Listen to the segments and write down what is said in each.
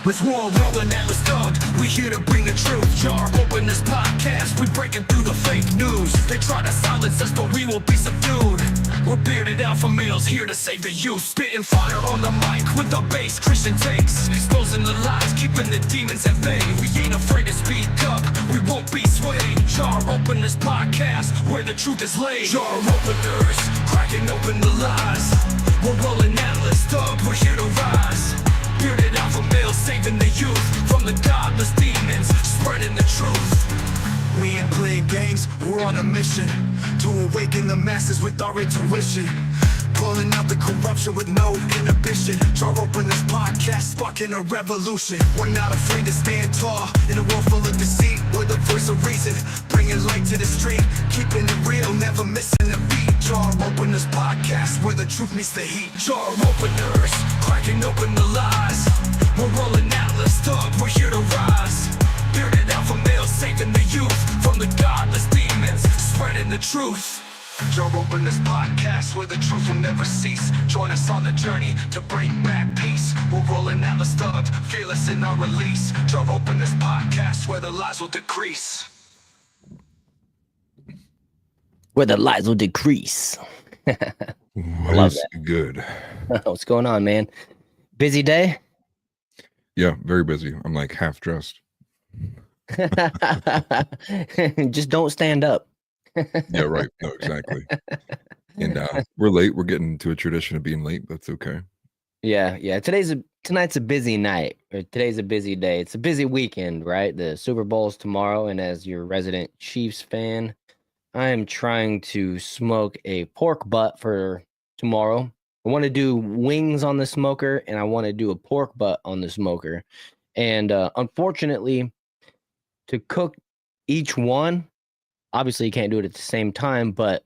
Let's roll, rolling Atlas Dog. We here to bring the truth. Jar open this podcast. We breaking through the fake news. They try to silence us, but we will be subdued. We're bearded alpha males here to save the youth. Spitting fire on the mic with the bass Christian takes. Exposing the lies, keeping the demons at bay. We ain't afraid to speak up. We won't be swayed. Jar open this podcast where the truth is laid. Jar openers, cracking open the lies. We're rolling Atlas Dog. We're here to rise. Bearded alpha males saving the youth from the godless demons, spreading the truth. We ain't playing games, we're on a mission to awaken the masses with our intuition. Pulling out the corruption with no inhibition. Jar open this podcast, sparking a revolution. We're not afraid to stand tall in a world full of deceit. We're the voice of reason, bringing light to the street. Keeping it real, never missing a beat. Jar open this podcast where the truth meets the heat. Jar openers, cracking open the lies. We're rolling Atlas Dog, we're here to rise. Bearded alpha males saving the youth from the godless demons, spreading the truth. Jar open this podcast where the truth will never cease. Join us on the journey to bring back peace. We're rolling Atlas Dog, fearless in our release. Jar open this podcast where the lies will decrease. Where the lies will decrease. Love that. Good. What's going on, man? Busy day? Yeah, very busy. I'm like half dressed. Just don't stand up. Yeah, right. No, exactly. And we're late. We're getting to a tradition of being late. That's okay. Yeah. Tonight's a busy night. Or today's a busy day. It's a busy weekend, right? The Super Bowl's tomorrow, and as your resident Chiefs fan, I am trying to smoke a pork butt for tomorrow. I want to do wings on the smoker, and I want to do a pork butt on the smoker. And unfortunately, to cook each one, obviously you can't do it at the same time, but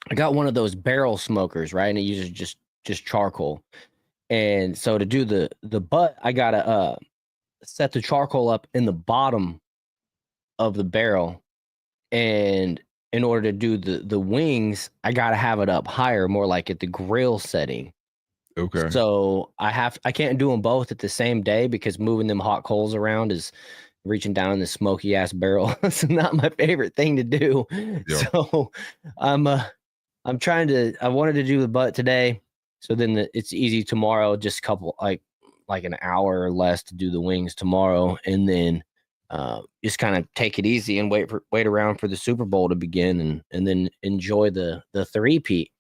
I got one of those barrel smokers, right? And it uses just charcoal. And so to do the butt, I gotta set the charcoal up in the bottom of the barrel. And in order to do the wings, I gotta have it up higher, more like at the grill setting. Okay. So I can't do them both at the same day because moving them hot coals around is reaching down in the smoky ass barrel. It's not my favorite thing to do. Yeah. So I wanted to do the butt today. So then it's easy tomorrow, just couple like an hour or less to do the wings tomorrow. And then just kind of take it easy and wait around for the Super Bowl to begin and then enjoy the three-peat.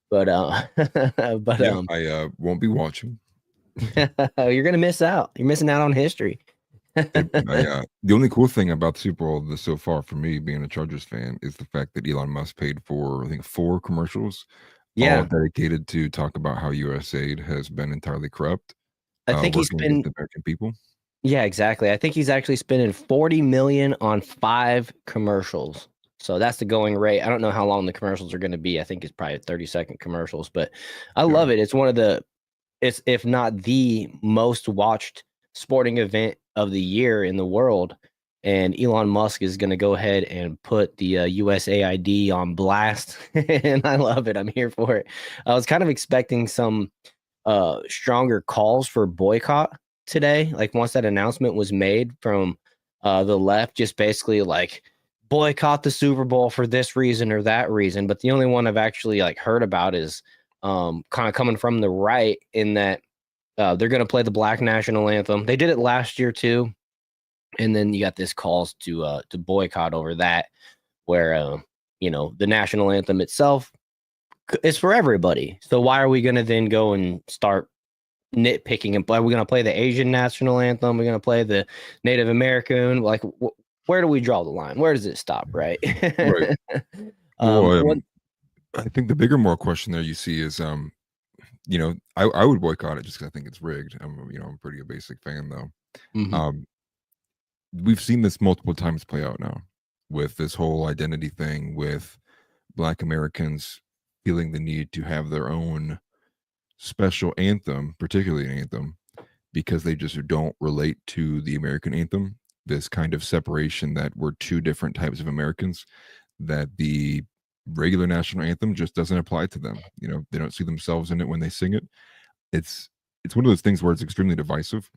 But I won't be watching. You're gonna miss out. You're missing out on history. The only cool thing about the Super Bowl so far for me, being a Chargers fan, is the fact that Elon Musk paid for, I think, 4 commercials, all dedicated to talk about how USAID has been entirely corrupt. I think he's been the American people. Yeah, exactly. I think he's actually spending $40 million on 5 commercials. So that's the going rate. I don't know how long the commercials are going to be. I think it's probably 30-second commercials, but I love it. It's one of it's if not the most watched sporting event of the year in the world. And Elon Musk is going to go ahead and put the USAID on blast. And I love it. I'm here for it. I was kind of expecting some stronger calls for boycott today. Like once that announcement was made from the left, just basically like boycott the Super Bowl for this reason or that reason. But the only one I've actually like heard about is kind of coming from the right, in that they're going to play the Black national anthem. They did it last year too. And then you got this calls to boycott over that, where, the national anthem itself is for everybody. So why are we going to then go and start nitpicking and play? Are we going to play the Asian national anthem? We're going to play the Native American. Like, where do we draw the line? Where does it stop? Right. Right. I think the bigger, more question there you see is, I would boycott it just because I think it's rigged. I'm a pretty basic fan though. Mm-hmm. We've seen this multiple times play out now with this whole identity thing, with Black Americans feeling the need to have their own special anthem, particularly an anthem, because they just don't relate to the American anthem. This kind of separation that we're two different types of Americans, that the regular national anthem just doesn't apply to them. They don't see themselves in it when they sing it. It's one of those things where it's extremely divisive.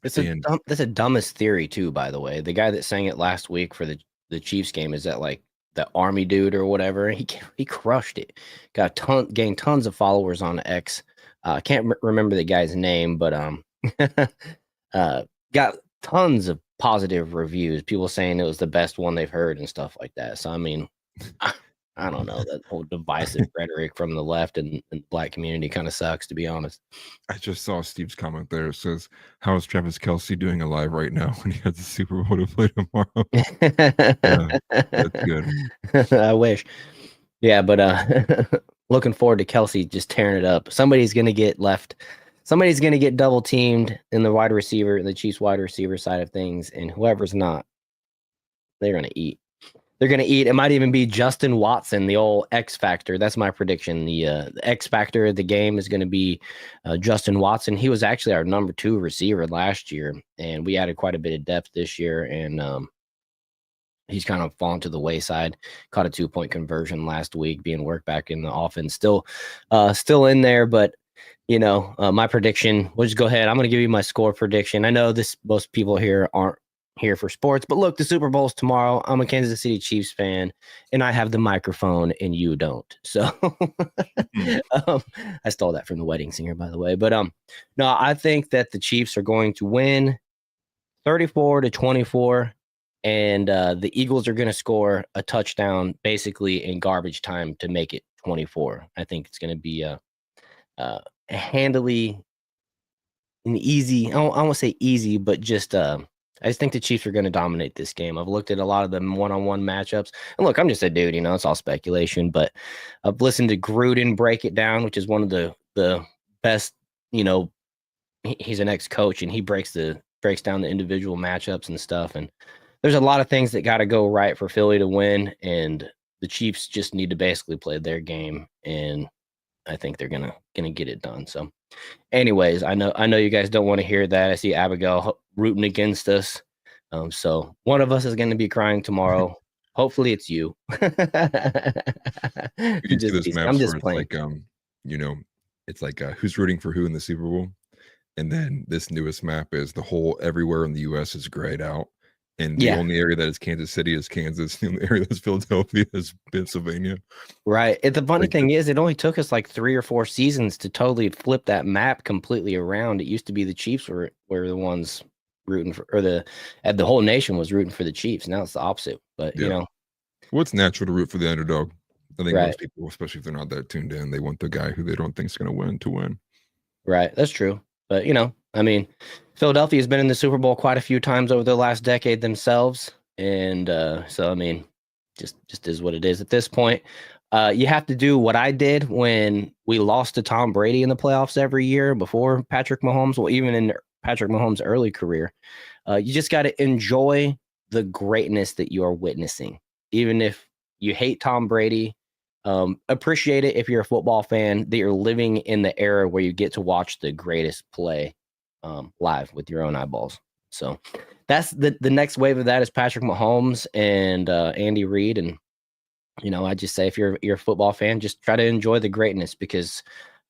It's And that's a dumbest theory too, by the way. The guy that sang it last week for the Chiefs game is that like the army dude or whatever. He crushed it. Gained tons of followers on X. I can't remember the guy's name, but got tons of positive reviews. People saying it was the best one they've heard and stuff like that. So I mean, I don't know, that whole divisive rhetoric from the left and black community kind of sucks, to be honest. I just saw Steve's comment there. It says, "How is Travis Kelce doing alive right now when he has the Super Bowl to play tomorrow?" Yeah, that's good. I wish. Yeah, but looking forward to Kelsey just tearing it up. Somebody's gonna get left. Somebody's gonna get double teamed in the Chiefs wide receiver side of things, and whoever's not, they're gonna eat. They're going to eat. It might even be Justin Watson, the old X Factor. That's my prediction. The X Factor of the game is going to be Justin Watson. He was actually our number 2 receiver last year, and we added quite a bit of depth this year, and he's kind of fallen to the wayside. Caught a 2-point conversion last week, being worked back in the offense. Still in there, but my prediction. We'll just go ahead. I'm going to give you my score prediction. I know most people here aren't here for sports, but look, the Super Bowl's tomorrow. I'm a Kansas City Chiefs fan, and I have the microphone, and you don't. So I stole that from the wedding singer, by the way. But no, I think that the Chiefs are going to win 34-24, and the Eagles are going to score a touchdown basically in garbage time to make it 24. I think it's going to be handily an easy. I won't say easy, but just I just think the Chiefs are going to dominate this game. I've looked at a lot of the one-on-one matchups. And look, I'm just a dude, it's all speculation. But I've listened to Gruden break it down, which is one of the best, he's an ex-coach, and he breaks down the individual matchups and stuff. And there's a lot of things that got to go right for Philly to win. And the Chiefs just need to basically play their game. And I think they're gonna get it done. So anyways, I know you guys don't want to hear that. I see Abigail rooting against us. So one of us is going to be crying tomorrow. Hopefully it's you. You see those maps I'm where just it's playing. like, it's like who's rooting for who in the Super Bowl, and then this newest map is the whole everywhere in the U.S. is grayed out, and the only area that is Kansas City is Kansas. The only area that's Philadelphia is Pennsylvania. Right. The funny thing is, it only took us like 3 or 4 seasons to totally flip that map completely around. It used to be the Chiefs were the ones rooting for, or the whole nation was rooting for the Chiefs. Now it's the opposite. But well, it's natural to root for the underdog. I think right. most people, especially if they're not that tuned in, they want the guy who they don't think is going to win to win. Right. That's true. But I mean, Philadelphia has been in the Super Bowl quite a few times over the last decade themselves, and so I mean, just is what it is at this point. You have to do what I did when we lost to Tom Brady in the playoffs every year before Patrick Mahomes. Well, even in Patrick Mahomes' early career, you just got to enjoy the greatness that you are witnessing. Even if you hate Tom Brady, appreciate it if you're a football fan that you're living in the era where you get to watch the greatest play live with your own eyeballs. So that's the next wave of that is Patrick Mahomes and Andy Reid. And I just say if you're a football fan, just try to enjoy the greatness, because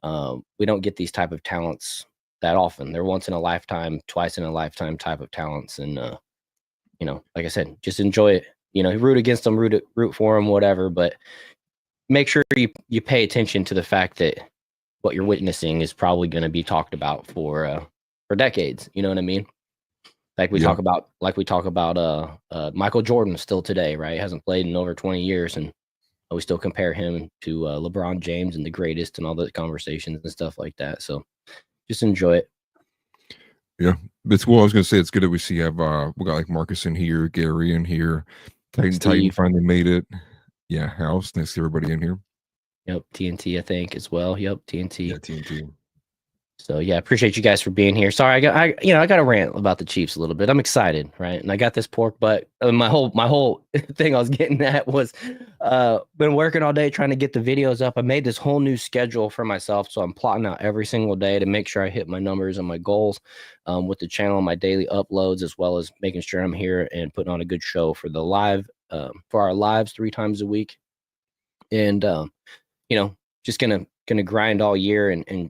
we don't get these type of talents that often. They're once in a lifetime, twice in a lifetime type of talents. And like I said, just enjoy it. Root against them, root for them, whatever. But make sure you pay attention to the fact that what you're witnessing is probably going to be talked about for decades. You know what I mean? Like we talk about Michael Jordan still today, right? Hasn't played in over 20 years, and we still compare him to LeBron James and the greatest and all the conversations and stuff like that. So just enjoy it. Yeah, it's well. I was gonna say it's good that we got like Marcus in here, Gary in here, Titan finally made it. Yeah, House. Nice to see everybody in here. Yep, TNT I think as well. Yep, TNT. Yeah, TNT. So yeah, appreciate you guys for being here. Sorry, I got to rant about the Chiefs a little bit. I'm excited, right? And I got this pork butt. My whole thing I was getting at was been working all day trying to get the videos up. I made this whole new schedule for myself, so I'm plotting out every single day to make sure I hit my numbers and my goals with the channel, my daily uploads, as well as making sure I'm here and putting on a good show for the live for our lives 3 times a week. And just gonna grind all year and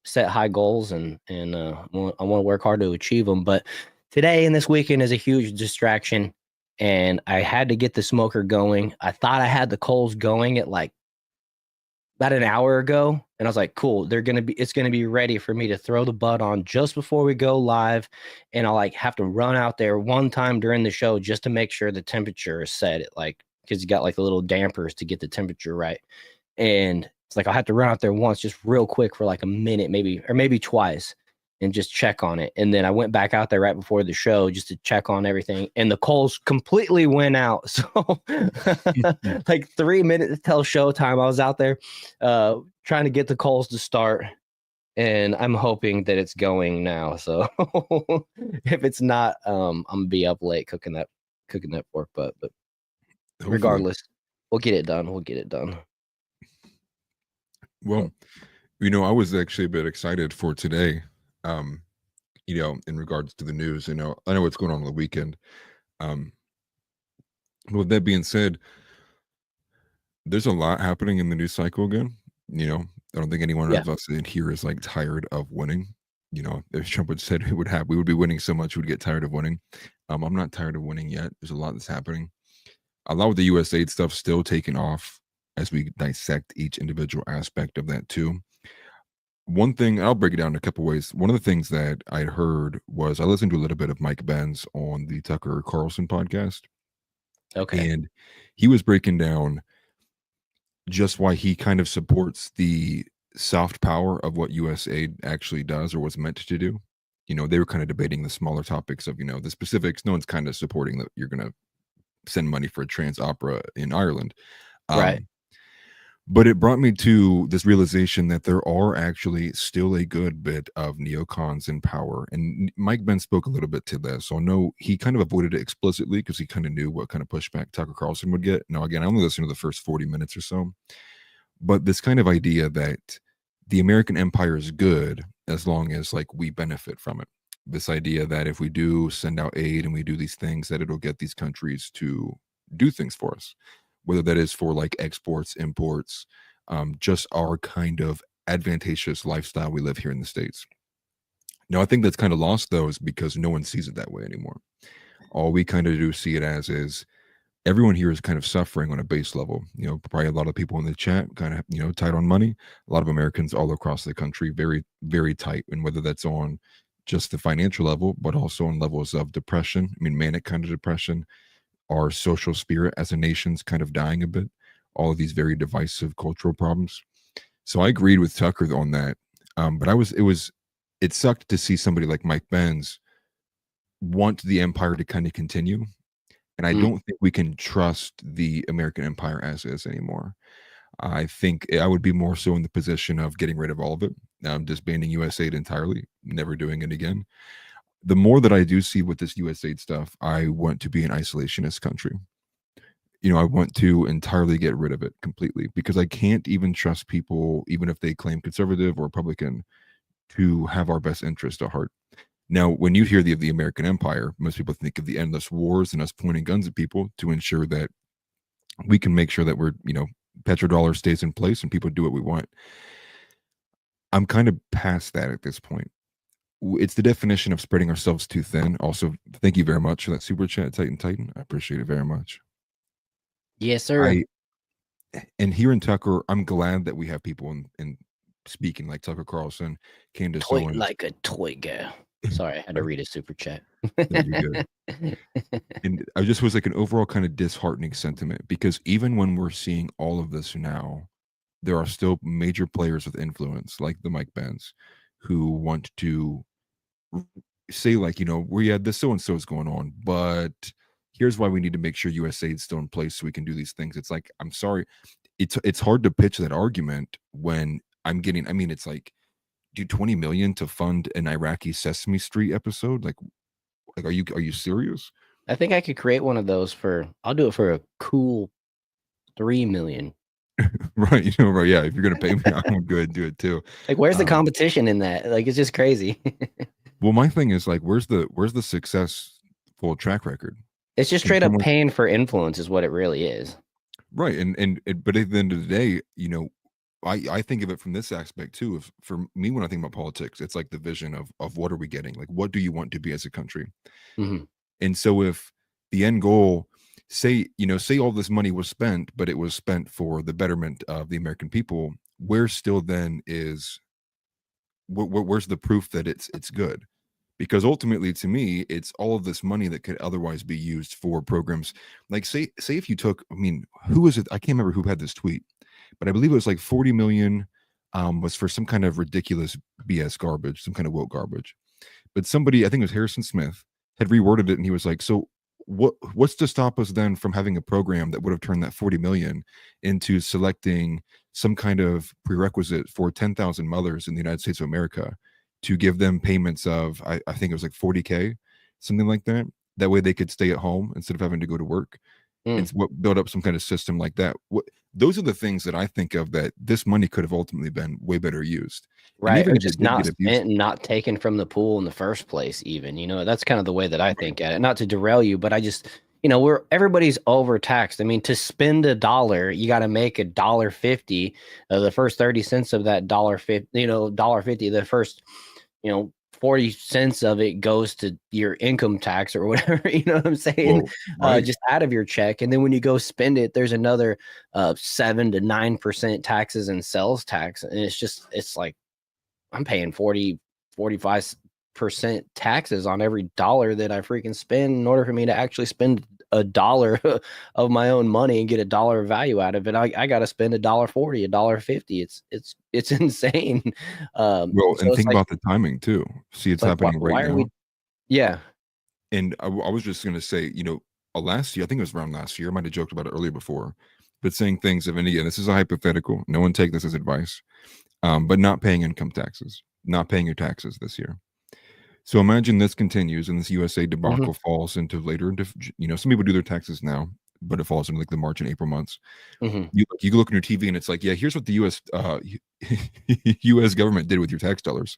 set high goals, and I want to work hard to achieve them. But today and this weekend is a huge distraction, and I had to get the smoker going. I thought I had the coals going at like about an hour ago, and I was like, cool, it's gonna be ready for me to throw the bud on just before we go live. And I'll like have to run out there one time during the show just to make sure the temperature is set at like, because you got like the little dampers to get the temperature right. And it's like I'll have to run out there once just real quick for like a minute, maybe twice, and just check on it. And then I went back out there right before the show just to check on everything, and the coals completely went out. So like 3 minutes till showtime, I was out there trying to get the coals to start, and I'm hoping that it's going now. So if it's not, I'm gonna be up late cooking that pork butt. But regardless, we'll get it done. Well, I was actually a bit excited for today. In regards to the news, I know what's going on the weekend. But with that being said, there's a lot happening in the news cycle again. I don't think anyone of us in here is like tired of winning. If Trump would said we would be winning so much, we would get tired of winning. I'm not tired of winning yet. There's a lot that's happening. A lot with the USAID stuff still taking off as we dissect each individual aspect of that too. One thing, I'll break it down in a couple ways. One of the things that I heard was I listened to a little bit of Mike Benz on the Tucker Carlson podcast. Okay. And he was breaking down just why he kind of supports the soft power of what USAID actually does or was meant to do. They were kind of debating the smaller topics of, the specifics. No one's kind of supporting that you're going to send money for a trans opera in Ireland. Right. But it brought me to this realization that there are actually still a good bit of neocons in power. And Mike Ben spoke a little bit to this. So no, he kind of avoided it explicitly because he kind of knew what kind of pushback Tucker Carlson would get. Now, again, I only listened to the first 40 minutes or so. But this kind of idea that the American empire is good as long as like we benefit from it. This idea that if we do send out aid and we do these things, that it'll get these countries to do things for us, whether that is for like exports, imports, just our kind of advantageous lifestyle we live here in the States. Now, I think that's kind of lost though, is because no one sees it that way anymore. All we kind of do see it as is everyone here is kind of suffering on a base level. Probably a lot of people in the chat kind of, tight on money. A lot of Americans all across the country, very, very tight. And whether that's on just the financial level, but also on levels of depression, manic kind of depression, our social spirit as a nation's kind of dying a bit, all of these very divisive cultural problems. So I agreed with Tucker on that. But it sucked to see somebody like Mike Benz want the empire to kind of continue. And I don't think we can trust the American empire as is anymore. I think I would be more so in the position of getting rid of all of it, disbanding USAID entirely, never doing it again. The more that I do see with this USAID stuff, I want to be an isolationist country. I want to entirely get rid of it completely because I can't even trust people, even if they claim conservative or Republican, to have our best interest at heart. Now, when you hear the American empire, most people think of the endless wars and us pointing guns at people to ensure that we can make sure that we're, petrodollar stays in place and people do what we want. I'm kind of past that at this point. It's the definition of spreading ourselves too thin. Also, thank you very much for that super chat, Titan. I appreciate it very much. Yes, sir. And here in Tucker, I'm glad that we have people in speaking like Tucker Carlson, Candace Owens. Like a toy girl. Sorry, I had to read a super chat. No, you're good. And I just was like an overall kind of disheartening sentiment because even when we're seeing all of this now, there are still major players with influence like the Mike Benz who want to say like, we had this so-and-so is going on, but here's why we need to make sure USAID is still in place so we can do these things. It's like, I'm sorry. It's hard to pitch that argument when it's like, do 20 million to fund an Iraqi Sesame Street episode? Like are you serious? I think I could create one of those I'll do it for a cool 3 million. Right. Right. Yeah. If you're going to pay me, I'm good. Do it too. Like, where's the competition in that? Like, it's just crazy. Well, my thing is like, where's the successful track record? It's just straight up paying for influence is what it really is. Right. And but at the end of the day, I think of it from this aspect too. For me, when I think about politics, it's like the vision of what are we getting? Like, what do you want to be as a country? Hmm. And so if the end goal, say all this money was spent, but it was spent for the betterment of the American people, where still then is where's the proof that it's good? Because ultimately, to me, it's all of this money that could otherwise be used for programs. Like say if you took, I mean, who was it? I can't remember who had this tweet, but I believe it was like 40 million was for some kind of ridiculous BS garbage, some kind of woke garbage. But somebody, I think it was Harrison Smith, had reworded it, and he was like, "So what's to stop us then from having a program that would have turned that 40 million into selecting some kind of prerequisite for 10,000 mothers in the United States of America to give them payments of I think it was like 40K, something like that. That way they could stay at home instead of having to go to work and Mm. what build up some kind of system like that. Those are the things that I think of that this money could have ultimately been way better used. And Right, even or if it just did not get abused, spent and not taken from the pool in the first place even, that's kind of the way that I think at it. Not to derail you, but I just we're everybody's overtaxed. I mean, to spend a dollar, you gotta make $1.50. The first 30 cents of that $1.50, $1.50, the first, 40 cents of it goes to your income tax or whatever, you know what I'm saying? well, right. Just out of your check. And then when you go spend it, there's another 7 to 9% taxes and sales tax. And it's like, I'm paying 45% taxes on every dollar that I freaking spend in order for me to actually spend a dollar of my own money and get a dollar of value out of it. I got to spend $1.40, $1.50. It's insane. Well, So and it's think like, about the timing too. See, it's why, happening right why are now. we? Yeah. And I was just gonna say, last year, I think it was around last year. I might have joked about it earlier before, but saying things of, and again, this is a hypothetical. No one take this as advice. But not paying income taxes, not paying your taxes this year. So imagine this continues and this USA Hmm. debacle falls into later into, some people do their taxes now, but it falls into like the March and April months. Hmm. You look on your TV and it's like, yeah, here's what the US government did with your tax dollars.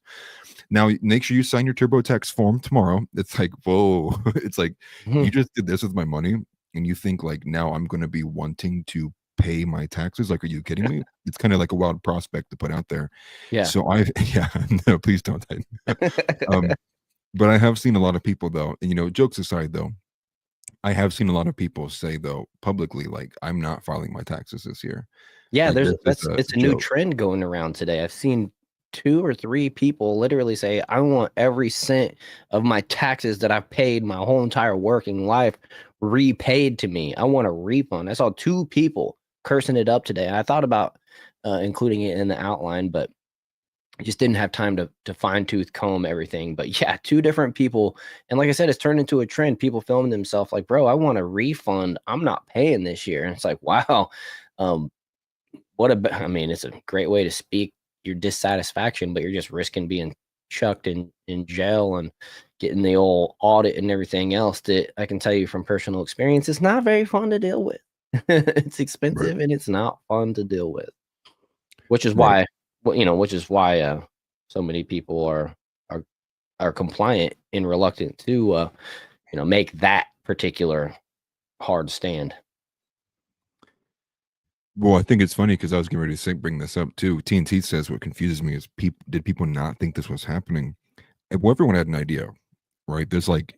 Now make sure you sign your TurboTax form tomorrow. It's like, whoa, it's like you Hmm. just did this with my money, and you think like now I'm going to be wanting to pay my taxes? Like, are you kidding me? It's kind of like a wild prospect to put out there. Yeah. So yeah, no, please don't. um, but I have seen a lot of people though, and jokes aside though, I have seen a lot of people say though publicly, like, I'm not filing my taxes this year. Yeah, Like there's this is that's a it's a new joke. trend going around today. I've seen 2 or 3 people literally say, "I want every cent of my taxes that I've paid my whole entire working life repaid to me. I want a refund." I saw 2 people cursing it up today. I thought about including it in the outline, but I just didn't have time to fine tooth comb everything. But yeah, 2 different people, and like I said, it's turned into a trend. People filming themselves like, "Bro, I want a refund. I'm not paying this year." And it's like, wow. Um, I mean, it's a great way to speak your dissatisfaction, but you're just risking being chucked in jail and getting the old audit and everything else that I can tell you from personal experience, it's not very fun to deal with. It's Right. expensive and it's not fun to deal with, which is Right. why, so many people are are compliant and reluctant to, make that particular hard stand. Well, I think it's funny because I was getting ready to bring this up too. TNT says what confuses me is did people not think this was happening? And well, everyone had an idea, right? There's like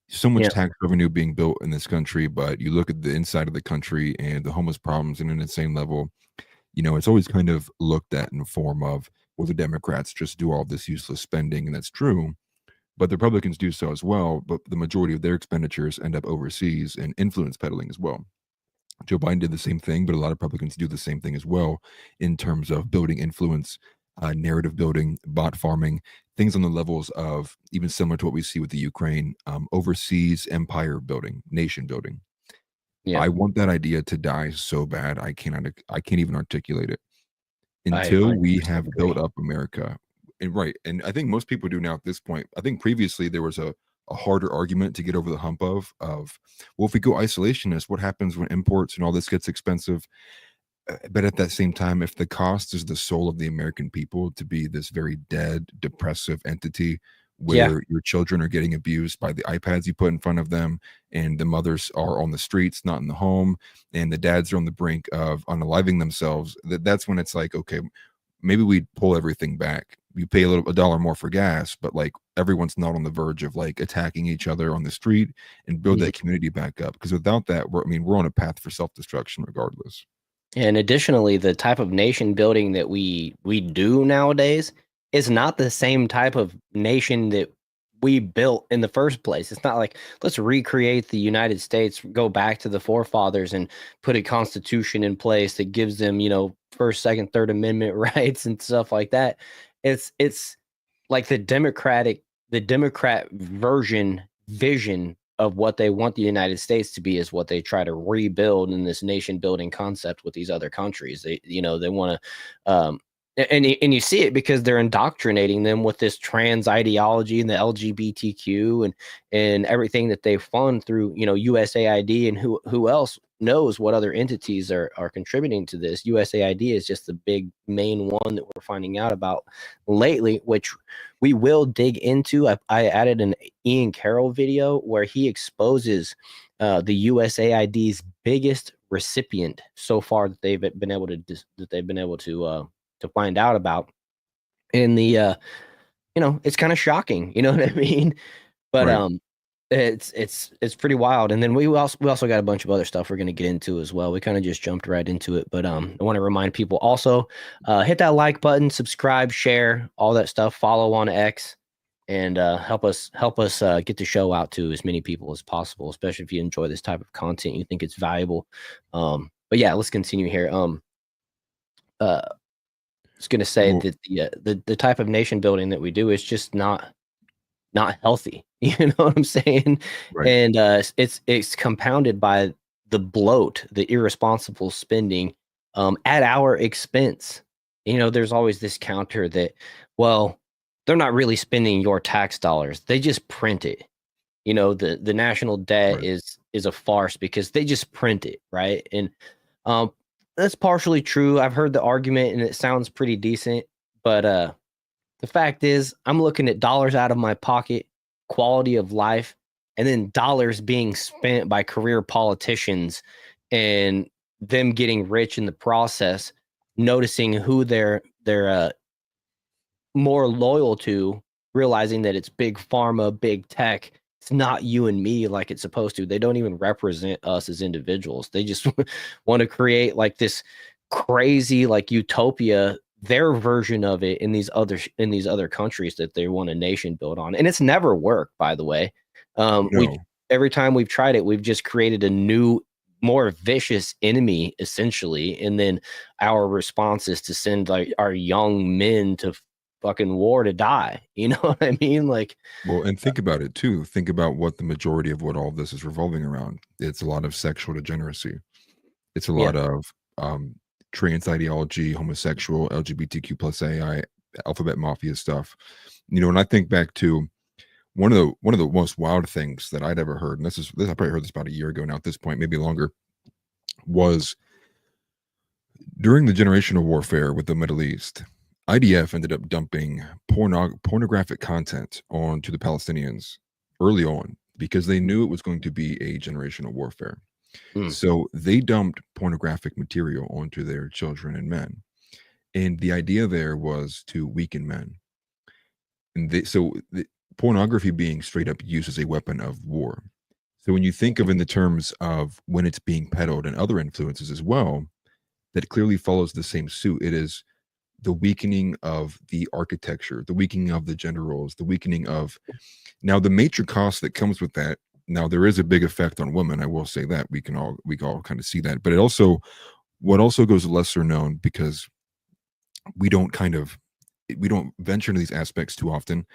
so much Yeah. tax revenue being built in this country, but you look at the inside of the country and the homeless problems in an insane level. It's always kind of looked at in the form of, well, the Democrats just do all this useless spending, and that's true. But the Republicans do so as well. But the majority of their expenditures end up overseas and influence peddling as well. Joe Biden did the same thing, but a lot of Republicans do the same thing as well in terms of building influence, narrative building, bot farming, things on the levels of even similar to what we see with the Ukraine, overseas empire building, nation building. Yeah. I want that idea to die so bad. I can't even articulate it I until we 100% have built agree. up America. And right. And I think most people do now at this point. I think previously there was a harder argument to get over the hump of, well, if we go isolationist, what happens when imports and all this gets expensive? But at that same time, if the cost is the soul of the American people to be this very dead, depressive entity, Yeah. where your children are getting abused by the iPads you put in front of them, and the mothers are on the streets, not in the home, and the dads are on the brink of unaliving themselves. That's when it's like, okay, maybe we pull everything back. You pay a dollar more for gas, but like everyone's not on the verge of like attacking each other on the street, and build Mhm. that community back up. Because without that, we're on a path for self-destruction regardless. And additionally, the type of nation building that we do nowadays is not the same type of nation that we built in the first place. It's not like let's recreate the United States, go back to the forefathers and put a constitution in place that gives them, first, second, third amendment rights and stuff like that. It's like the Democrat version vision of what they want the United States to be is what they try to rebuild in this nation building concept with these other countries. They want to, and you see it because they're indoctrinating them with this trans ideology and the LGBTQ and everything that they fund through, USAID and who else knows what other entities are contributing to this. USAID is just the big main one that we're finding out about lately, which we will dig into. I added an Ian Carroll video where he exposes the USAID's biggest recipient so far that they've been able to find out about. And it's kind of shocking. You know what I mean? But Right. it's pretty wild. And then we also got a bunch of other stuff we're going to get into as well. We kind of just jumped right into it, but I want to remind people also hit that like button, subscribe, share, all that stuff, follow on X, and help us get the show out to as many people as possible, especially if you enjoy this type of content, you think it's valuable. But yeah, let's continue here. I was going to say Well, that the type of nation building that we do is just not healthy. You know what I'm saying? right. And it's compounded by the bloat, the irresponsible spending at our expense. There's always this counter that, well, they're not really spending your tax dollars. They just print it. The national debt Right. is a farce because they just print it, right? And um, that's partially true. I've heard the argument and it sounds pretty decent, but the fact is, I'm looking at dollars out of my pocket, quality of life, and then dollars being spent by career politicians and them getting rich in the process, noticing who they're more loyal to, realizing that it's big pharma, big tech. It's not you and me like it's supposed to. They don't even represent us as individuals. They just want to create like this crazy like utopia, their version of it in these other countries that they want a nation built on. And it's never worked, by the way. We No. Every time we've tried it, we've just created a new, more vicious enemy, essentially. And then our response is to send like our young men to fucking war to die. You know what I mean? Like, Well, and think about it too. Think about what the majority of what all of this is revolving around. It's a lot of sexual degeneracy. It's a yeah, lot of trans ideology, homosexual, LGBTQ plus AI, alphabet mafia stuff. And I think back to one of the most wild things that I'd ever heard, and this I probably heard this about a year ago now at this point, maybe longer, was during the generational warfare with the Middle East. IDF ended up dumping pornographic content onto the Palestinians early on because they knew it was going to be a generational warfare. mm, So they dumped pornographic material onto their children and men. And the idea there was to weaken men. And the pornography being straight up used as a weapon of war. So when you think of in the terms of when it's being peddled and other influences as well, that clearly follows the same suit. It is the weakening of the architecture, the weakening of the gender roles, the weakening of now the major cost that comes with that. Now there is a big effect on women. I will say that we can all kind of see that, but what also goes lesser known because we don't we don't venture into these aspects too often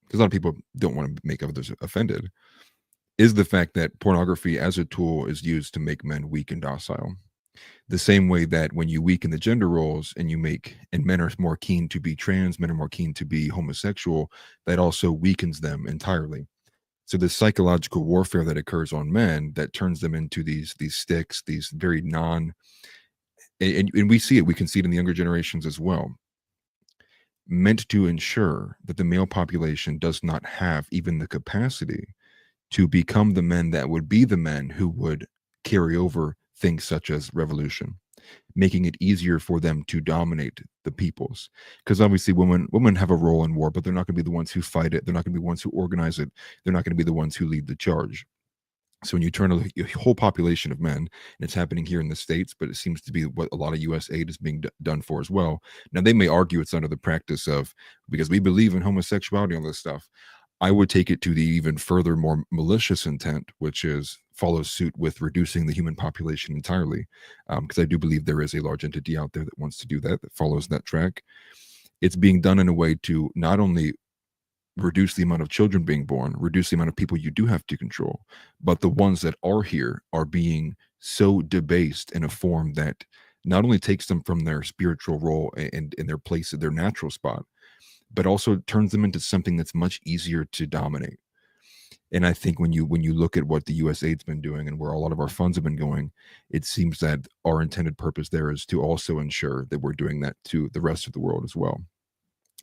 because a lot of people don't want to make others offended. Is the fact that pornography as a tool is used to make men weak and docile. The same way that when you weaken the gender roles and men are more keen to be trans, men are more keen to be homosexual, that also weakens them entirely. So the psychological warfare that occurs on men that turns them into these sticks, these very and we see it, we can see it in the younger generations as well. meant to ensure that the male population does not have even the capacity to become the men that would be the men who would carry over things such as revolution, making it easier for them to dominate the peoples. Because obviously women have a role in war, but they're not going to be the ones who fight it. They're not going to be the ones who organize it. They're not going to be the ones who lead the charge. So when you turn a whole population of men, and it's happening here in the States, but it seems to be what a lot of USAID is being done for as well. Now, they may argue it's under the practice of, because we believe in homosexuality and all this stuff. I would take it to the even further, more malicious intent, which is follows suit with reducing the human population entirely. Because I do believe there is a large entity out there that wants to do that, that follows that track. It's being done in a way to not only reduce the amount of children being born, reduce the amount of people you do have to control, but the ones that are here are being so debased in a form that not only takes them from their spiritual role and in their place, their natural spot, but also turns them into something that's much easier to dominate. And I think when you look at what the USAID's been doing and where a lot of our funds have been going, it seems that our intended purpose there is to also ensure that we're doing that to the rest of the world as well.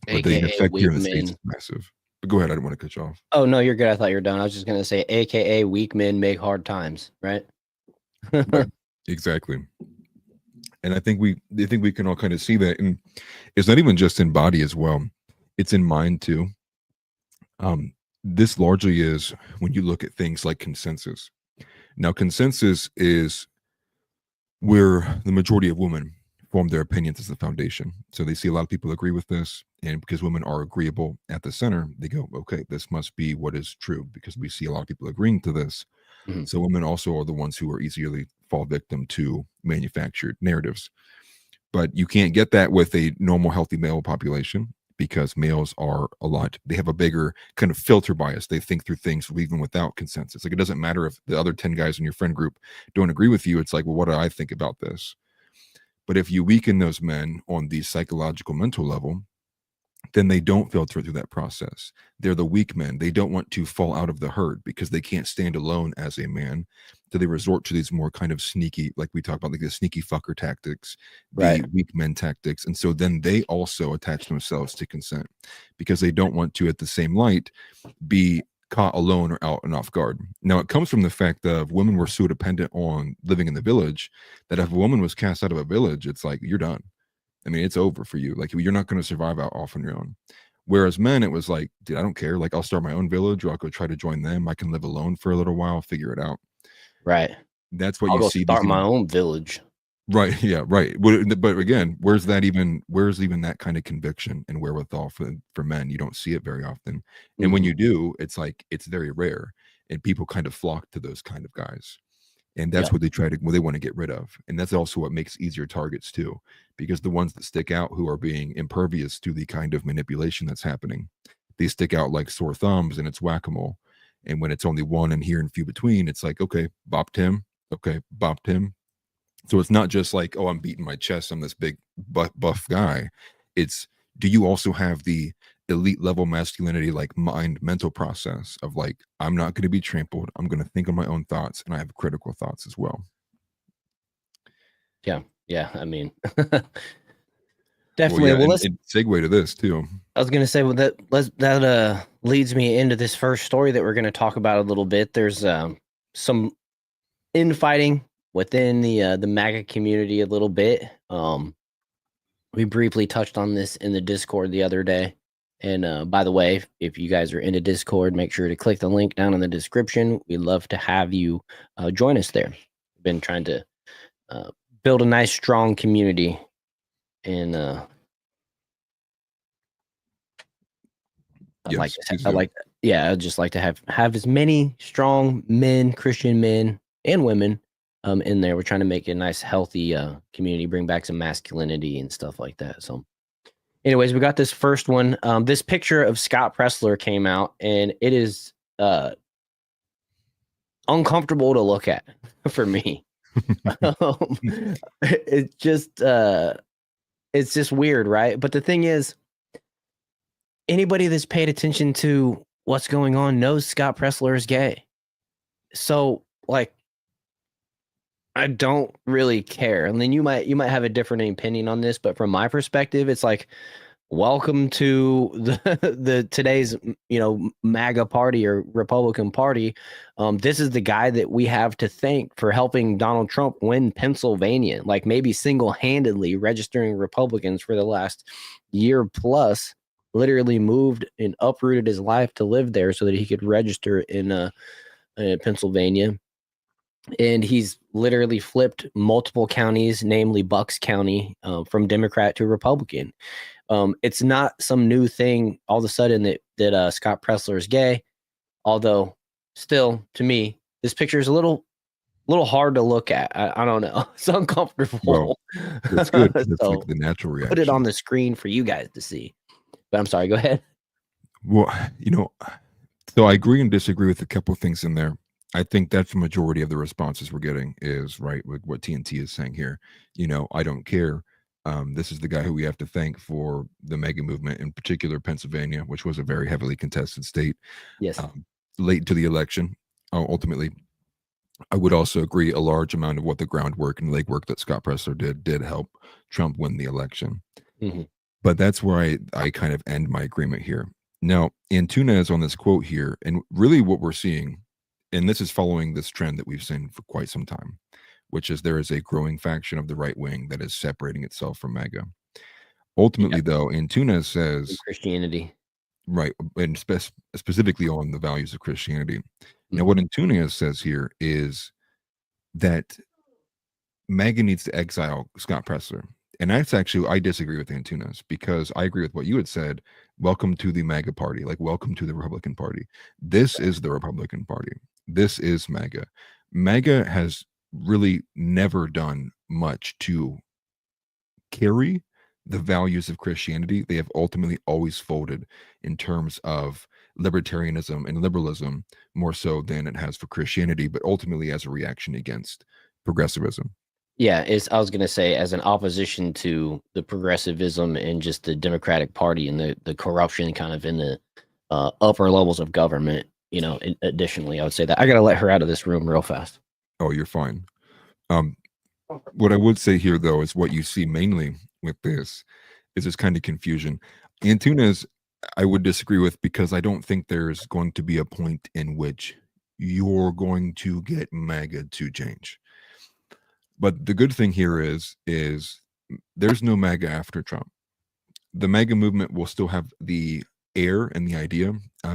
But the AKA effect here weak in the States men. is massive. But go ahead, I didn't want to cut you off. Oh no, you're good. I thought you were done. I was just gonna say, AKA weak men make hard times, right? Right. Exactly. And I think we can all kind of see that. And it's not even just in body as well, it's in mind too. This largely is when you look at things like consensus. Now, consensus is where the majority of women form their opinions as the foundation. So they see a lot of people agree with this, and because women are agreeable at the center, they go, okay, this must be what is true, because we see a lot of people agreeing to this. Mhm. So women also are the ones who are easily fall victim to manufactured narratives. But you can't get that with a normal healthy male population, because males are they have a bigger kind of filter bias. They think through things even without consensus. Like, it doesn't matter if the other 10 guys in your friend group don't agree with you. It's like, well, what do I think about this? But if you weaken those men on the psychological mental level, then they don't filter through that process. They're the weak men. They don't want to fall out of the herd because they can't stand alone as a man. So they resort to these more kind of sneaky, like we talk about, like the sneaky fucker tactics, the Right. weak men tactics. And so then they also attach themselves to consent, because they don't want to, at the same light, be caught alone or out and off guard. Now, it comes from the fact of women were so dependent on living in the village that if a woman was cast out of a village, it's like, you're done. I mean, it's over for you. Like, you're not going to survive out off on your own. Whereas men, it was like, dude, I don't care. Like, I'll start my own village, or I'll go try to join them. I can live alone for a little while, figure it out. Right. That's what I'll you go see. start my own village. Right. Yeah. Right. But again, where's even that kind of conviction and wherewithal for men? You don't see it very often. And when Mhm. you do, it's like, it's very rare. And people kind of flock to those kind of guys. And that's Yeah. what they want to get rid of. And that's also what makes easier targets too, because the ones that stick out, who are being impervious to the kind of manipulation that's happening, they stick out like sore thumbs, and it's whack-a-mole. And when it's only one and here and few between, it's like, okay, bopped him. Okay, bopped him. So it's not just like, oh, I'm beating my chest, I'm this big buff guy. It's, do you also have the elite level masculinity, like mental process of like, I'm not going to be trampled, I'm going to think on my own thoughts, and I have critical thoughts as well. Yeah. I mean, Well, definitely. yeah, Well, and segue to this too. I was gonna say, well, that leads me into this first story that we're gonna talk about a little bit. There's some infighting within the MAGA community a little bit. We briefly touched on this in the Discord the other day. And by the way, if you guys are into Discord, make sure to click the link down in the description. We'd love to have you join us there. We've been trying to build a nice, strong community. And Yes, please do. I'd just like to have as many strong men, Christian men and women in there. We're trying to make a nice, healthy community, bring back some masculinity and stuff like that. So anyways, we got this first one. This picture of Scott Pressler came out, and it is uncomfortable to look at for me. It's just weird, right? But the thing is, anybody that's paid attention to what's going on knows Scott Pressler is gay. So, like, I don't really care. And then you might have a different opinion on this, but from my perspective, it's like, welcome to the today's MAGA party or Republican Party. This is the guy that we have to thank for helping Donald Trump win Pennsylvania, like maybe single-handedly registering Republicans for the last year plus. Literally moved and uprooted his life to live there so that he could register in Pennsylvania. And he's literally flipped multiple counties, namely Bucks County, from Democrat to Republican. It's not some new thing all of a sudden that Scott Presler is gay, although still, to me, this picture is a little hard to look at. I don't know. It's uncomfortable. Well, that's good. That's So like the natural reaction. put it on the screen for you guys to see. But I'm sorry, go ahead. Well, so I agree and disagree with a couple of things in there. I think that's the majority of the responses we're getting is right with what TNT is saying here. I don't care. This is the guy who we have to thank for the mega movement, in particular Pennsylvania, which was a very heavily contested state. Yes. Late to the election. Ultimately, I would also agree a large amount of what the groundwork and legwork that Scott Presler did help Trump win the election. Mm-hmm. But that's where I kind of end my agreement here. Now, Antunes on this quote here, and really what we're seeing, and this is following this trend that we've seen for quite some time, which is there is a growing faction of the right wing that is separating itself from MAGA. Ultimately, though, Antunes says Christianity, right, and specifically on the values of Christianity. Now, what Antunes says here is that MAGA needs to exile Scott Presler. And that's actually, I disagree with Antunes because I agree with what you had said. Welcome to the MAGA party, like welcome to the Republican Party. This is the Republican Party. This is MAGA. MAGA has really never done much to carry the values of Christianity. They have ultimately always folded in terms of libertarianism and liberalism more so than it has for Christianity, but ultimately as a reaction against progressivism. Yeah, I was going to say, as an opposition to the progressivism and just the Democratic Party and the corruption kind of in the upper levels of government, additionally, I would say that. I got to let her out of this room real fast. Oh, you're fine. What I would say here, though, is what you see mainly with this is this kind of confusion. Antunes, I would disagree with because I don't think there's going to be a point in which you're going to get MAGA to change. But the good thing here is there's no MAGA after Trump. The MAGA movement will still have the air and the idea,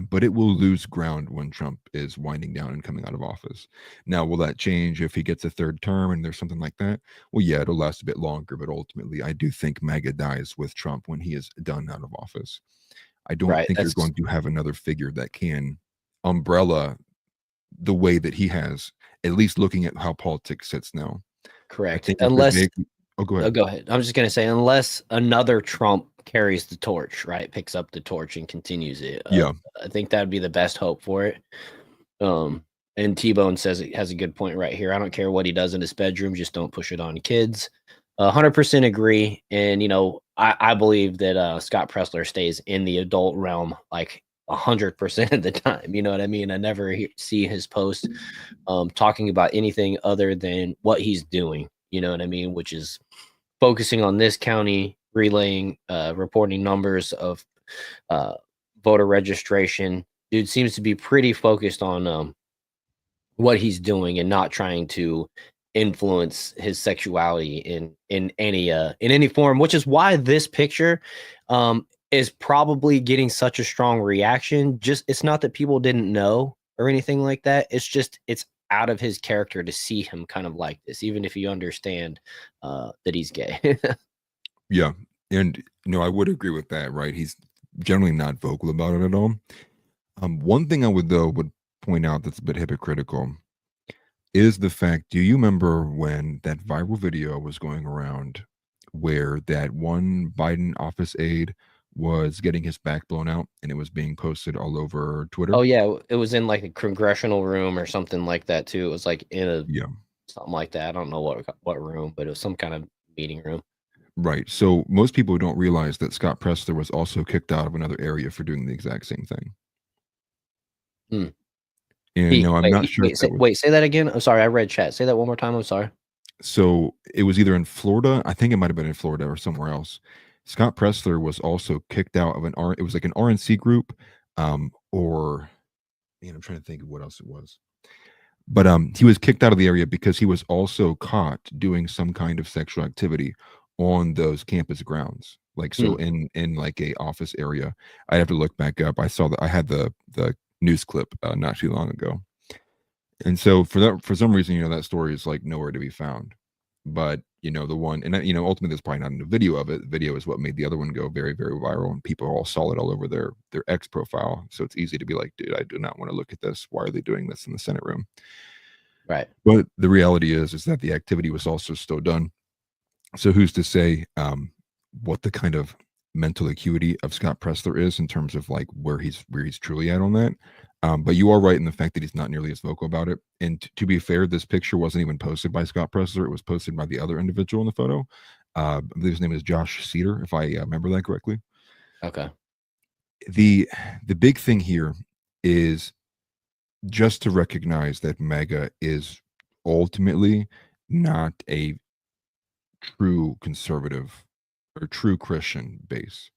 but it will lose ground when Trump is winding down and coming out of office. Now, will that change if he gets a third term and there's something like that? Well, yeah, it'll last a bit longer, but ultimately, I do think MAGA dies with Trump when he is done out of office. I don't think you're going to have another figure that can umbrella the way that he has, at least looking at how politics sits now. Correct. Unless, go ahead. Go ahead. I'm just going to say, unless another Trump carries the torch, right? Picks up the torch and continues it. Yeah. I think that would be the best hope for it. And T-Bone says it has a good point right here. I don't care what he does in his bedroom. Just don't push it on kids. 100% agree. And, I believe that Scott Presler stays in the adult realm like 100% of the time. You know what I mean? I never see his post talking about anything other than what he's doing. You know what I mean? Which is focusing on this county, relaying, reporting numbers of voter registration. Dude seems to be pretty focused on what he's doing and not trying to influence his sexuality in any form, which is why this picture is probably getting such a strong reaction. Just, it's not that people didn't know or anything like that. It's just, it's out of his character to see him kind of like this, even if you understand that he's gay. Yeah. And I would agree with that, right? He's generally not vocal about it at all. One thing I would point out that's a bit hypocritical is the fact, do you remember when that viral video was going around where that one Biden office aide was getting his back blown out and it was being posted all over Twitter? Oh yeah, it was in like a congressional room or something like that too. It was like in something like that. I don't know what room, but it was some kind of meeting room. Right. So most people don't realize that Scott Presler was also kicked out of another area for doing the exact same thing. And I'm not sure. Wait, say that again. I'm sorry, I read chat. Say that one more time. I'm sorry. So it was either in Florida. I think it might have been in Florida or somewhere else. Scott Pressler was also kicked out of it was like an RNC group, or man, I'm trying to think of what else it was. But he was kicked out of the area because he was also caught doing some kind of sexual activity on those campus grounds. Like so in like a office area. I have to look back up. I saw that I had the news clip not too long ago. And so for some reason, you know, that story is like nowhere to be found. But you know, the one, and you know, ultimately there's probably not a video of it. The video is what made the other one go very, very viral, and people all saw it all over their X profile. So it's easy to be like, dude, I do not want to look at this. Why are they doing this in the Senate room? Right. But the reality is that the activity was also still done. So who's to say what the kind of mental acuity of Scott Pressler is in terms of like where he's truly at on that. But you are right in the fact that he's not nearly as vocal about it. And to be fair, this picture wasn't even posted by Scott Pressler. It was posted by the other individual in the photo. I believe his name is Josh Cedar, if I remember that correctly. Okay. The big thing here is just to recognize that MAGA is ultimately not a true conservative or true Christian base.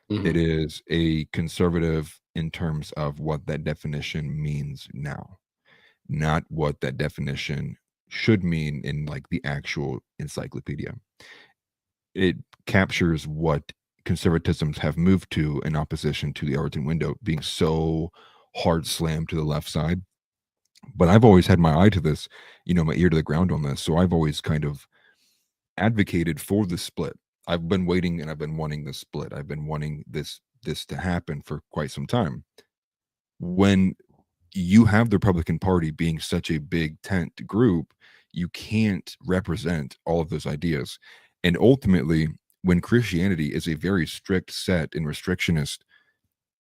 It is a conservative in terms of what that definition means now, not what that definition should mean in like the actual encyclopedia. It captures what conservatisms have moved to in opposition to the Overton window being so hard slammed to the left side. But I've always had my eye to this, you know, my ear to the ground on this. So I've always kind of advocated for the split. I've been waiting and I've been wanting this split. I've been wanting this to happen for quite some time. When you have the Republican Party being such a big tent group, you can't represent all of those ideas. And ultimately, when Christianity is a very strict set and restrictionist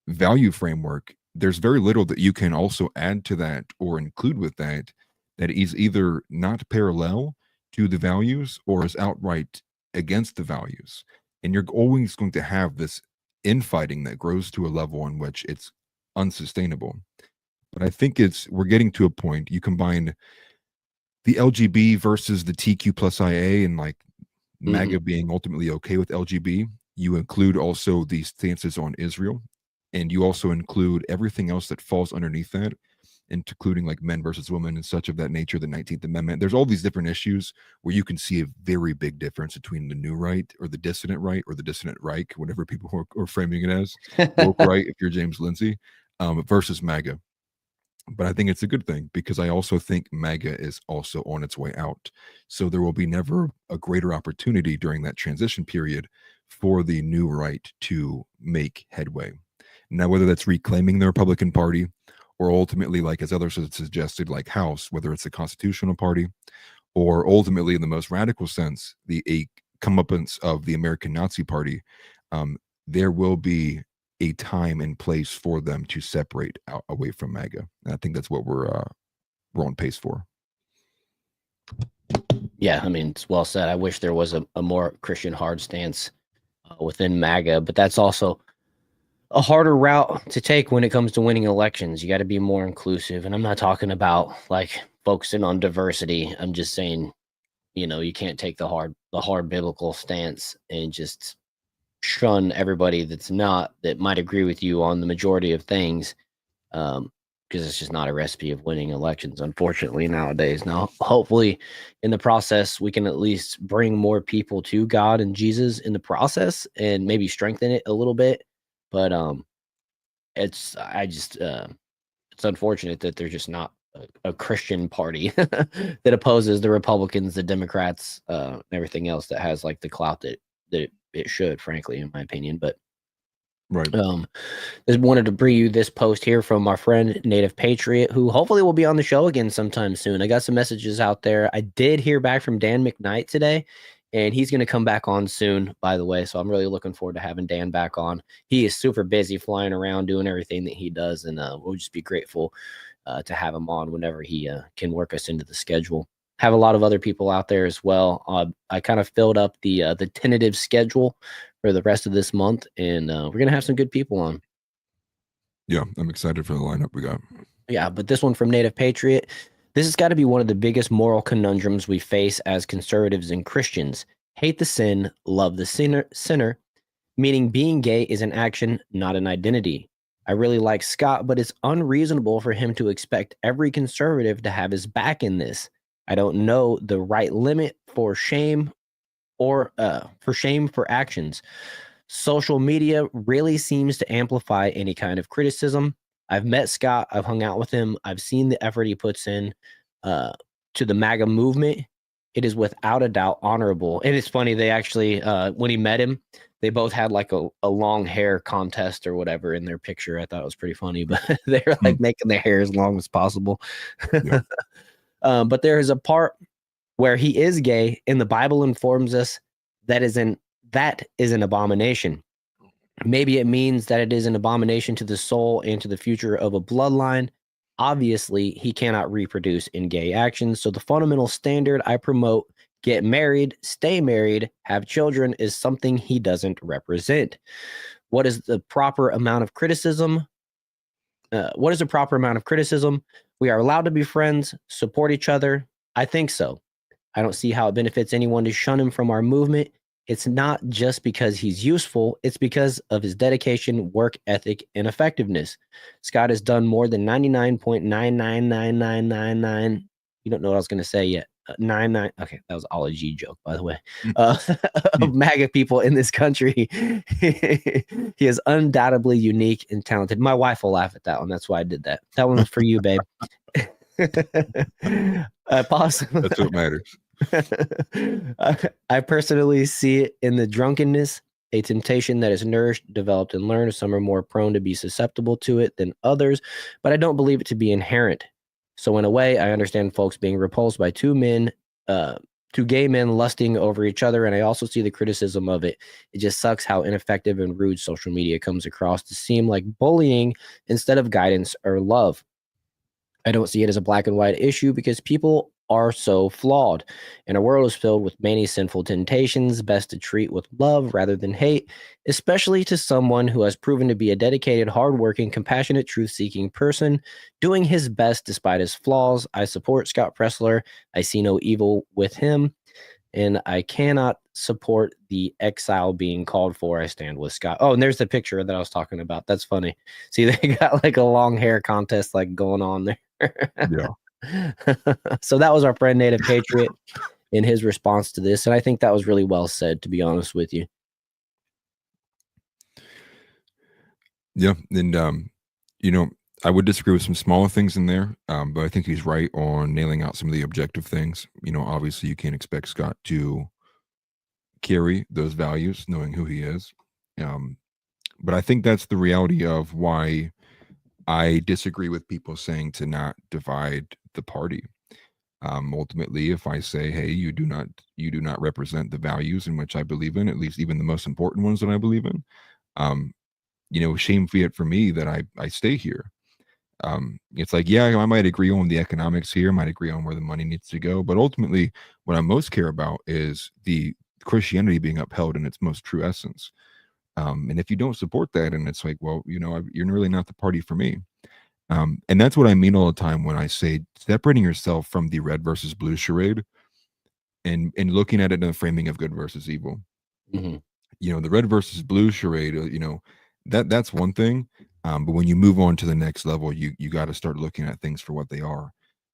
value framework, there's very little that you can also add to that or include with that that is either not parallel to the values or is outright against the values. And you're always going to have this infighting that grows to a level in which it's unsustainable. But I think we're getting to a point. You combine the LGB versus the TQ plus IA and like MAGA being ultimately okay with LGB. You include also the stances on Israel, and you also include everything else that falls underneath that, including like men versus women and such of that nature, the 19th Amendment. There's all these different issues where you can see a very big difference between the new right or the dissident right or the dissident Reich, whatever people are framing it as, woke right if you're James Lindsay, versus MAGA. But I think it's a good thing because I also think MAGA is also on its way out. So there will be never a greater opportunity during that transition period for the new right to make headway. Now, whether that's reclaiming the Republican Party or ultimately, like as others have suggested, like House, whether it's a constitutional party or ultimately in the most radical sense, a comeuppance of the American Nazi Party, there will be a time and place for them to separate out away from MAGA. And I think that's what we're on pace for. Yeah, I mean, it's well said. I wish there was a more Christian hard stance within MAGA, but that's also a harder route to take when it comes to winning elections. You got to be more inclusive. And I'm not talking about like focusing on diversity. I'm just saying, you know, you can't take the hard biblical stance and just shun everybody that might agree with you on the majority of things, because it's just not a recipe of winning elections, unfortunately, nowadays. Now, hopefully in the process, we can at least bring more people to God and Jesus in the process and maybe strengthen it a little bit. But it's unfortunate that they're just not a Christian party that opposes the Republicans, the Democrats, and everything else that has like the clout that it should, frankly, in my opinion. But right. Just wanted to bring you this post here from our friend Native Patriot, who hopefully will be on the show again sometime soon. I got some messages out there. I did hear back from Dan McKnight today, and he's going to come back on soon, by the way. So I'm really looking forward to having Dan back on. He is super busy flying around doing everything that he does, and we'll just be grateful to have him on whenever he can work us into the schedule. Have a lot of other people out there as well. I kind of filled up the tentative schedule for the rest of this month, and we're going to have some good people on. Yeah, I'm excited for the lineup we got. Yeah, but this one from Native Patriot, this has got to be one of the biggest moral conundrums we face as conservatives and Christians. Hate the sin, love the sinner, meaning being gay is an action, not an identity. I really like Scott, but it's unreasonable for him to expect every conservative to have his back in this. I don't know the right limit for shame or for shame for actions. Social media really seems to amplify any kind of criticism. I've met Scott. I've hung out with him. I've seen the effort he puts in to the MAGA movement. It is without a doubt honorable. And it's funny, they actually, when he met him, they both had like a long hair contest or whatever in their picture. I thought it was pretty funny, but they're like making their hair as long as possible. Yeah. But there is a part where he is gay, and the Bible informs us that is an abomination. Maybe it means that it is an abomination to the soul and to the future of a bloodline. Obviously, he cannot reproduce in gay actions. So the fundamental standard I promote, get married, stay married, have children, is something he doesn't represent. What is the proper amount of criticism? What is the proper amount of criticism? We are allowed to be friends, support each other. I think so. I don't see how it benefits anyone to shun him from our movement. It's not just because he's useful, it's because of his dedication, work ethic, and effectiveness. Scott has done more than 99.999999. You don't know what I was going to say yet. 99. Okay, that was all a G joke, by the way. Of MAGA people in this country. He is undoubtedly unique and talented. My wife will laugh at that one. That's why I did that. That one was for you, babe. Possibly. That's what matters. I personally see it in the drunkenness, a temptation that is nourished, developed, and learned. Some are more prone to be susceptible to it than others, but I don't believe it to be inherent. So in a way, I understand folks being repulsed by two gay men lusting over each other, and I also see the criticism of it. It just sucks how ineffective and rude social media comes across to seem like bullying instead of guidance or love. I don't see it as a black and white issue because people are so flawed, and our world is filled with many sinful temptations. Best to treat with love rather than hate, especially to someone who has proven to be a dedicated, hardworking, compassionate, truth-seeking person doing his best despite his flaws. I support Scott Pressler. I see no evil with him, and I cannot support the exile being called for. I stand with Scott. Oh, and there's the picture that I was talking about. That's funny. See, they got like a long hair contest like going on there. Yeah. So that was our friend Native Patriot in his response to this, and I think that was really well said, to be honest with you. Yeah, and you know, I would disagree with some smaller things in there, but I think he's right on nailing out some of the objective things. You know, obviously you can't expect Scott to carry those values, knowing who he is. But I think that's the reality of why I disagree with people saying to not divide the party. Ultimately, if I say, hey, you do not represent the values in which I believe in, at least even the most important ones that I believe in, you know, shame be it for me that I stay here. It's like, yeah, I might agree on the economics here, might agree on where the money needs to go, but ultimately what I most care about is the Christianity being upheld in its most true essence. And if you don't support that, and it's like, well, you know, you're really not the party for me. And that's what I mean all the time when I say separating yourself from the red versus blue charade and looking at it in the framing of good versus evil. Mm-hmm. You know, the red versus blue charade, you know, that's one thing. But when you move on to the next level, you got to start looking at things for what they are.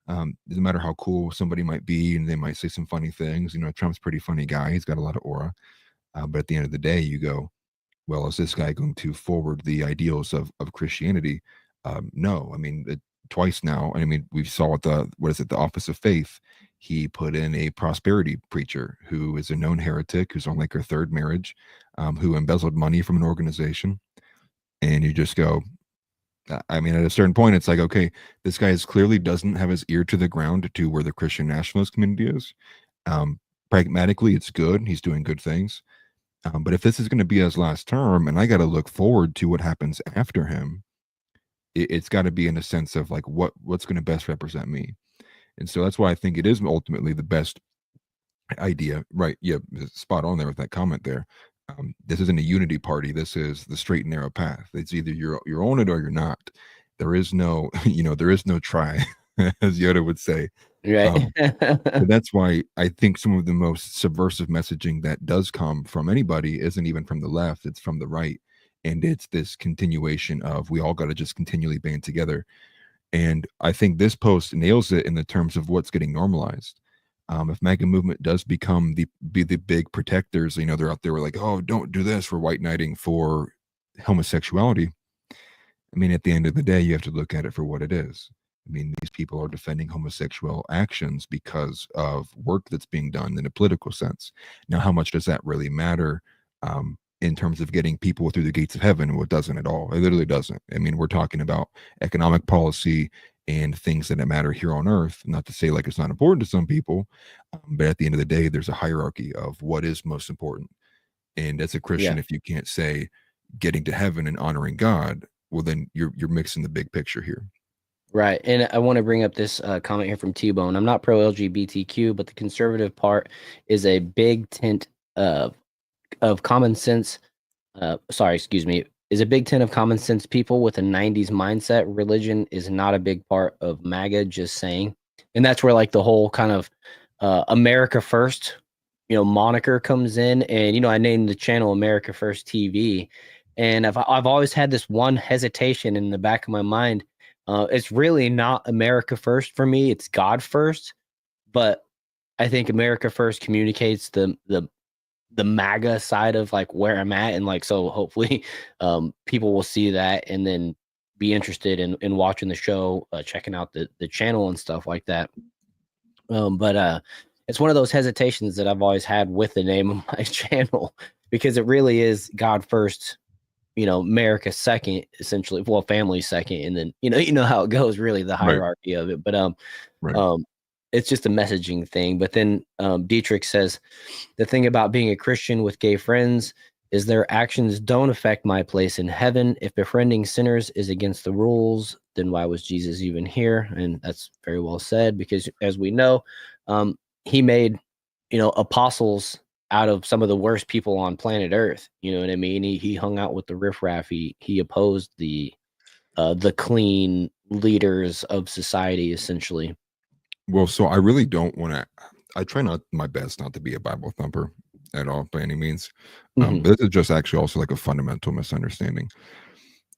Doesn't matter how cool somebody might be, and they might say some funny things. You know, Trump's a pretty funny guy. He's got a lot of aura. But at the end of the day, you go, well, is this guy going to forward the ideals of Christianity? No, I mean, twice now. I mean, we saw the Office of Faith. He put in a prosperity preacher who is a known heretic, who's on like her third marriage, who embezzled money from an organization. And you just go, I mean, at a certain point, it's like, okay, this guy clearly doesn't have his ear to the ground to where the Christian nationalist community is. Pragmatically, it's good. He's doing good things. But if this is going to be his last term, and I got to look forward to what happens after him, it's got to be in a sense of like what's going to best represent me. And so that's why I think it is ultimately the best idea. Right. Yeah. Spot on there with that comment there. This isn't a unity party. This is the straight and narrow path. It's either you're on it or you're not. There is no, you know, there is no try. as Yoda would say. Right. But that's why I think some of the most subversive messaging that does come from anybody isn't even from the left, it's from the right. And it's this continuation of we all got to just continually band together. And I think this post nails it in the terms of what's getting normalized. If MAGA movement does be the big protectors, you know, they're out there like, oh, don't do this. We're white knighting for homosexuality. I mean, at the end of the day, you have to look at it for what it is. I mean, these people are defending homosexual actions because of work that's being done in a political sense. Now, how much does that really matter in terms of getting people through the gates of heaven? Well, it doesn't at all. It literally doesn't. I mean, we're talking about economic policy and things that matter here on earth. Not to say like it's not important to some people, but at the end of the day, there's a hierarchy of what is most important. And as a Christian, Yeah. if you can't say getting to heaven and honoring God, well, then you're mixing the big picture here. Right. And I want to bring up this comment here from T-Bone. I'm not pro LGBTQ, but the conservative part is a big tent of common sense. Sorry, excuse me. Is a big tent of common sense people with a 90s mindset. Religion is not a big part of MAGA, just saying. And that's where like the whole kind of America First, you know, moniker comes in. And, you know, I named the channel America First TV. And I've always had this one hesitation in the back of my mind. It's really not America First for me. It's God First. But I think America First communicates the MAGA side of like where I'm at, and like so hopefully people will see that and then be interested in watching the show, checking out the channel and stuff like that. But it's one of those hesitations that I've always had with the name of my channel because it really is God first, you know, America second, essentially. Well, family second, and then you know how it goes, really the hierarchy of it. But Right. it's just a messaging thing. But then Dietrich says the thing about being a Christian with gay friends is their actions don't affect my place in heaven. If befriending sinners is against the rules, then why was Jesus even here? And that's very well said, because as we know, he made, you know, apostles out of some of the worst people on planet Earth. You know what I mean? He hung out with the riffraff. He opposed the clean leaders of society, essentially. Well, so I really don't want to. I try not my best not to be a Bible thumper at all by any means. Mhm. But this is just actually also like a fundamental misunderstanding.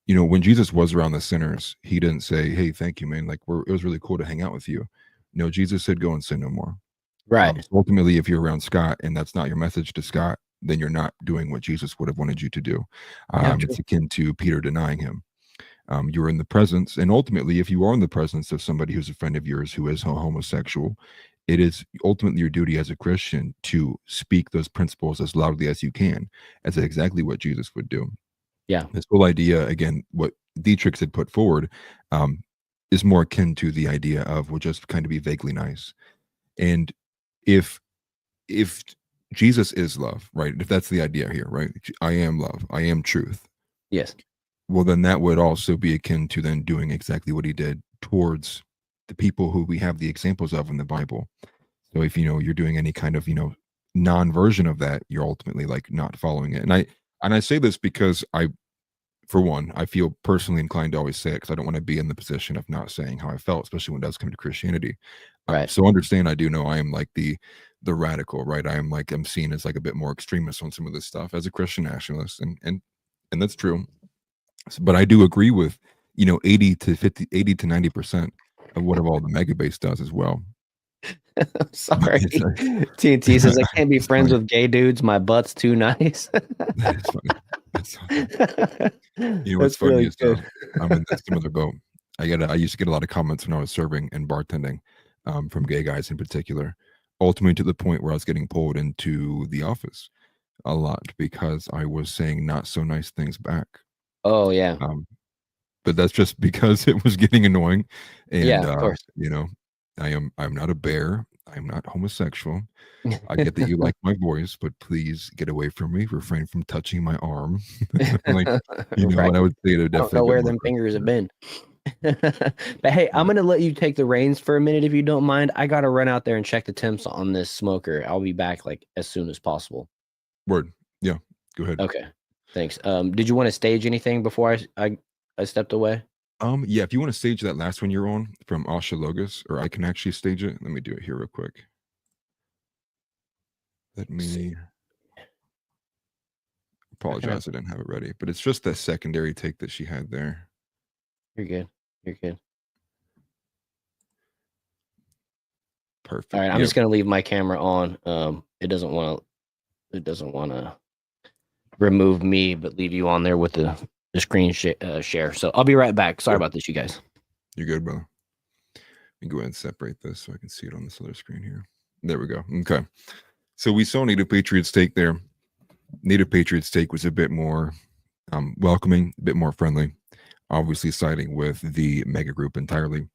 You know, when Jesus was around the sinners, he didn't say, "Hey, thank you, man. Like, it was really cool to hang out with you." No, Jesus said, "Go and sin no more." Right. So ultimately, if you're around Scott and that's not your message to Scott, then you're not doing what Jesus would have wanted you to do. Yeah, true. It's akin to Peter denying him. You're in the presence, and ultimately, if you are in the presence of somebody who's a friend of yours who is homosexual, it is ultimately your duty as a Christian to speak those principles as loudly as you can, as exactly what Jesus would do. Yeah. This whole idea, again, what Dietrich had put forward, um, is more akin to the idea of we'll just kind of be vaguely nice. And if if Jesus is love, right? If that's the idea here, right? I am love, I am truth. Yes. Well, then that would also be akin to then doing exactly what he did towards the people who we have the examples of in the Bible. So if you know you're doing any kind of non-version of that, you're ultimately like not following it. And I say this because for one, I feel personally inclined to always say it because I don't want to be in the position of not saying how I felt, especially when it does come to Christianity. Right. So understand, I do know I am like the radical, right? I'm seen as like a bit more extremist on some of this stuff as a Christian nationalist, and that's true. But I do agree with 80 to 90% of what all the mega base does as well. I'm sorry. It's, TNT says I can't be it's friends funny. with gay dudes. My butt's too nice. It's funny. It's funny. What's That's funny really is good. I'm in that similar boat. I used to get a lot of comments when I was serving and bartending, from gay guys in particular. Ultimately, to the point where I was getting pulled into the office a lot because I was saying not so nice things back. Oh yeah. Um, but that's just because it was getting annoying, Yeah, and of course. I'm not a bear. I'm not homosexual. I get that you like my voice, but please get away from me. Refrain from touching my arm. Like, Right. and I would say they're I don't definitely a know bit where more them aggressive fingers have there. been. But hey, I'm Yeah. gonna let you take the reins for a minute if you don't mind. I gotta run out there and check the temps on this smoker. I'll be back like as soon as possible. Word. Yeah. Go ahead. Okay. Thanks. Did you want to stage anything before I stepped away? Yeah, if you want to stage that last one you're on from Asha Logos, or I can actually stage it. Let me do it here real quick. Let me apologize, I didn't have it ready, but it's just that secondary take that she had there. You're good. You're good. Perfect. All right, I'm just gonna leave my camera on. It doesn't want to remove me, but leave you on there with the screen share. So I'll be right back. Sorry about this, you guys. You're good, brother. Let me go ahead and separate this so I can see it on this other screen here. There we go. Okay. So we saw Native Patriots take there. Native Patriots take was a bit more welcoming, a bit more friendly, obviously siding with the mega group entirely.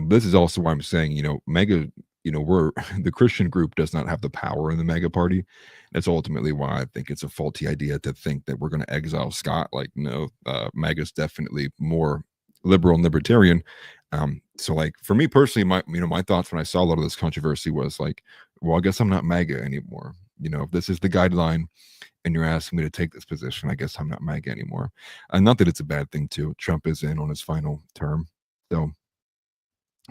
This is also why I'm saying, mega, we're the Christian group does not have the power in the mega party. That's ultimately why I think it's a faulty idea to think that we're going to exile Scott. Like, no, mega's definitely more liberal and libertarian. So like for me personally, my thoughts when I saw a lot of this controversy was like, well, I guess I'm not MAGA anymore. If this is the guideline and you're asking me to take this position, I guess I'm not MAGA anymore. Not that it's a bad thing too. Trump is in on his final term. So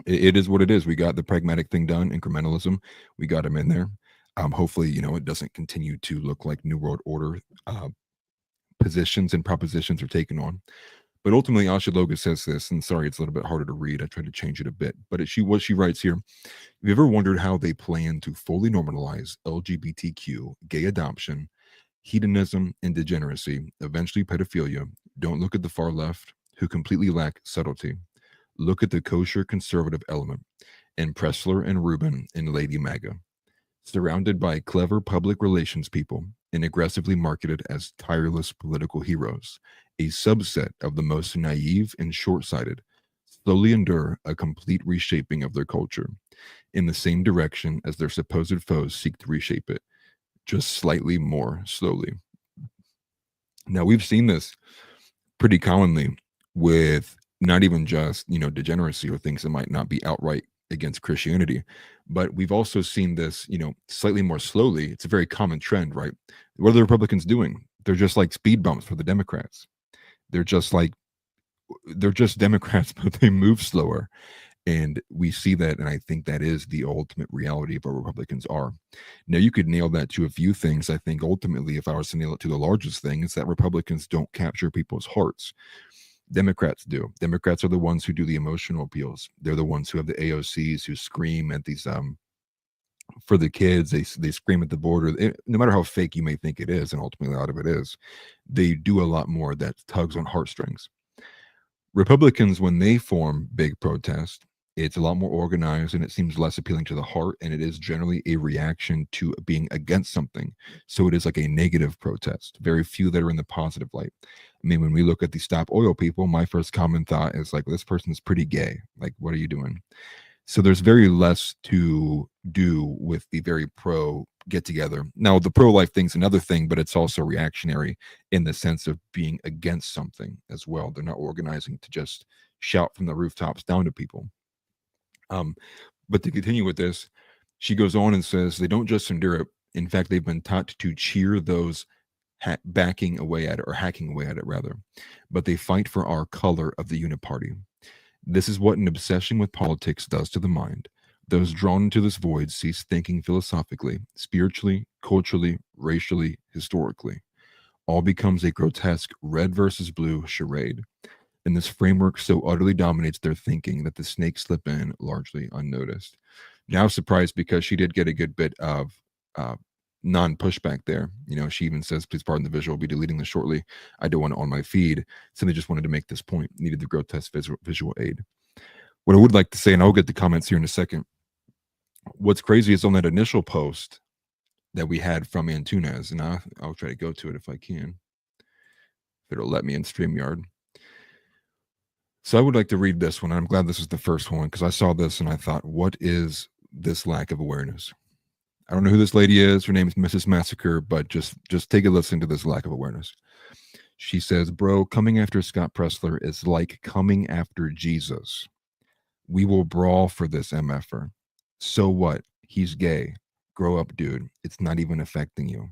it is what it is. We got the pragmatic thing done, incrementalism. We got him in there. Hopefully, it doesn't continue to look like New World Order positions and propositions are taken on. But ultimately, Asha Loga says this, and sorry, it's a little bit harder to read. I tried to change it a bit, but what she writes here: have you ever wondered how they plan to fully normalize LGBTQ, gay adoption, hedonism, and degeneracy, eventually pedophilia? Don't look at the far left, who completely lack subtlety. Look at the kosher conservative element in Pressler and Rubin in Lady MAGA. Surrounded by clever public relations people and aggressively marketed as tireless political heroes, a subset of the most naive and short-sighted slowly endure a complete reshaping of their culture in the same direction as their supposed foes seek to reshape it, just slightly more slowly. Now, we've seen this pretty commonly with not even just, degeneracy or things that might not be outright against Christianity, but we've also seen this, slightly more slowly. It's a very common trend, right? What are the Republicans doing? They're just like speed bumps for the Democrats. They're just Democrats, but they move slower. And we see that, and I think that is the ultimate reality of what Republicans are. Now, you could nail that to a few things. I think ultimately, if I was to nail it to the largest thing, is that Republicans don't capture people's hearts. Democrats do. Democrats are the ones who do the emotional appeals. They're the ones who have the AOCs who scream at these for the kids. They scream at the border. No matter how fake you may think it is, and ultimately a lot of it is, they do a lot more that tugs on heartstrings. Republicans, when they form big protest, it's a lot more organized and it seems less appealing to the heart, and it is generally a reaction to being against something. So it is like a negative protest. Very few that are in the positive light. I mean, when we look at the Stop Oil people, my first common thought is like, this person's pretty gay. Like, what are you doing? So there's very less to do with the very pro get together. Now, the pro-life thing's another thing, but it's also reactionary in the sense of being against something as well. They're not organizing to just shout from the rooftops down to people. But to continue with this, she goes on and says they don't just endure it. In fact, they've been taught to cheer those backing away at it, or hacking away at it rather. But they fight for our color of the uniparty. This is what an obsession with politics does to the mind. Those drawn into this void cease thinking philosophically, spiritually, culturally, racially, historically. All becomes a grotesque red versus blue charade. And this framework so utterly dominates their thinking that the snakes slip in largely unnoticed. Now, surprised because she did get a good bit of non-pushback there. She even says, please pardon the visual, will be deleting this shortly. I don't want it on my feed. Simply just wanted to make this point. Needed the grotesque visual aid. What I would like to say, and I'll get the comments here in a second, what's crazy is on that initial post that we had from Antunes, and I'll try to go to it if I can, if it'll let me in StreamYard. So I would like to read this one, and I'm glad this is the first one, because I saw this and I thought, what is this lack of awareness? I don't know who this lady is. Her name is Mrs. Massacre, but just take a listen to this lack of awareness. She says, bro, coming after Scott Pressler is like coming after Jesus. We will brawl for this MFer. So what? He's gay. Grow up, dude. It's not even affecting you.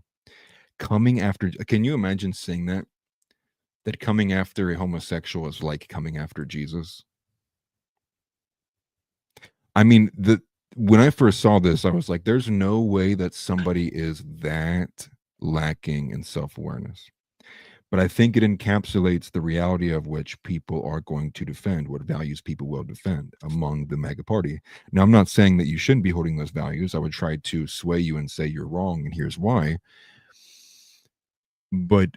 Coming after, can you imagine saying that that coming after a homosexual is like coming after Jesus? I mean, when I first saw this, I was like, there's no way that somebody is that lacking in self-awareness. But I think it encapsulates the reality of which people are going to defend, what values people will defend among the MAGA party. Now, I'm not saying that you shouldn't be holding those values. I would try to sway you and say you're wrong, and here's why. But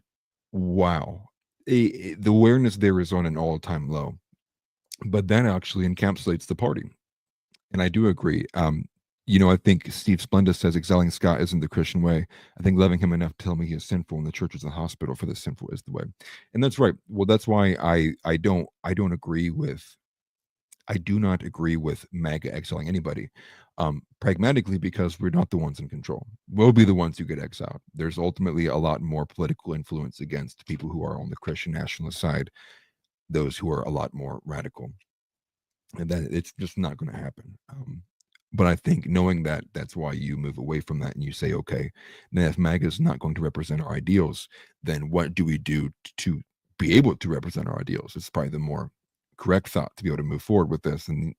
wow, the awareness there is on an all-time low. But that actually encapsulates the party. And I do agree. I think Steve Splenda says excelling Scott isn't the Christian way. I think loving him enough to tell me he is sinful and the church is a hospital for the sinful is the way. And that's right. Well, that's why I don't agree with I do not agree with MAGA exiling anybody. Pragmatically, because we're not the ones in control. We'll be the ones who get exiled. There's ultimately a lot more political influence against people who are on the Christian nationalist side, those who are a lot more radical. And that it's just not going to happen. But I think knowing that, that's why you move away from that and you say, okay, then if MAGA is not going to represent our ideals, then what do we do to be able to represent our ideals? It's probably the more correct thought to be able to move forward with this, and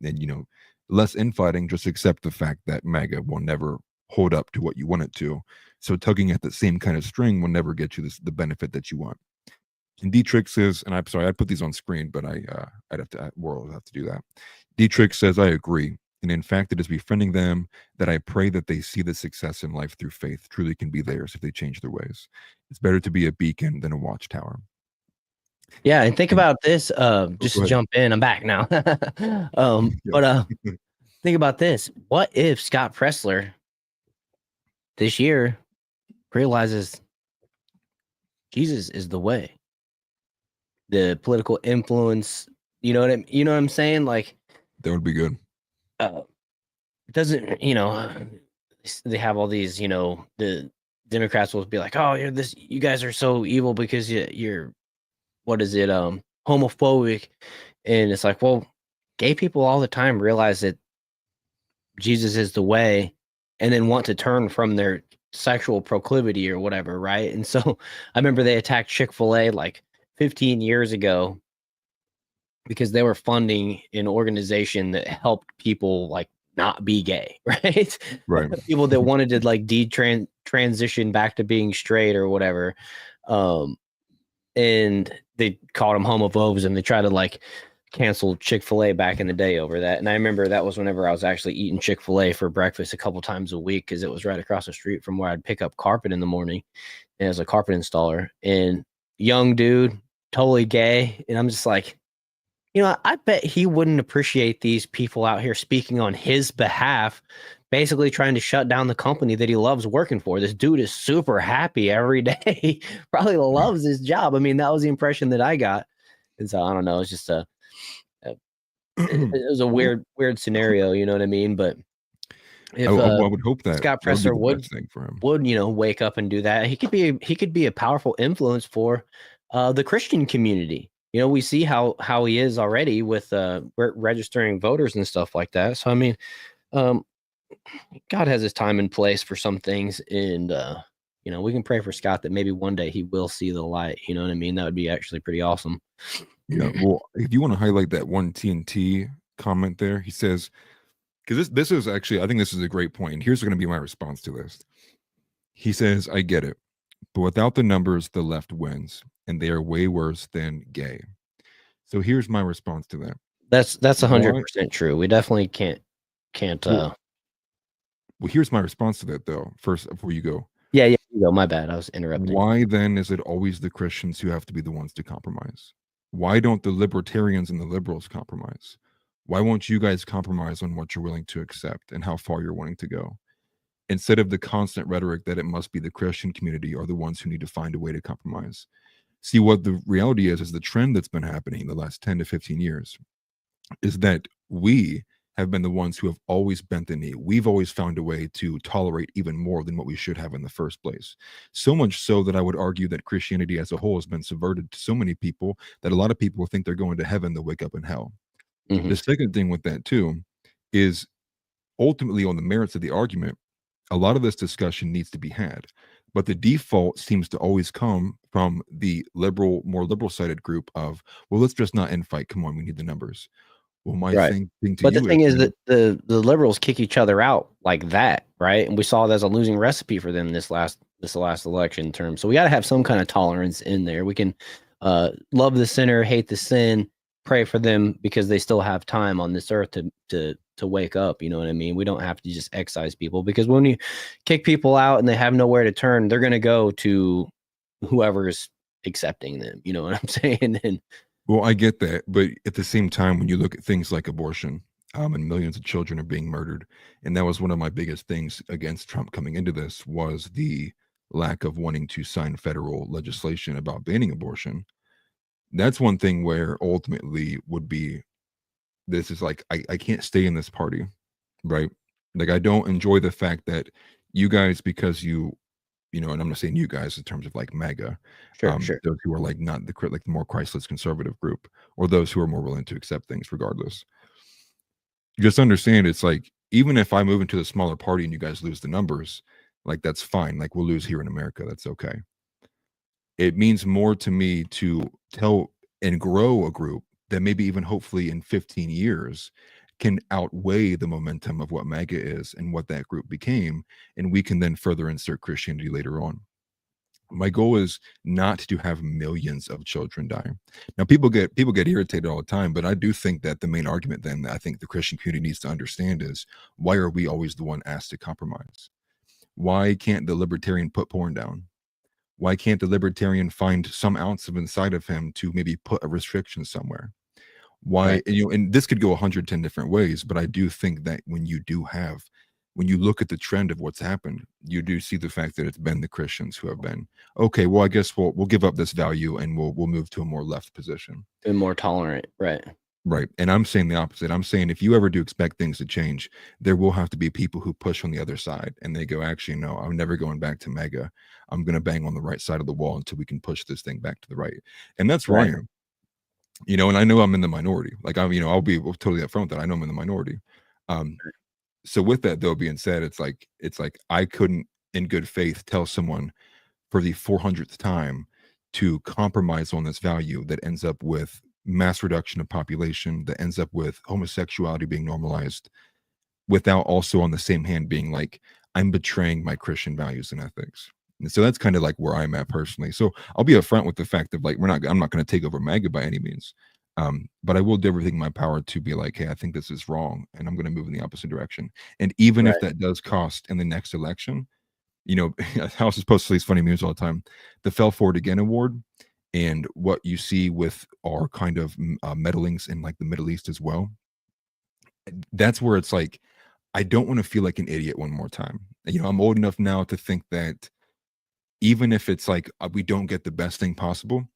less infighting. Just accept the fact that MAGA will never hold up to what you want it to. So tugging at the same kind of string will never get you the benefit that you want. And D-Trick says, and I'm sorry, I put these on screen, but I'd have to do that. D-Trick says, I agree. And in fact, it is befriending them that I pray that they see the success in life through faith truly can be theirs if they change their ways. It's better to be a beacon than a watchtower. Yeah, and think about this. Just to jump in, I'm back now. But think about this. What if Scott Pressler this year realizes Jesus is the way? The political influence, you know what I'm saying? Like, that would be good. Doesn't they have all these, the Democrats will be like, oh, you guys are so evil because you're what is it, homophobic. And it's like, well, gay people all the time realize that Jesus is the way and then want to turn from their sexual proclivity or whatever, right? And so I remember they attacked Chick-fil-A like 15 years ago because they were funding an organization that helped people like not be gay, right? Right. People that wanted to like transition back to being straight or whatever. And they called them homophobes and they tried to like cancel Chick-fil-A back in the day over that. And I remember that was whenever I was actually eating Chick-fil-A for breakfast a couple times a week because it was right across the street from where I'd pick up carpet in the morning and as a carpet installer. And young dude, totally gay. And I'm just like, I bet he wouldn't appreciate these people out here speaking on his behalf, basically trying to shut down the company that he loves working for. This dude is super happy every day. Probably loves his job. I mean, that was the impression that I got. And so I don't know. It's just it was a weird scenario. You know what I mean? But if I would hope that Scott Presser would wake up and do that, he could be a powerful influence for the Christian community. We see how he is already with registering voters and stuff like that. So I mean, God has his time and place for some things, and we can pray for Scott that maybe one day he will see the light. You know what I mean? That would be actually pretty awesome. Yeah. Well, if you want to highlight that one TNT comment there, he says, because this is actually, I think this is a great point. And here's going to be my response to this. He says, I get it, but without the numbers, the left wins, and they are way worse than gay. So here's my response to that. That's 100% true. We definitely can't. Well, here's my response to that, though. First, before you go. Yeah, you go. My bad. I was interrupting. Why then is it always the Christians who have to be the ones to compromise? Why don't the libertarians and the liberals compromise? Why won't you guys compromise on what you're willing to accept and how far you're wanting to go? Instead of the constant rhetoric that it must be the Christian community are the ones who need to find a way to compromise. See, what the reality is the trend that's been happening the last 10 to 15 years is that we have been the ones who have always bent the knee. We've always found a way to tolerate even more than what we should have in the first place. So much so that I would argue that Christianity as a whole has been subverted to so many people that a lot of people think they're going to heaven, they'll wake up in hell. Mm-hmm. The second thing with that too is ultimately on the merits of the argument, a lot of this discussion needs to be had. but the default seems to always come from the more liberal sided group of, well, let's just not infight. Come on, we need the numbers. Well, my Right. thing to But the you is, thing is that the liberals kick each other out like that, right? And we saw it as a losing recipe for them this last election term. So we got to have some kind of tolerance in there. We can love the sinner, hate the sin, pray for them because they still have time on this earth to wake up. You know what I mean? We don't have to just excise people, because when you kick people out and they have nowhere to turn, they're going to go to whoever's accepting them. You know what I'm saying? And well, I get that, but at the same time, when you look at things like abortion, and millions of children are being murdered, and that was one of my biggest things against Trump coming into this, was the lack of wanting to sign federal legislation about banning abortion. That's one thing where ultimately would be, this is like, I can't stay in this party, right? Like, I don't enjoy the fact that you guys, because you know, and I'm not saying you guys in terms of like MAGA, sure. those who are like not like the more Christless conservative group, or those who are more willing to accept things regardless. Just understand, it's like, even if I move into the smaller party and you guys lose the numbers, like, that's fine. Like, we'll lose here in America. That's okay. It means more to me to tell and grow a group that maybe even hopefully in 15 years can outweigh the momentum of what MAGA is and what that group became. And we can then further insert Christianity later on. My goal is not to have millions of children die. Now, people get irritated all the time, but I do think that the main argument then that I think the Christian community needs to understand is, why are we always the one asked to compromise? Why can't the libertarian put porn down? Why can't the libertarian find some ounce of inside of him to maybe put a restriction somewhere? Why, Right. and, you know, and this could go 110 different ways, but I do think that when you look at the trend of what's happened, you do see the fact that it's been the Christians who have been, okay, well, I guess we'll give up this value and we'll move to a more left position. And more tolerant, right? Right. And I'm saying the opposite. I'm saying, if you ever do expect things to change, there will have to be people who push on the other side and they go, actually, no, I'm never going back to MAGA. I'm going to bang on the right side of the wall until we can push this thing back to the right. And that's where I Right. am. You know, and I know I'm in the minority. Like, I'll be totally upfront that I know I'm in the minority. So with that though being said, it's like I couldn't in good faith tell someone for the 400th time to compromise on this value that ends up with mass reduction of population, that ends up with homosexuality being normalized, without also on the same hand being like, I'm betraying my Christian values and ethics. And so that's kind of like where I'm at personally. So I'll be upfront with the fact that, like, I'm not going to take over MAGA by any means. But I will do everything in my power to be like, hey, I think this is wrong, and I'm going to move in the opposite direction. And even Right. if that does cost in the next election, you know, I was supposed to see these funny memes all the time. The Fell Forward Again award, and what you see with our kind of meddlings in like the Middle East as well. That's where it's like, I don't want to feel like an idiot one more time. You know, I'm old enough now to think that even if it's like, we don't get the best thing possible,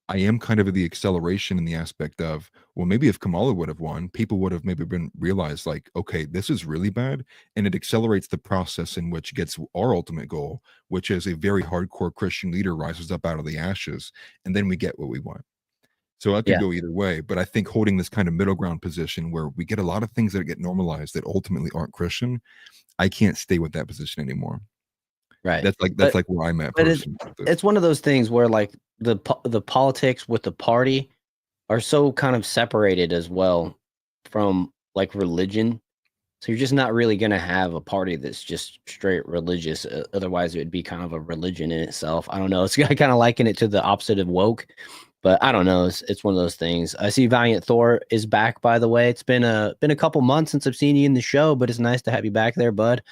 I am kind of the acceleration in the aspect of, well, maybe if Kamala would have won, people would have maybe been realized like, okay, this is really bad. And it accelerates the process in which gets our ultimate goal, which is a very hardcore Christian leader rises up out of the ashes. And then we get what we want. So I could Yeah. go either way, but I think holding this kind of middle ground position where we get a lot of things that get normalized that ultimately aren't Christian, I can't stay with that position anymore. Right. That's like where I'm at But personally with this. it's one of those things where like the politics with the party are so kind of separated as well from like religion. So you're just not really going to have a party that's just straight religious. Otherwise, it would be kind of a religion in itself. I don't know. It's I kind of liken it to the opposite of woke, but I don't know. It's one of those things. I see Valiant Thor is back. By the way, it's been a couple months since I've seen you in the show, but it's nice to have you back there, bud.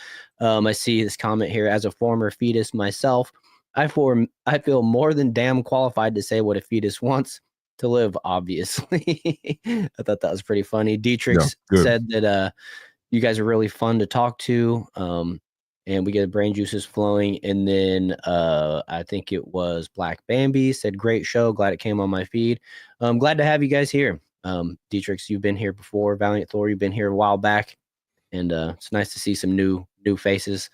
I see this comment here. As a former fetus myself, I feel more than damn qualified to say what a fetus wants to live. Obviously, I thought that was pretty funny. Dietrich Yeah, good. said that you guys are really fun to talk to. And we get the brain juices flowing. And then I think it was Black Bambi said, great show. Glad it came on my feed. I'm glad to have you guys here. Dietrich, you've been here before. Valiant Thor, you've been here a while back. And it's nice to see some new faces.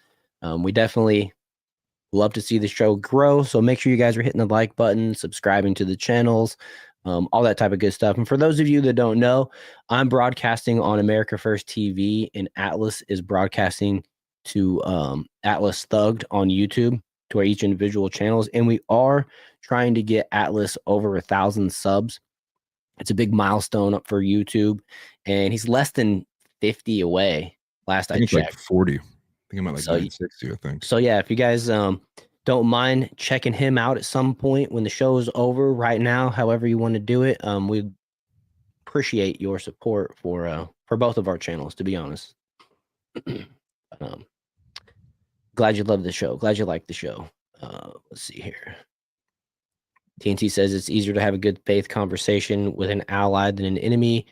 We definitely love to see the show grow. So make sure you guys are hitting the like button, subscribing to the channels, all that type of good stuff. And for those of you that don't know, I'm broadcasting on America First TV, and Atlas is broadcasting to Atlas Thugged on YouTube. to each individual channels, and we are trying to get Atlas over 1,000 subs. It's a big milestone up for YouTube, and he's less than 50 away. Last I I think it's like checked. 40. I think I'm at like So 960, I think. So yeah, if you guys don't mind checking him out at some point when the show is over, right now, however you want to do it, we appreciate your support for both of our channels. To be honest, glad you love the show. Glad you like the show. Let's see here. TNT says it's easier to have a good faith conversation with an ally than an enemy.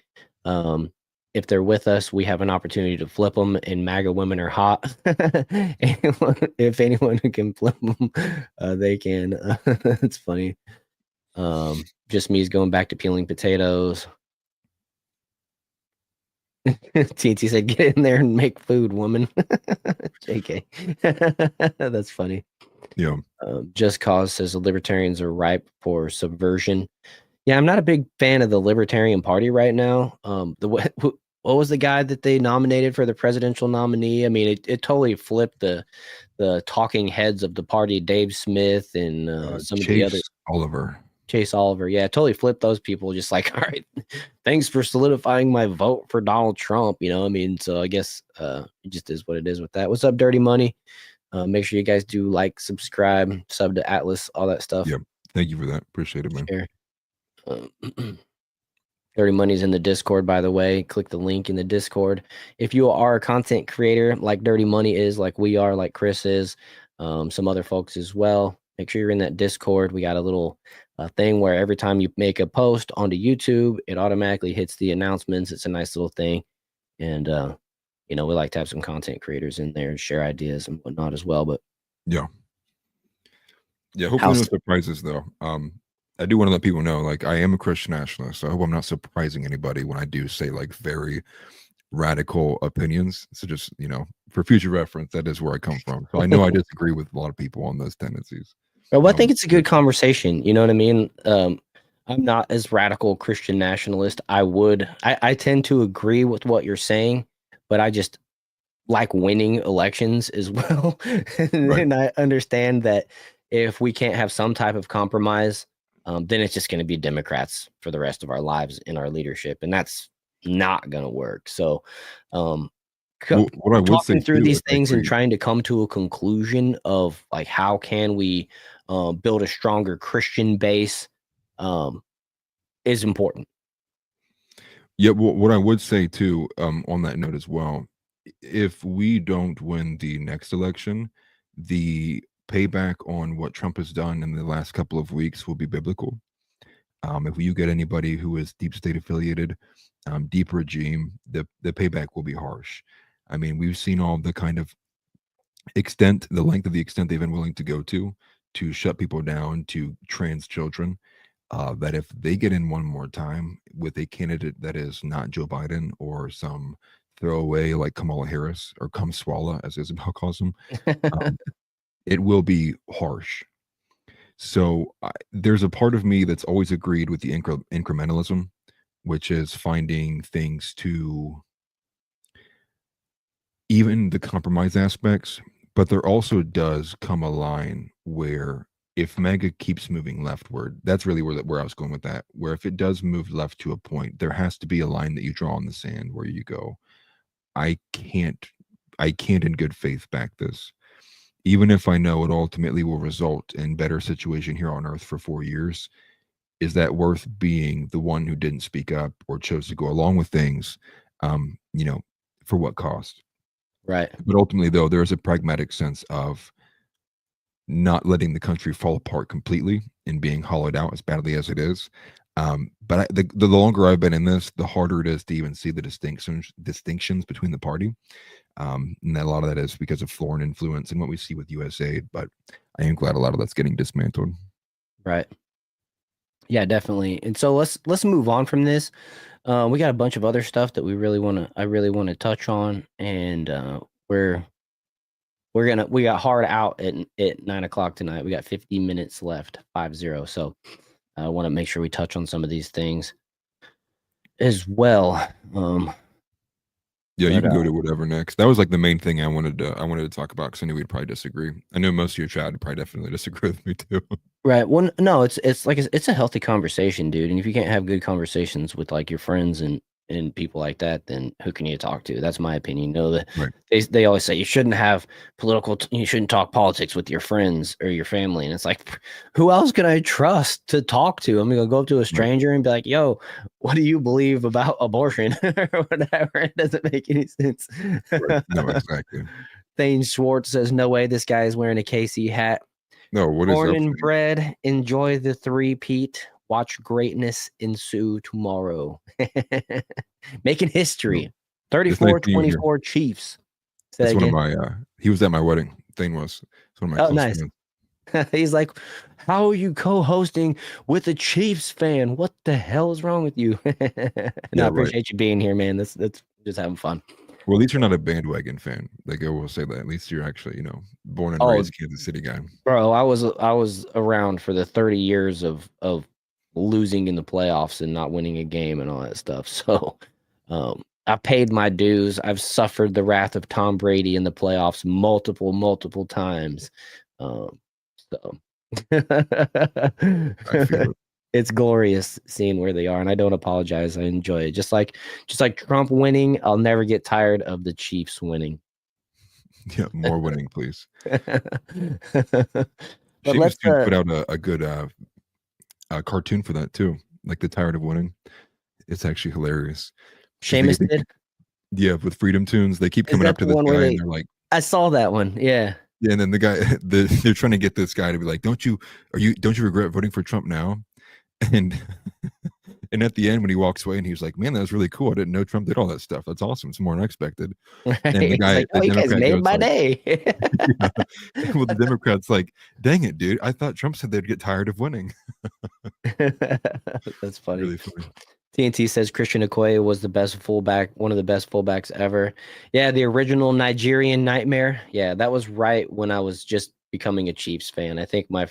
If they're with us, we have an opportunity to flip them, and MAGA women are hot. If anyone who can flip them, they can. It's funny. Just me's going back to peeling potatoes. TNT said, "Get in there and make food, woman." JK. That's funny. Yeah. Just Cause says the libertarians are ripe for subversion. Yeah, I'm not a big fan of the Libertarian Party right now. What was the guy that they nominated for the presidential nominee? I mean, it totally flipped the talking heads of the party, Dave Smith and some of the other Chase Oliver. Yeah, totally flipped those people. Just like, all right, thanks for solidifying my vote for Donald Trump. You know, I mean, so I guess it just is what it is with that. What's up, Dirty Money? Make sure you guys do like, subscribe, sub to Atlas, all that stuff. Yep. Thank you for that. Appreciate it, man. Sure. Dirty Money's in the Discord, by the way. Click the link in the Discord. If you are a content creator like Dirty Money is, like we are, like Chris is, some other folks as well, make sure you're in that Discord. We got a little thing where every time you make a post onto YouTube, it automatically hits the announcements. It's a nice little thing. And, you know, we like to have some content creators in there and share ideas and whatnot as well. But yeah. Hopefully no surprises though. I do want to let people know, like, I am a Christian nationalist, so I hope I'm not surprising anybody when I do say like very radical opinions. So just, you know, for future reference, that is where I come from. So I know I disagree with a lot of people on those tendencies. Well, I think it's a good conversation. You know what I mean? I'm not as radical Christian nationalist. I tend to agree with what you're saying, but I just like winning elections as well. And I understand that if we can't have some type of compromise, then it's just going to be Democrats for the rest of our lives in our leadership. And that's not going to work. So, what I would say through these things and trying to come to a conclusion of like, how can we build a stronger Christian base is important. Yeah, well, what I would say too, on that note as well, if we don't win the next election, the payback on what Trump has done in the last couple of weeks will be biblical. If you get anybody who is deep state affiliated, deep regime, the payback will be harsh. I mean, we've seen all the kind of the length of the extent they've been willing to go to shut people down, to trans children. That if they get in one more time with a candidate that is not Joe Biden or some throwaway like Kamala Harris or Cum Swalla, as Isabel calls him, it will be harsh. So there's a part of me that's always agreed with the incrementalism, which is finding things to even the compromise aspects. But there also does come a line where if MAGA keeps moving leftward, that's really where I was going with that, where if it does move left to a point, there has to be a line that you draw in the sand where you go, I can't in good faith back this. Even if I know it ultimately will result in better situation here on earth for 4 years, is that worth being the one who didn't speak up or chose to go along with things, you know, for what cost? Right. But ultimately, though, there is a pragmatic sense of not letting the country fall apart completely and being hollowed out as badly as it is. But the longer I've been in this, the harder it is to even see the distinctions between the party. And that a lot of that is because of foreign influence and what we see with USAID. But I am glad a lot of that's getting dismantled. Right. Yeah, definitely. And so let's move on from this. We got a bunch of other stuff that I really want to touch on, and we got hard out at 9:00 tonight. We got 50 minutes left, 50. So I want to make sure we touch on some of these things as well. Yeah, you But can go to whatever next. That was like the main thing I wanted to talk about because I knew we'd probably disagree. I know most of your chat would probably definitely disagree with me too. right. Well, no, it's like it's a healthy conversation, dude. And if you can't have good conversations with like your friends and people like that, then who can you talk to? That's my opinion. You know that Right. they always say you shouldn't have you shouldn't talk politics with your friends or your family. And it's like, who else can I trust to talk to? I'm gonna go up to a stranger and be like, "Yo, what do you believe about abortion?" or whatever. It doesn't make any sense. Right. No, exactly. Thane Schwartz says, "No way, this guy is wearing a KC hat." No, what is Born up? and bred, enjoy the three-peat. Watch greatness ensue tomorrow. Making history. It's nice seeing you here. 34-24 Chiefs. Say That's that one of again. my he was at my wedding. Thing was it's one of my Oh, close nice. friends. He's like, how are you co-hosting with a Chiefs fan? What the hell is wrong with you? No, I Yeah, right. appreciate you being here, man. That's just having fun. Well, at least you're not a bandwagon fan. Like I will say that. At least you're actually, born and Oh, raised Kansas City guy. bro, I was around for the 30 years of losing in the playoffs and not winning a game and all that stuff. So, I paid my dues. I've suffered the wrath of Tom Brady in the playoffs multiple times. So I feel it. it's glorious seeing where they are, and I don't apologize. I enjoy it. Just like Trump winning, I'll never get tired of the Chiefs winning. Yeah, more winning, please. But Seamus let's Tunes put out a good cartoon for that too. Like the tired of winning. It's actually hilarious. 'Cause Seamus did. Yeah, with Freedom Tunes, they keep Is coming that up to the this one guy where and they're like, I saw that one. Yeah. yeah, and then the guy, they're trying to get this guy to be like, don't you regret voting for Trump now? And and at the end, when he walks away, and he was like, "Man, that was really cool. I didn't know Trump did all that stuff. That's awesome. It's more than I expected." Right. And the He's guy, like, the oh, you guys Democrat, made goes my like, day. yeah. Well, the Democrat's like, "Dang it, dude! I thought Trump said they'd get tired of winning." That's funny. Really funny. TNT says Christian Okoye was the best fullback, one of the best fullbacks ever. Yeah, the original Nigerian Nightmare. Yeah, that was right when I was just becoming a Chiefs fan. I think one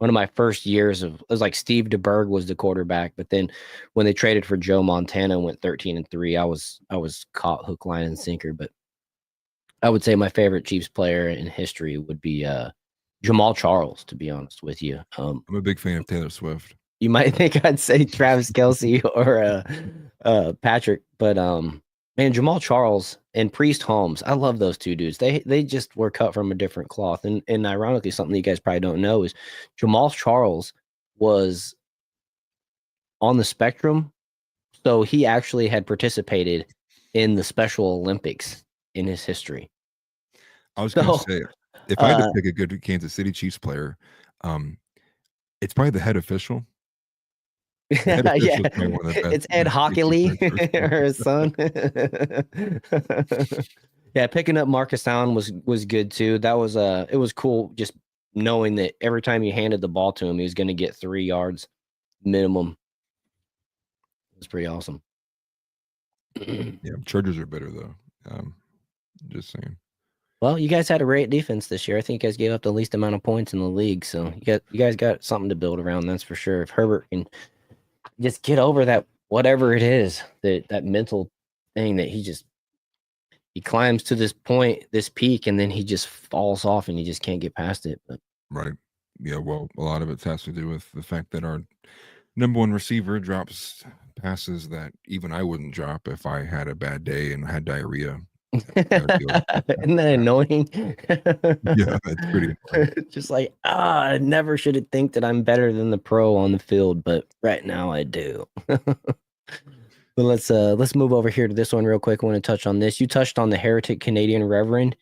of my first years it was like Steve DeBerg was the quarterback, but then when they traded for Joe Montana and went 13-3, I was caught hook, line, and sinker. But I would say my favorite Chiefs player in history would be Jamal Charles, to be honest with you. I'm a big fan of Taylor Swift. You might think I'd say Travis Kelce or Patrick, but man, Jamal Charles and Priest Holmes, I love those two dudes. They just were cut from a different cloth. And ironically, something you guys probably don't know is Jamal Charles was on the spectrum, so he actually had participated in the Special Olympics in his history. I was going to say, if I had to pick a good Kansas City Chiefs player, it's probably the head official. Yeah, it's Ed Hockley or his son. Yeah, picking up Marcus Allen was good too. That was it was cool just knowing that every time you handed the ball to him, he was going to get 3 yards minimum. It was pretty awesome. Yeah, Chargers are better though. Just saying. Well, you guys had a great defense this year. I think you guys gave up the least amount of points in the league, so you guys got something to build around. That's for sure. If Herbert can just get over that, whatever it is, that mental thing that he climbs to this point, this peak, and then he just falls off and he just can't get past it. But right. Yeah, well, a lot of it has to do with the fact that our number one receiver drops passes that even I wouldn't drop if I had a bad day and had diarrhea. Isn't that annoying? Yeah, it's pretty annoying. Just like, I never should have think that I'm better than the pro on the field, but right now I do. But let's move over here to this one real quick. I want to touch on this. You touched on the heretic Canadian Reverend.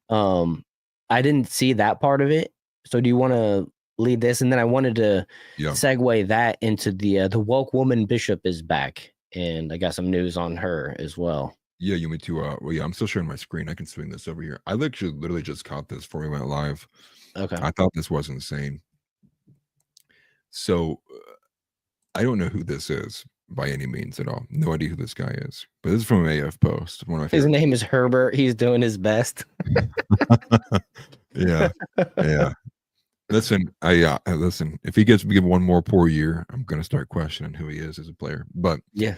I didn't see that part of it. So do you want to lead this? And then I wanted to segue that into the woke woman bishop is back, and I got some news on her as well. Yeah, you want me to? Well, yeah, I'm still sharing my screen. I can swing this over here. I literally just caught this before we went live. Okay. I thought this was insane. So I don't know who this is by any means at all. No idea who this guy is. But this is from an AF post. One of my His name is Herbert. He's doing his best. Yeah. Listen, listen. If he gets me one more poor year, I'm gonna start questioning who he is as a player. But yeah,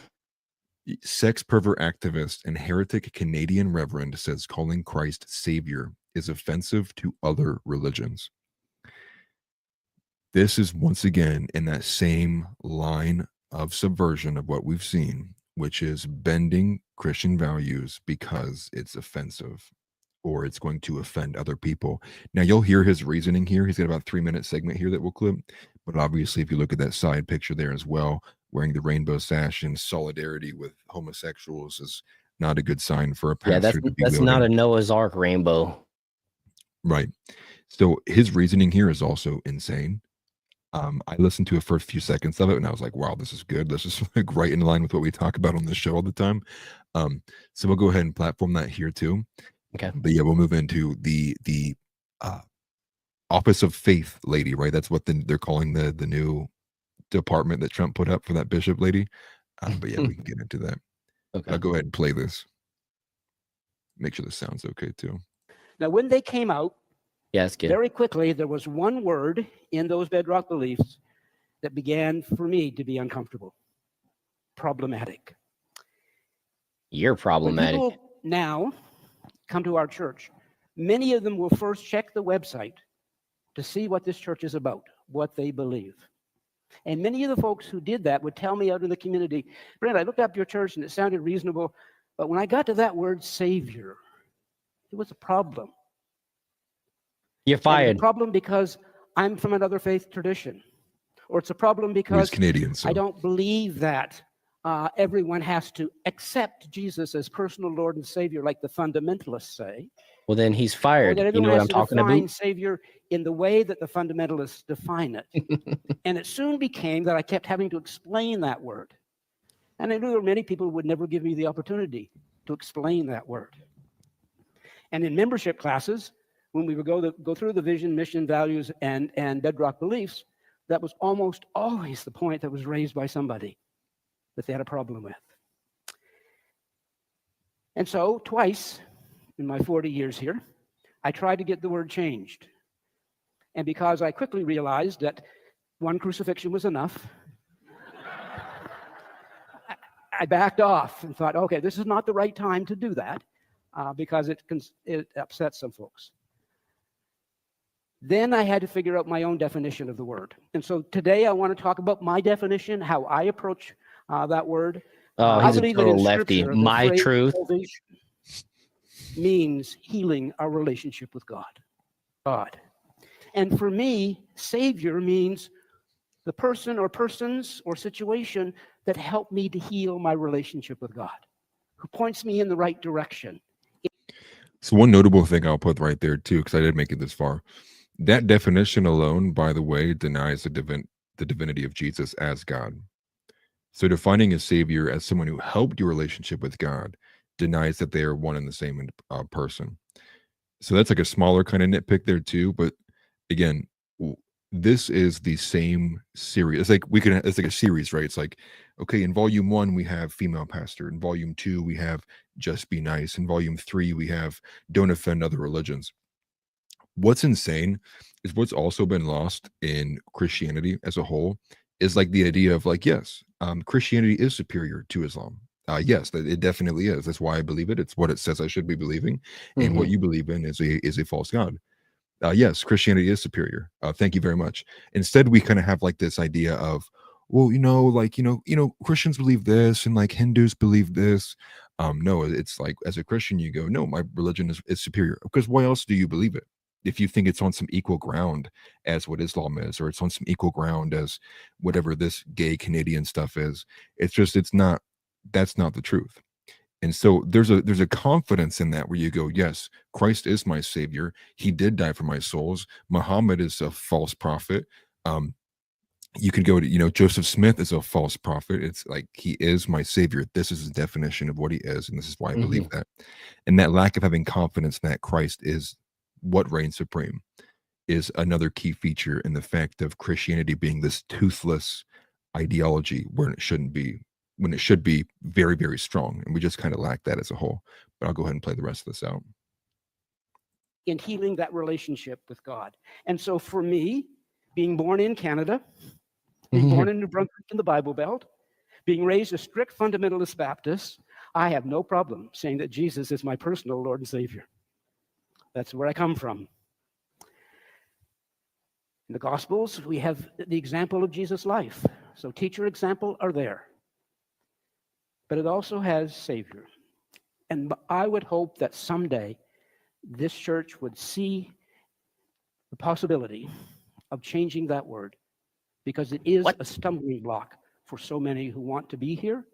Sex pervert activist and heretic Canadian reverend says calling Christ Savior is offensive to other religions. This is once again in that same line of subversion of what we've seen, which is bending Christian values because it's offensive or it's going to offend other people. Now, you'll hear his reasoning here. He's got about a 3-minute segment here that we'll clip. But obviously, if you look at that side picture there as well, wearing the rainbow sash in solidarity with homosexuals is not a good sign for a Yeah, pastor to be that's not wielding. a Noah's Ark rainbow. Right. So his reasoning here is also insane. I listened to a first few seconds of it and I was like, wow, this is good. This is like right in line with what we talk about on the show all the time. So we'll go ahead and platform that here too. Okay. But yeah, we'll move into the Office of Faith lady, right? That's what they're calling the new department that Trump put up for that bishop lady. But yeah, we can get into that. Okay. I'll go ahead and play this. Make sure this sounds okay too. Now, when they came out, Yeah, it's good. very quickly, there was one word in those bedrock beliefs that began for me to be uncomfortable. Problematic. You're When problematic. people now come to our church, many of them will first check the website to see what this church is about, what they believe. And many of the folks who did that would tell me out in the community, Brent, I looked up your church and it sounded reasonable, but when I got to that word Savior, it was a problem. You're And it's fired. a problem because I'm from another faith tradition. Or it's a problem He's because Canadian, so I don't believe that everyone has to accept Jesus as personal Lord and Savior like the fundamentalists say. Well, then he's Or fired. that You everyone know what has I'm to talking define about? Savior in the way that the fundamentalists define it. And it soon became that I kept having to explain that word. And I knew there were many people who would never give me the opportunity to explain that word. And in membership classes, when we would go through the vision, mission, values, and bedrock beliefs, that was almost always the point that was raised by somebody that they had a problem with. And so twice in my 40 years here, I tried to get the word changed. And because I quickly realized that one crucifixion was enough, I backed off and thought, okay, this is not the right time to do that because it upsets some folks. Then I had to figure out my own definition of the word. And so today I want to talk about my definition, how I approach that word. Oh, I he's a believe that total in lefty. Scripture, the My phrase truth. salvation means healing our relationship with God. And for me, Savior means the person or persons or situation that help me to heal my relationship with God, who points me in the right direction. So one notable thing I'll put right there too, because I didn't make it this far. That definition alone, by the way, denies the divinity of Jesus as God. So defining a savior as someone who helped your relationship with God denies that they are one and the same person. So that's like a smaller kind of nitpick there too. But again, this is the same series. It's like it's like a series, right? It's like, okay, in volume 1 we have female pastor, in volume 2 we have just be nice, in volume 3 we have don't offend other religions. What's insane is what's also been lost in Christianity as a whole is like the idea of like, yes, Christianity is superior to Islam. Yes, it definitely is. That's why I believe it. It's what it says I should be believing, and what you believe in is a false god. Yes, Christianity is superior. Thank you very much. Instead, we kind of have like this idea of, well, Christians believe this, and like Hindus believe this. No, it's like as a Christian, you go, no, my religion is superior because why else do you believe it? If you think it's on some equal ground as what Islam is, or it's on some equal ground as whatever this gay Canadian stuff is, it's not. That's not the truth. And so there's a confidence in that where you go, yes, Christ is my savior. He did die for my souls. Muhammad is a false prophet. You could go to, Joseph Smith is a false prophet. It's like, he is my savior. This is the definition of what he is. And this is why I believe that. And that lack of having confidence that Christ is what reigns supreme is another key feature in the fact of Christianity being this toothless ideology when it shouldn't be, when it should be very, very strong. And we just kind of lack that as a whole. But I'll go ahead and play the rest of this out. In healing that relationship with God. And so for me, being born in Canada, being born in New Brunswick in the Bible Belt, Being raised a strict fundamentalist Baptist, I have no problem saying that Jesus is my personal Lord and Savior. That's where I come from. In the Gospels, we have the example of Jesus' life. So teacher, example are there. But it also has Savior. And I would hope that someday this church would see the possibility of changing that word, because it is a stumbling block for so many who want to be here.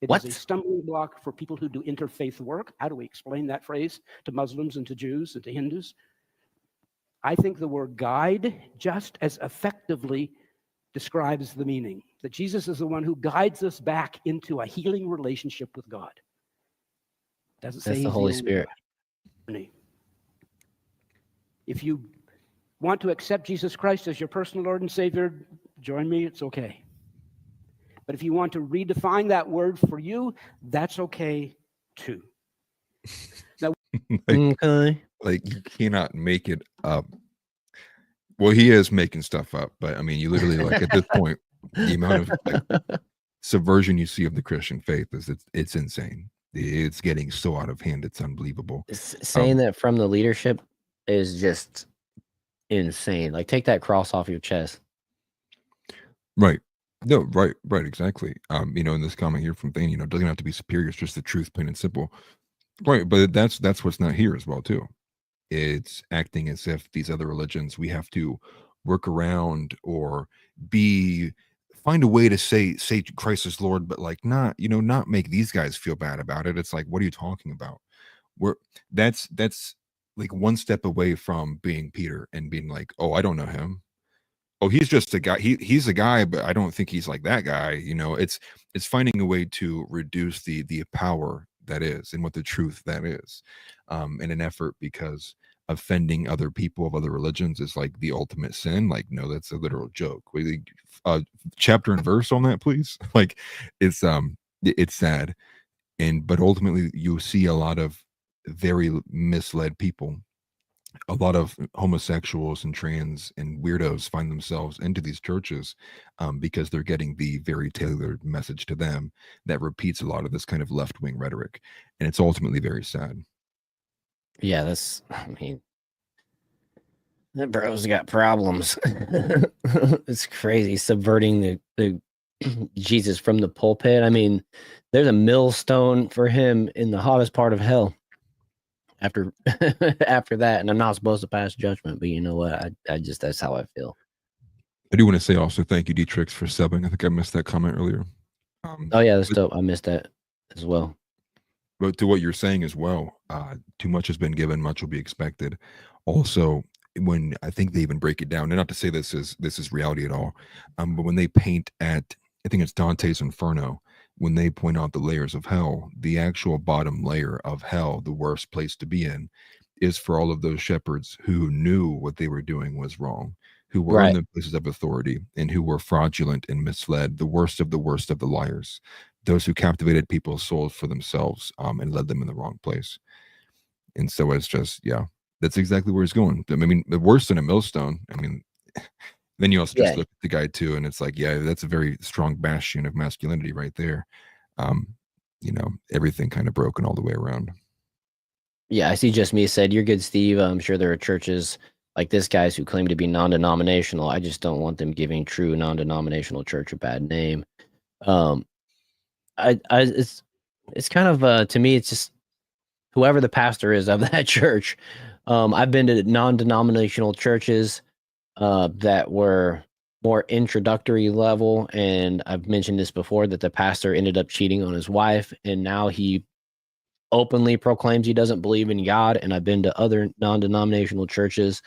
It is a stumbling block for people who do interfaith work. How do we explain that phrase to Muslims and to Jews and to Hindus? I think the word guide just as effectively describes the meaning, that Jesus is the one who guides us back into a healing relationship with God. Doesn't say That's the Holy Spirit. If you want to accept Jesus Christ as your personal Lord and Savior, join me, it's okay. But if you want to redefine that word for you, that's okay too. Now, Okay. Like, you cannot make it up. Well, he is making stuff up, but I mean, you literally, like, at this point, the amount of like subversion you see of the Christian faith is it's insane. It's getting so out of hand, it's unbelievable. Saying that from the leadership is just insane. Like, take that cross off your chest. Right. No, right, exactly. You know, in this comment here from Thane, you know, it doesn't have to be superior, it's just the truth, plain and simple. Right, but that's what's not here as well, too. It's acting as if these other religions, we have to work around or find a way to say Christ is Lord, but like not make these guys feel bad about it. It's like, what are you talking about? That's like one step away from being Peter and being like, oh, I don't know him. Oh, he's just a guy. He's a guy, but I don't think he's like that guy. You know, it's finding a way to reduce the power that is and what the truth that is, in an effort, because offending other people of other religions is like the ultimate sin. Like, no, that's a literal joke. Chapter and verse on that, please. Like, it's sad, but ultimately you see a lot of very misled people. A lot of homosexuals and trans and weirdos find themselves into these churches because they're getting the very tailored message to them that repeats a lot of this kind of left-wing rhetoric, and it's ultimately very sad. Yeah, I mean, that bro's got problems. It's crazy, subverting the Jesus from the pulpit. I mean, there's a millstone for him in the hottest part of hell. After that, and I'm not supposed to pass judgment, but you know what? I just, that's how I feel. I do want to say also thank you, Dietrich, for subbing. I think I missed that comment earlier. Oh yeah, that's dope. I missed that as well. But to what you're saying as well, too much has been given, much will be expected. Also, when I think they even break it down, and not to say this is reality at all, but when they paint at, I think it's Dante's Inferno, when they point out the layers of hell, the actual bottom layer of hell, the worst place to be in, is for all of those shepherds who knew what they were doing was wrong, who were in the places of authority, and who were fraudulent and misled, the worst of the liars, those who captivated people's souls for themselves, and led them in the wrong place. And so it's just, yeah, that's exactly where he's going. I mean, worse than a millstone. I mean, then you also just look at the guy too, and it's like, yeah, that's a very strong bastion of masculinity right there. You know, everything kind of broken all the way around. Yeah, I see Just Me said, you're good, Steve. I'm sure there are churches like this guys who claim to be non-denominational. I just don't want them giving true non-denominational church a bad name. It's kind of, to me, it's just whoever the pastor is of that church. I've been to non-denominational churches that were more introductory level, and I've mentioned this before, that the pastor ended up cheating on his wife, and now he openly proclaims he doesn't believe in God. And I've been to other non-denominational churches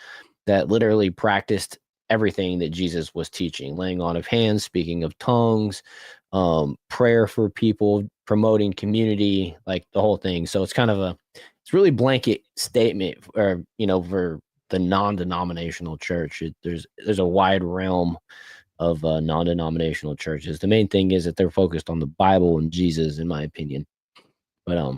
that literally practiced everything that Jesus was teaching: laying on of hands, speaking of tongues, prayer for people, promoting community, like the whole thing. So it's kind of it's really blanket statement, or, you know, for the non-denominational church. There's a wide realm of non-denominational churches. The main thing is that they're focused on the Bible and Jesus, in my opinion. But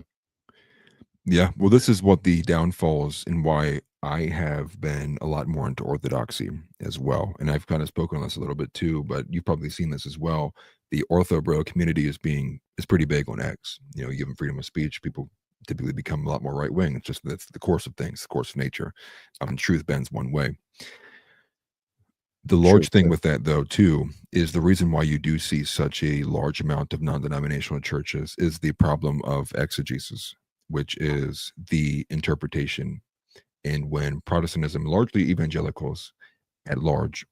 yeah, well, this is what the downfalls, and why I have been a lot more into orthodoxy as well. And I've kind of spoken on this a little bit too, but you've probably seen this as well. the ortho bro community is pretty big on X. You know, you give them freedom of speech, people typically become a lot more right wing. It's just that's the course of things, the course of nature. Truth bends one way. The large thing with that, though, too, is the reason why you do see such a large amount of non-denominational churches is the problem of exegesis, which is the interpretation. And when Protestantism, largely evangelicals at large,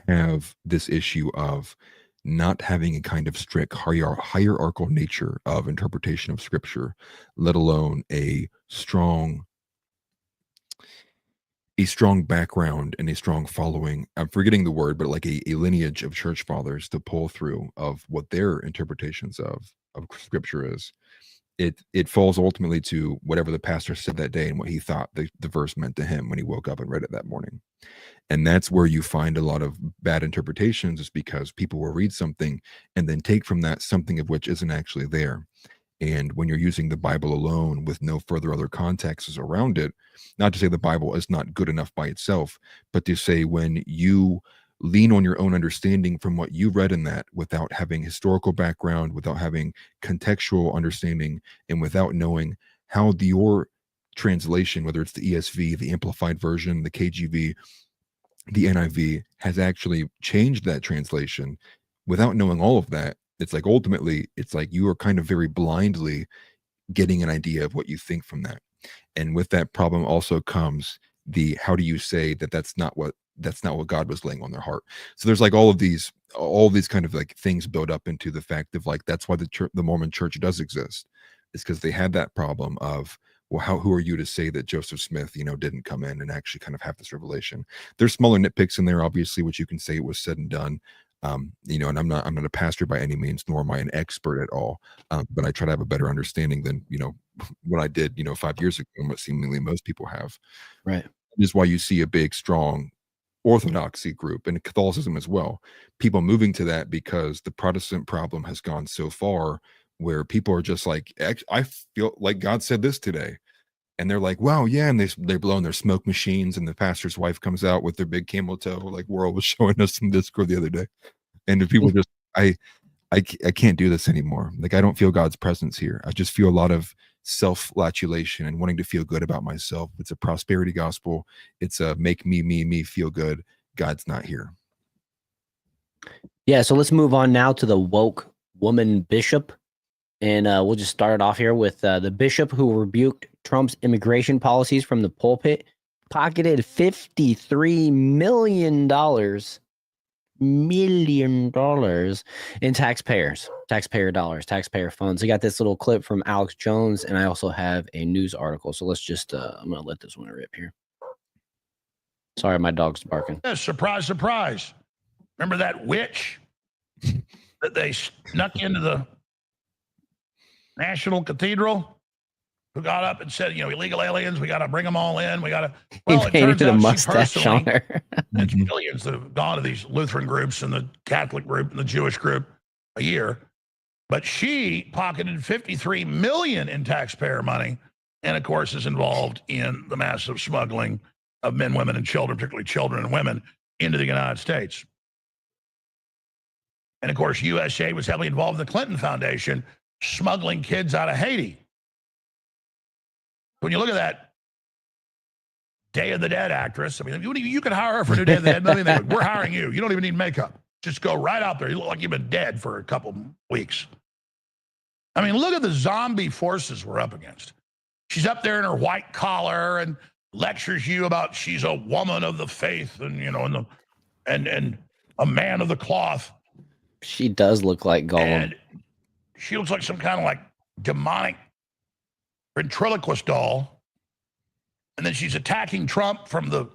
have this issue of not having a kind of strict hierarchical nature of interpretation of Scripture, let alone a strong background and a strong following. I'm forgetting the word, but like a lineage of church fathers to pull through of what their interpretations of Scripture is. It falls ultimately to whatever the pastor said that day and what he thought the verse meant to him when he woke up and read it that morning. And that's where you find a lot of bad interpretations, is because people will read something and then take from that something of which isn't actually there. And when you're using the Bible alone with no further other contexts around it, not to say the Bible is not good enough by itself, but to say when you lean on your own understanding from what you read in that without having historical background, without having contextual understanding, and without knowing how your translation, whether it's the ESV, the Amplified Version, the KJV, the NIV, has actually changed that translation, without knowing all of that, it's like ultimately, it's like you are kind of very blindly getting an idea of what you think from that. And with that problem also comes the, how do you say that that's not what God was laying on their heart? So there's like all these kind of like things build up into the fact of like, that's why the Mormon church does exist. It's because they had that problem of, well, who are you to say that Joseph Smith, didn't come in and actually kind of have this revelation? There's smaller nitpicks in there, obviously, which you can say it was said and done. And I'm not a pastor by any means, nor am I an expert at all. But I try to have a better understanding than, what I did, 5 years ago, and what seemingly most people have. Right. This is why you see a big, strong orthodoxy group, and Catholicism as well. People moving to that because the Protestant problem has gone so far where people are just like, I feel like God said this today. And they're like, wow, yeah. And they're blowing their smoke machines, and the pastor's wife comes out with their big camel toe, like World was showing us some Discord the other day. And the people just, I can't do this anymore. Like, I don't feel God's presence here. I just feel a lot of self-flatulation and wanting to feel good about myself. It's a prosperity gospel. It's a make me feel good. God's not here. Yeah, so let's move on now to the woke woman bishop. And we'll just start it off here with the bishop who rebuked Trump's immigration policies from the pulpit, pocketed $53 million in taxpayer dollars, taxpayer funds. I got this little clip from Alex Jones, and I also have a news article. So let's just, I'm going to let this one rip here. Sorry, my dog's barking. Yeah, surprise, surprise. Remember that witch that they snuck into the National Cathedral, who got up and said, illegal aliens, we got to bring them all in. We got to. Well, it turns out mustache on her. It's millions that have gone to these Lutheran groups and the Catholic group and the Jewish group a year. But she pocketed $53 million in taxpayer money, and of course is involved in the massive smuggling of men, women, and children, particularly children and women, into the United States. And of course, USAID was heavily involved in the Clinton Foundation, smuggling kids out of Haiti. When you look at that Day of the Dead actress, I mean, you can hire her for a new Day of the Dead movie. We're hiring you. You don't even need makeup. Just go right out there. You look like you've been dead for a couple weeks. I mean, look at the zombie forces we're up against. She's up there in her white collar and lectures you about she's a woman of the faith and, and a man of the cloth. She does look like Gollum. And she looks like some kind of like demonic ventriloquist doll. And then she's attacking Trump from the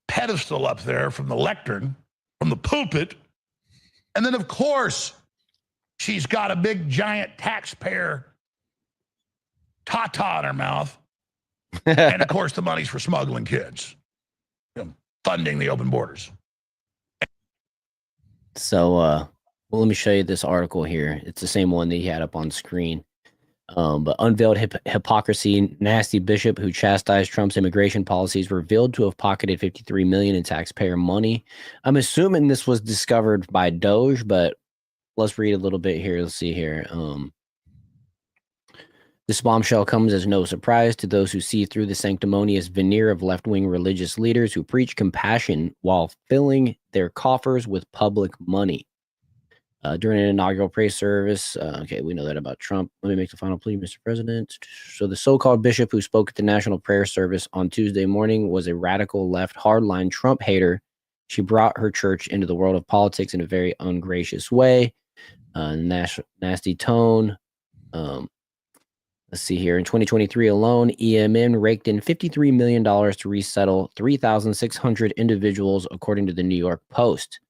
pedestal up there, from the lectern, from the pulpit. And then, of course, she's got a big, giant taxpayer ta-ta in her mouth. And, of course, the money's for smuggling kids, funding the open borders. So, well, let me show you this article here. It's the same one that he had up on screen. But unveiled hypocrisy, nasty bishop who chastised Trump's immigration policies revealed to have pocketed $53 million in taxpayer money. I'm assuming this was discovered by DOGE, but let's read a little bit here. Let's see here. This bombshell comes as no surprise to those who see through the sanctimonious veneer of left-wing religious leaders who preach compassion while filling their coffers with public money. During an inaugural praise service, okay, we know that about Trump. Let me make the final plea, Mr. President. So the so-called bishop who spoke at the national prayer service on Tuesday morning was a radical left hardline Trump hater. She brought her church into the world of politics in a very ungracious way. Nasty tone. Let's see here. In 2023 alone, EMN raked in $53 million to resettle 3,600 individuals, according to the New York Post.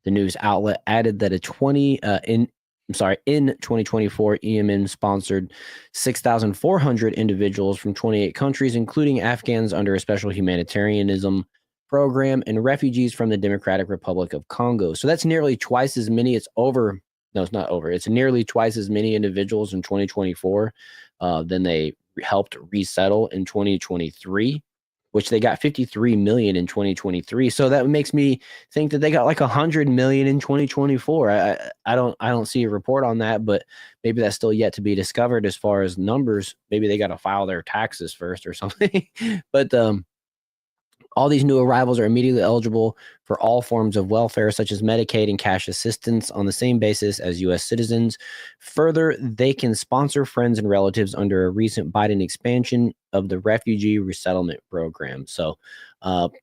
The news outlet added that in 2024, EMN sponsored 6,400 individuals from 28 countries, including Afghans under a special humanitarianism program and refugees from the Democratic Republic of Congo. So that's nearly twice as many. It's not over. It's nearly twice as many individuals in 2024 than they helped resettle in 2023, which they got 53 million in 2023. So that makes me think that they got like 100 million in 2024. I don't see a report on that, but maybe that's still yet to be discovered as far as numbers. Maybe they got to file their taxes first or something. But all these new arrivals are immediately eligible for all forms of welfare, such as Medicaid and cash assistance, on the same basis as U.S. citizens. Further, they can sponsor friends and relatives under a recent Biden expansion of the refugee resettlement program. So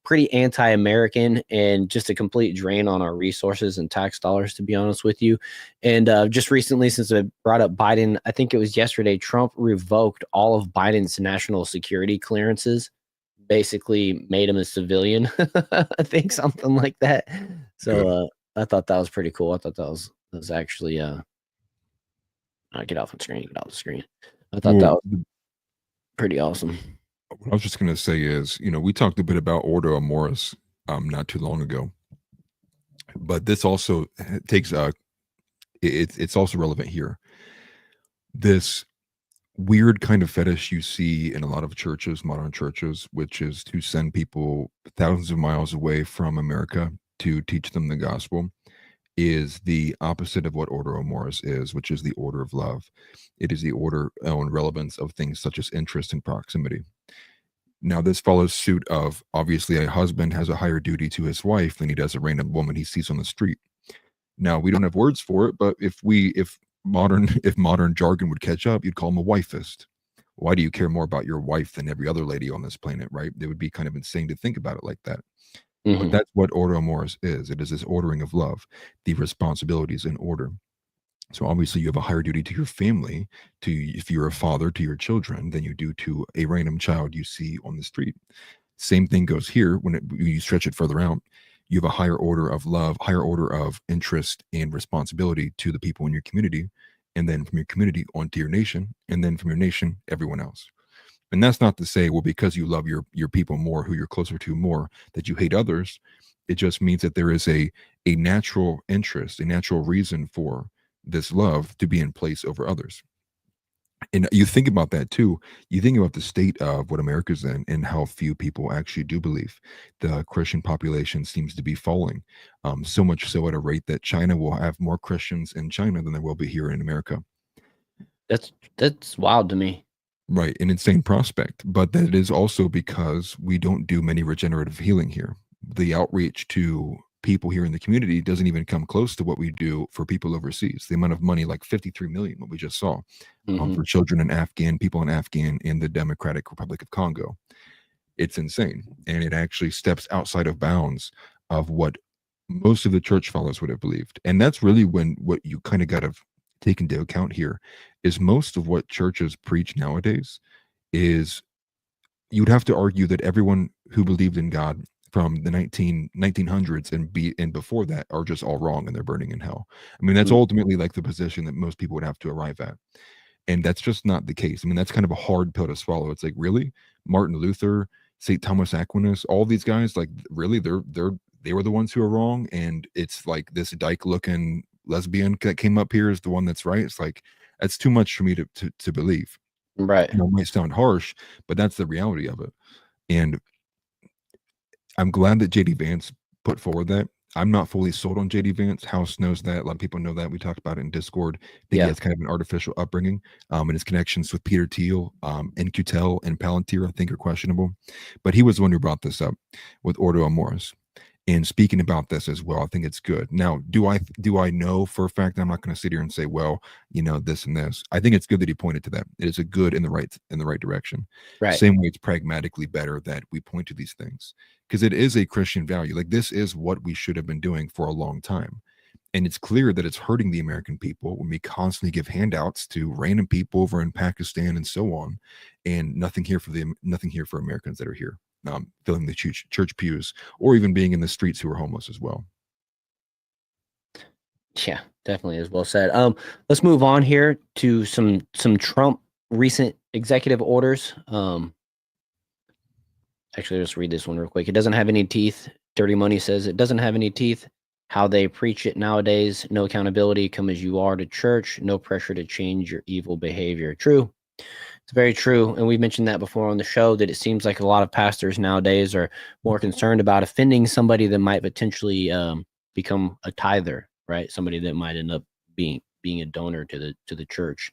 pretty anti-American and just a complete drain on our resources and tax dollars, to be honest with you. And just recently, since I brought up Biden, I think it was yesterday, Trump revoked all of Biden's national security clearances. Basically made him a civilian, I think, something like that. So I thought that was pretty cool. I thought that was actually get off the screen. I thought that was pretty awesome. What I was just gonna say is, we talked a bit about Ordo Amoris not too long ago, but this also takes it's also relevant here. This weird kind of fetish you see in a lot of churches, modern churches, which is to send people thousands of miles away from America to teach them the gospel, is the opposite of what Ordo Amoris is, which is the order of love. It is the order and relevance of things such as interest and proximity. Now, this follows suit of, obviously, a husband has a higher duty to his wife than he does a random woman he sees on the street. Now, we don't have words for it, but if modern jargon would catch up, you'd call him a wifist. Why do you care more about your wife than every other lady on this planet, right? It would be kind of insane to think about it like that. Mm-hmm. But that's what Ordo Amoris is. It is this ordering of love, the responsibilities in order. So obviously you have a higher duty to your family, if you're a father, to your children, than you do to a random child you see on the street. Same thing goes here when you stretch it further out. You have a higher order of love, higher order of interest and responsibility to the people in your community, and then from your community onto your nation, and then from your nation, everyone else. And that's not to say, well, because you love your people more, who you're closer to more, that you hate others. It just means that there is a natural interest, a natural reason for this love to be in place over others. And you think about that too. You think about the state of what America's in and how few people actually do believe. The Christian population seems to be falling, so much so at a rate that China will have more Christians in China than there will be here in America. That's wild to me. Right, an insane prospect. But that is also because we don't do many regenerative healing here. The outreach to people here in the community doesn't even come close to what we do for people overseas. The amount of money, like 53 million, what we just saw, for children in people in Afghan in the Democratic Republic of Congo. It's insane. And it actually steps outside of bounds of what most of the church fathers would have believed. And that's really what you kind of got to take into account here is most of what churches preach nowadays is, you'd have to argue that everyone who believed in God from the 1900s and before that are just all wrong and they're burning in hell. I mean, that's ultimately like the position that most people would have to arrive at. And that's just not the case. I mean, that's kind of a hard pill to swallow. It's like, really? Martin Luther, St. Thomas Aquinas, all these guys, like, really, they were the ones who are wrong. And it's like this dyke looking lesbian that came up here is the one that's right. It's like, that's too much for me to believe. Right. It might sound harsh, but that's the reality of it. And I'm glad that JD Vance put forward that I'm not fully sold on JD Vance. House knows that. A lot of people know that. We talked about it in Discord. I think he has kind of an artificial upbringing, and his connections with Peter Thiel, NQTel, and Palantir, I think, are questionable. But he was the one who brought this up with Ordo Amoris. And speaking about this as well, I think it's good. Now, do I know for a fact? I'm not going to sit here and say, well, this and this. I think it's good that he pointed to that. It is a good in the right direction. Right. Same way it's pragmatically better that we point to these things, because it is a Christian value. Like, this is what we should have been doing for a long time. And it's clear that it's hurting the American people when we constantly give handouts to random people over in Pakistan and so on, and nothing here for Americans that are here. Filling the church pews, or even being in the streets who are homeless as well. Yeah, definitely is well said. Let's move on here to some Trump recent executive orders. Actually, let's read this one real quick. It doesn't have any teeth. Dirty Money says it doesn't have any teeth. How they preach it nowadays. No accountability. Come as you are to church. No pressure to change your evil behavior. True. It's very true. And we mentioned that before on the show, that it seems like a lot of pastors nowadays are more concerned about offending somebody that might potentially become a tither, right? Somebody that might end up being a donor to the church.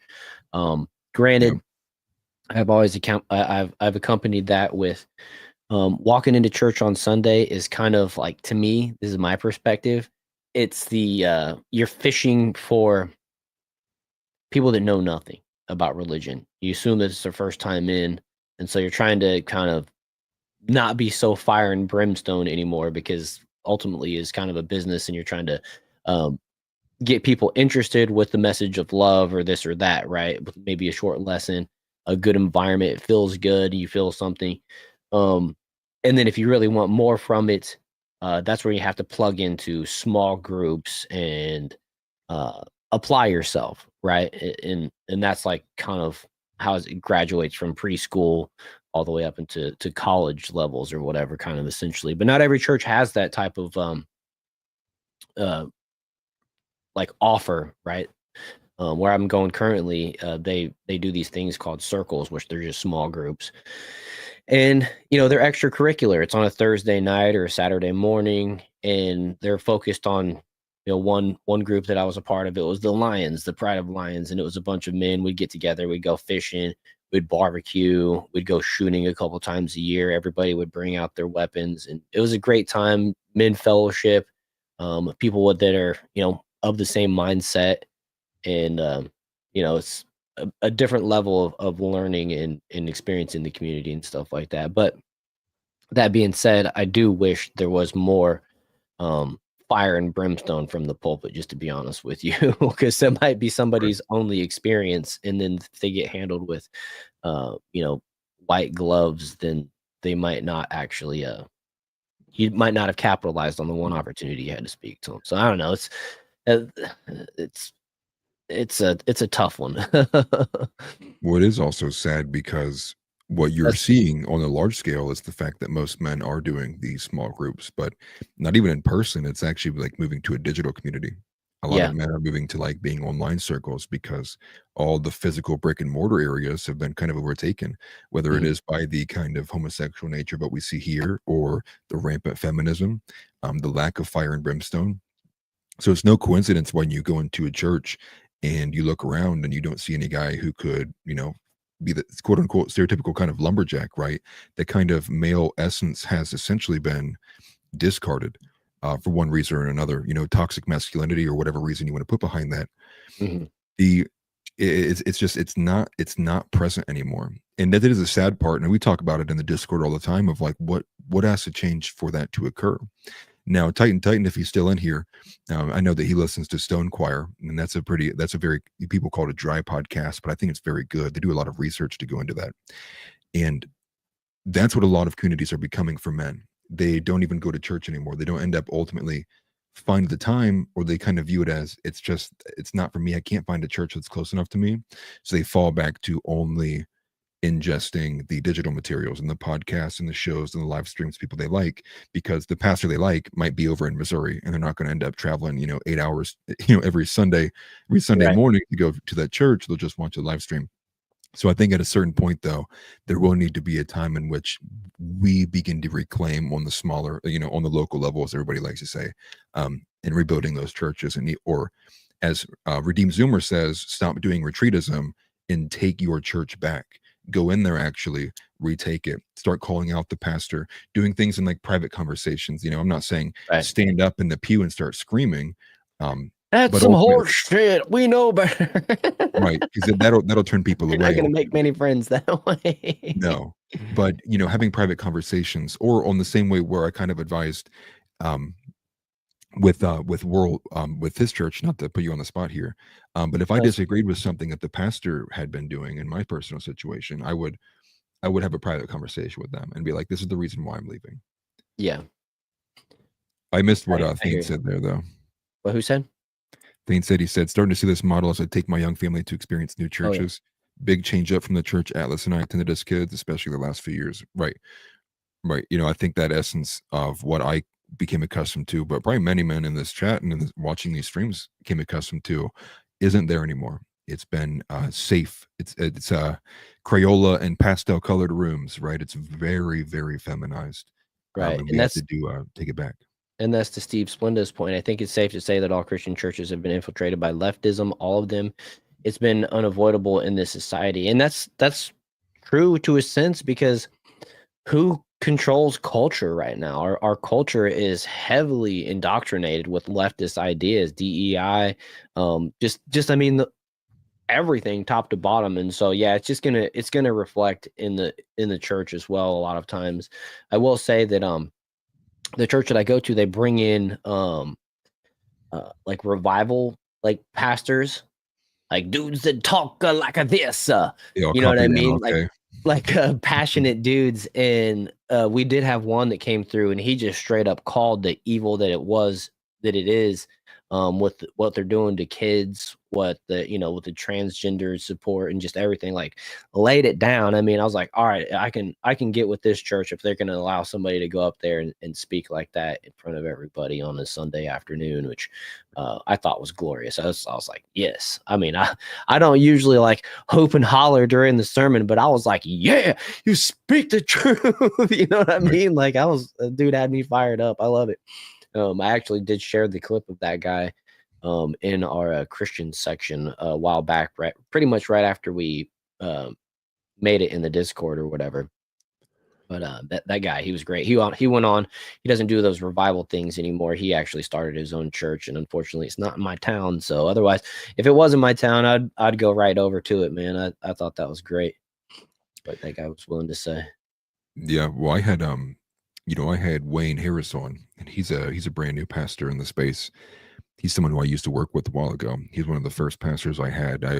Granted, I've always I've accompanied that with walking into church on Sunday is kind of like, to me, this is my perspective. It's the you're fishing for people that know nothing about religion. You assume that it's their first time in, and so you're trying to kind of not be so fire and brimstone anymore, because ultimately is kind of a business, and you're trying to get people interested with the message of love or this or that, right? With maybe a short lesson, a good environment, it feels good, you feel something. And then if you really want more from it, that's where you have to plug into small groups and apply yourself, right? And that's like kind of how it graduates from preschool all the way up into college levels or whatever, kind of essentially. But not every church has that type of like offer, right? Where I'm going currently, they do these things called circles, which they're just small groups. And, they're extracurricular. It's on a Thursday night or a Saturday morning, and they're focused on, one group that I was a part of. It was the Lions, the Pride of Lions, and it was a bunch of men. We'd get together, we'd go fishing, we'd barbecue, we'd go shooting a couple times a year. Everybody would bring out their weapons, and it was a great time. Men fellowship, people that are, of the same mindset, and it's a different level of learning and experience in the community and stuff like that. But that being said, I do wish there was more fire and brimstone from the pulpit, just to be honest with you, because that might be somebody's only experience, and then if they get handled with white gloves, then they might not actually you might not have capitalized on the one opportunity you had to speak to them. So I don't know, it's a tough one. Well, it is also sad, because what you're seeing on a large scale is the fact that most men are doing these small groups, but not even in person. It's actually like moving to a digital community. A lot of men are moving to like being online circles, because all the physical brick and mortar areas have been kind of overtaken, whether it is by the kind of homosexual nature of what we see here, or the rampant feminism, the lack of fire and brimstone. So it's no coincidence when you go into a church and you look around and you don't see any guy who could, be the quote unquote stereotypical kind of lumberjack, right? That kind of male essence has essentially been discarded for one reason or another, toxic masculinity or whatever reason you want to put behind that. It's not present anymore. And that is a sad part. And we talk about it in the Discord all the time of like, what has to change for that to occur? Now, Titan, if he's still in here, I know that he listens to Stone Choir, and that's a very, people call it a dry podcast, but I think it's very good. They do a lot of research to go into that. And that's what a lot of communities are becoming for men. They don't even go to church anymore. They don't end up ultimately find the time, or they kind of view it as, it's not for me. I can't find a church that's close enough to me. So they fall back to only ingesting the digital materials and the podcasts and the shows and the live streams people they like, because the pastor they like might be over in Missouri, and they're not going to end up traveling 8 hours every Sunday Right. morning to go to that church. They'll just watch a live stream. So I think at a certain point, though, there will need to be a time in which we begin to reclaim on the smaller, on the local level, as everybody likes to say, and rebuilding those churches, or as Redeemed Zoomer says, stop doing retreatism and take your church back. Go in there, actually retake it, start calling out the pastor, doing things in like private conversations. I'm not saying stand up in the pew and start screaming. That's some horse shit. We know better. Right, because that'll turn people away. You're not going to make many friends that way. No, but having private conversations, or on the same way where I kind of advised, with his church, not to put you on the spot here, but if I disagreed with something that the pastor had been doing in my personal situation, I would have a private conversation with them and be like, "This is the reason why I'm leaving." Yeah, I missed what Thane said there, though. Well, who said? Thane said, he said, starting to see this model as I take my young family to experience new churches. Oh, yeah. Big change up from the church Atlas and I attended as kids, especially the last few years. Right. I think that essence of what I became accustomed to, but probably many men in this chat and watching these streams came accustomed to, isn't there anymore. It's been safe. It's Crayola and pastel colored rooms, right? It's very, very feminized. Right. And we have to take it back. And that's to Steve Splenda's point. I think it's safe to say that all Christian churches have been infiltrated by leftism, all of them. It's been unavoidable in this society. And that's true to a sense, because who controls culture right now? Our culture is heavily indoctrinated with leftist ideas, DEI, everything top to bottom. And so, yeah, it's gonna reflect in the church as well. A lot of times, I will say that the church that I go to, they bring in like revival, like pastors, like dudes that talk like this. You know what I mean? Okay. Like passionate dudes. And we did have one that came through, and he just straight up called the evil that it is, with what they're doing to kids, with the transgender support and just everything, like laid it down. I mean, I was like, all right, I can get with this church if they're going to allow somebody to go up there and speak like that in front of everybody on a Sunday afternoon, which I thought was glorious. I was like, yes. I mean, I don't usually like hope and holler during the sermon, but I was like, yeah, you speak the truth. You know what I mean? Like, dude had me fired up. I love it. I actually did share the clip of that guy in our Christian section a while back, pretty much right after we made it in the Discord or whatever. But that guy, he was great. He went on. He doesn't do those revival things anymore. He actually started his own church, and unfortunately, it's not in my town. So otherwise, if it was in my town, I'd go right over to it, man. I thought that was great. But that guy was willing to say. Yeah, well, I had I had Wayne Harris on, and he's a brand new pastor in the space. He's someone who I used to work with a while ago. He's one of the first pastors I had. I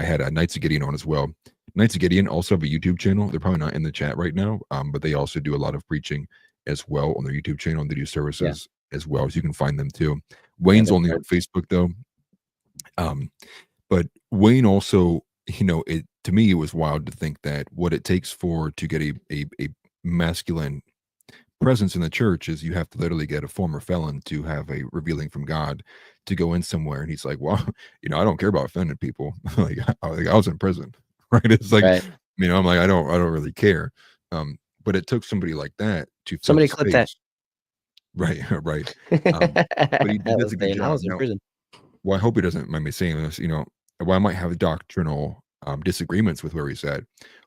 had Knights of Gideon on as well. Knights of Gideon also have a YouTube channel. They're probably not in the chat right now, but they also do a lot of preaching as well on their YouTube channel. They do services as well, so you can find them too. Wayne's only on Facebook though. But Wayne also, to me, it was wild to think that what it takes to get a masculine presence in the church is you have to literally get a former felon to have a revealing from God to go in somewhere. And he's like, well, I don't care about offending people. like I was in prison, right? It's like, I'm like, I don't really care. But it took somebody like that to somebody clip that. Right. But he does a good job. I was in prison. Well, I hope he doesn't mind me saying this, while I might have doctrinal disagreements with where he's at,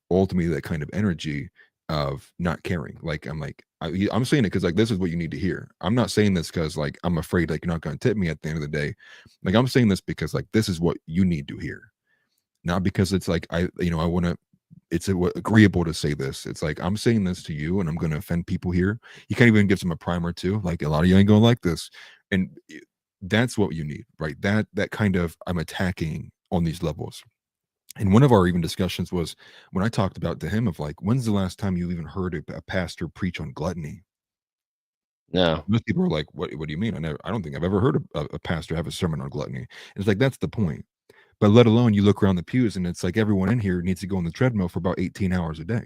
ultimately that kind of energy of not caring. Like, I'm saying it because like this is what you need to hear. I'm not saying this because like I'm afraid like you're not going to tip me at the end of the day. Like I'm saying this because like this is what you need to hear, not because it's like I want to. It's agreeable to say this. It's like I'm saying this to you, and I'm going to offend people here. You can't even give them a primer too. Like a lot of you ain't going to like this, and that's what you need, right? That kind of I'm attacking on these levels. And one of our even discussions was when I talked about to him of like, when's the last time you even heard a pastor preach on gluttony? No. Most people are like, what do you mean? I don't think I've ever heard a pastor have a sermon on gluttony. And it's like, that's the point. But let alone you look around the pews and it's like everyone in here needs to go on the treadmill for about 18 hours a day.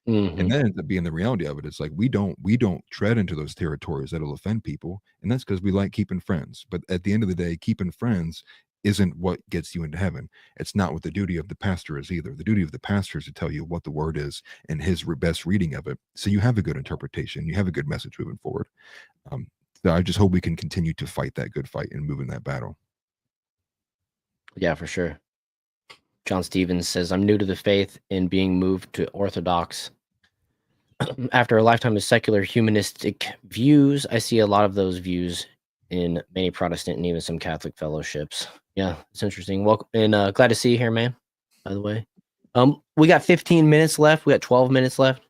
Mm-hmm. And that ends up being the reality of it. It's like we don't tread into those territories that'll offend people. And that's because we like keeping friends. But at the end of the day, keeping friends isn't what gets you into heaven. It's not what the duty of the pastor is either. The duty of the pastor is to tell you what the word is and his best reading of it, so you have a good interpretation, you have a good message moving forward. So I just hope we can continue to fight that good fight and move in that battle. Yeah, for sure. John Stevens says, I'm new to the faith and being moved to Orthodox. After a lifetime of secular humanistic views, I see a lot of those views in many Protestant and even some Catholic fellowships. Yeah, it's interesting. Welcome, and glad to see you here, man, by the way. We got 15 minutes left. We got 12 minutes left,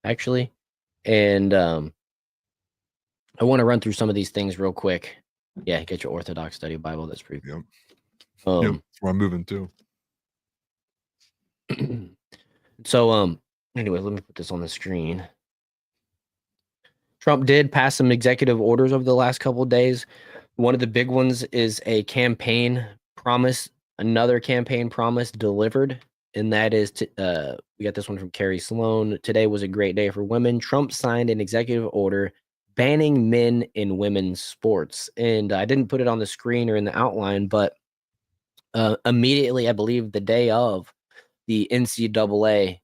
actually. And I want to run through some of these things real quick. Yeah, get your Orthodox Study Bible. That's pretty cool. Yep. That's where I'm moving to. So, anyway, let me put this on the screen. Trump did pass some executive orders over the last couple of days. One of the big ones is a campaign promise, another campaign promise delivered, and that is we got this one from Carrie Sloan. Today was a great day for women. Trump signed an executive order banning men in women's sports. And I didn't put it on the screen or in the outline, but immediately, I believe the day of, the NCAA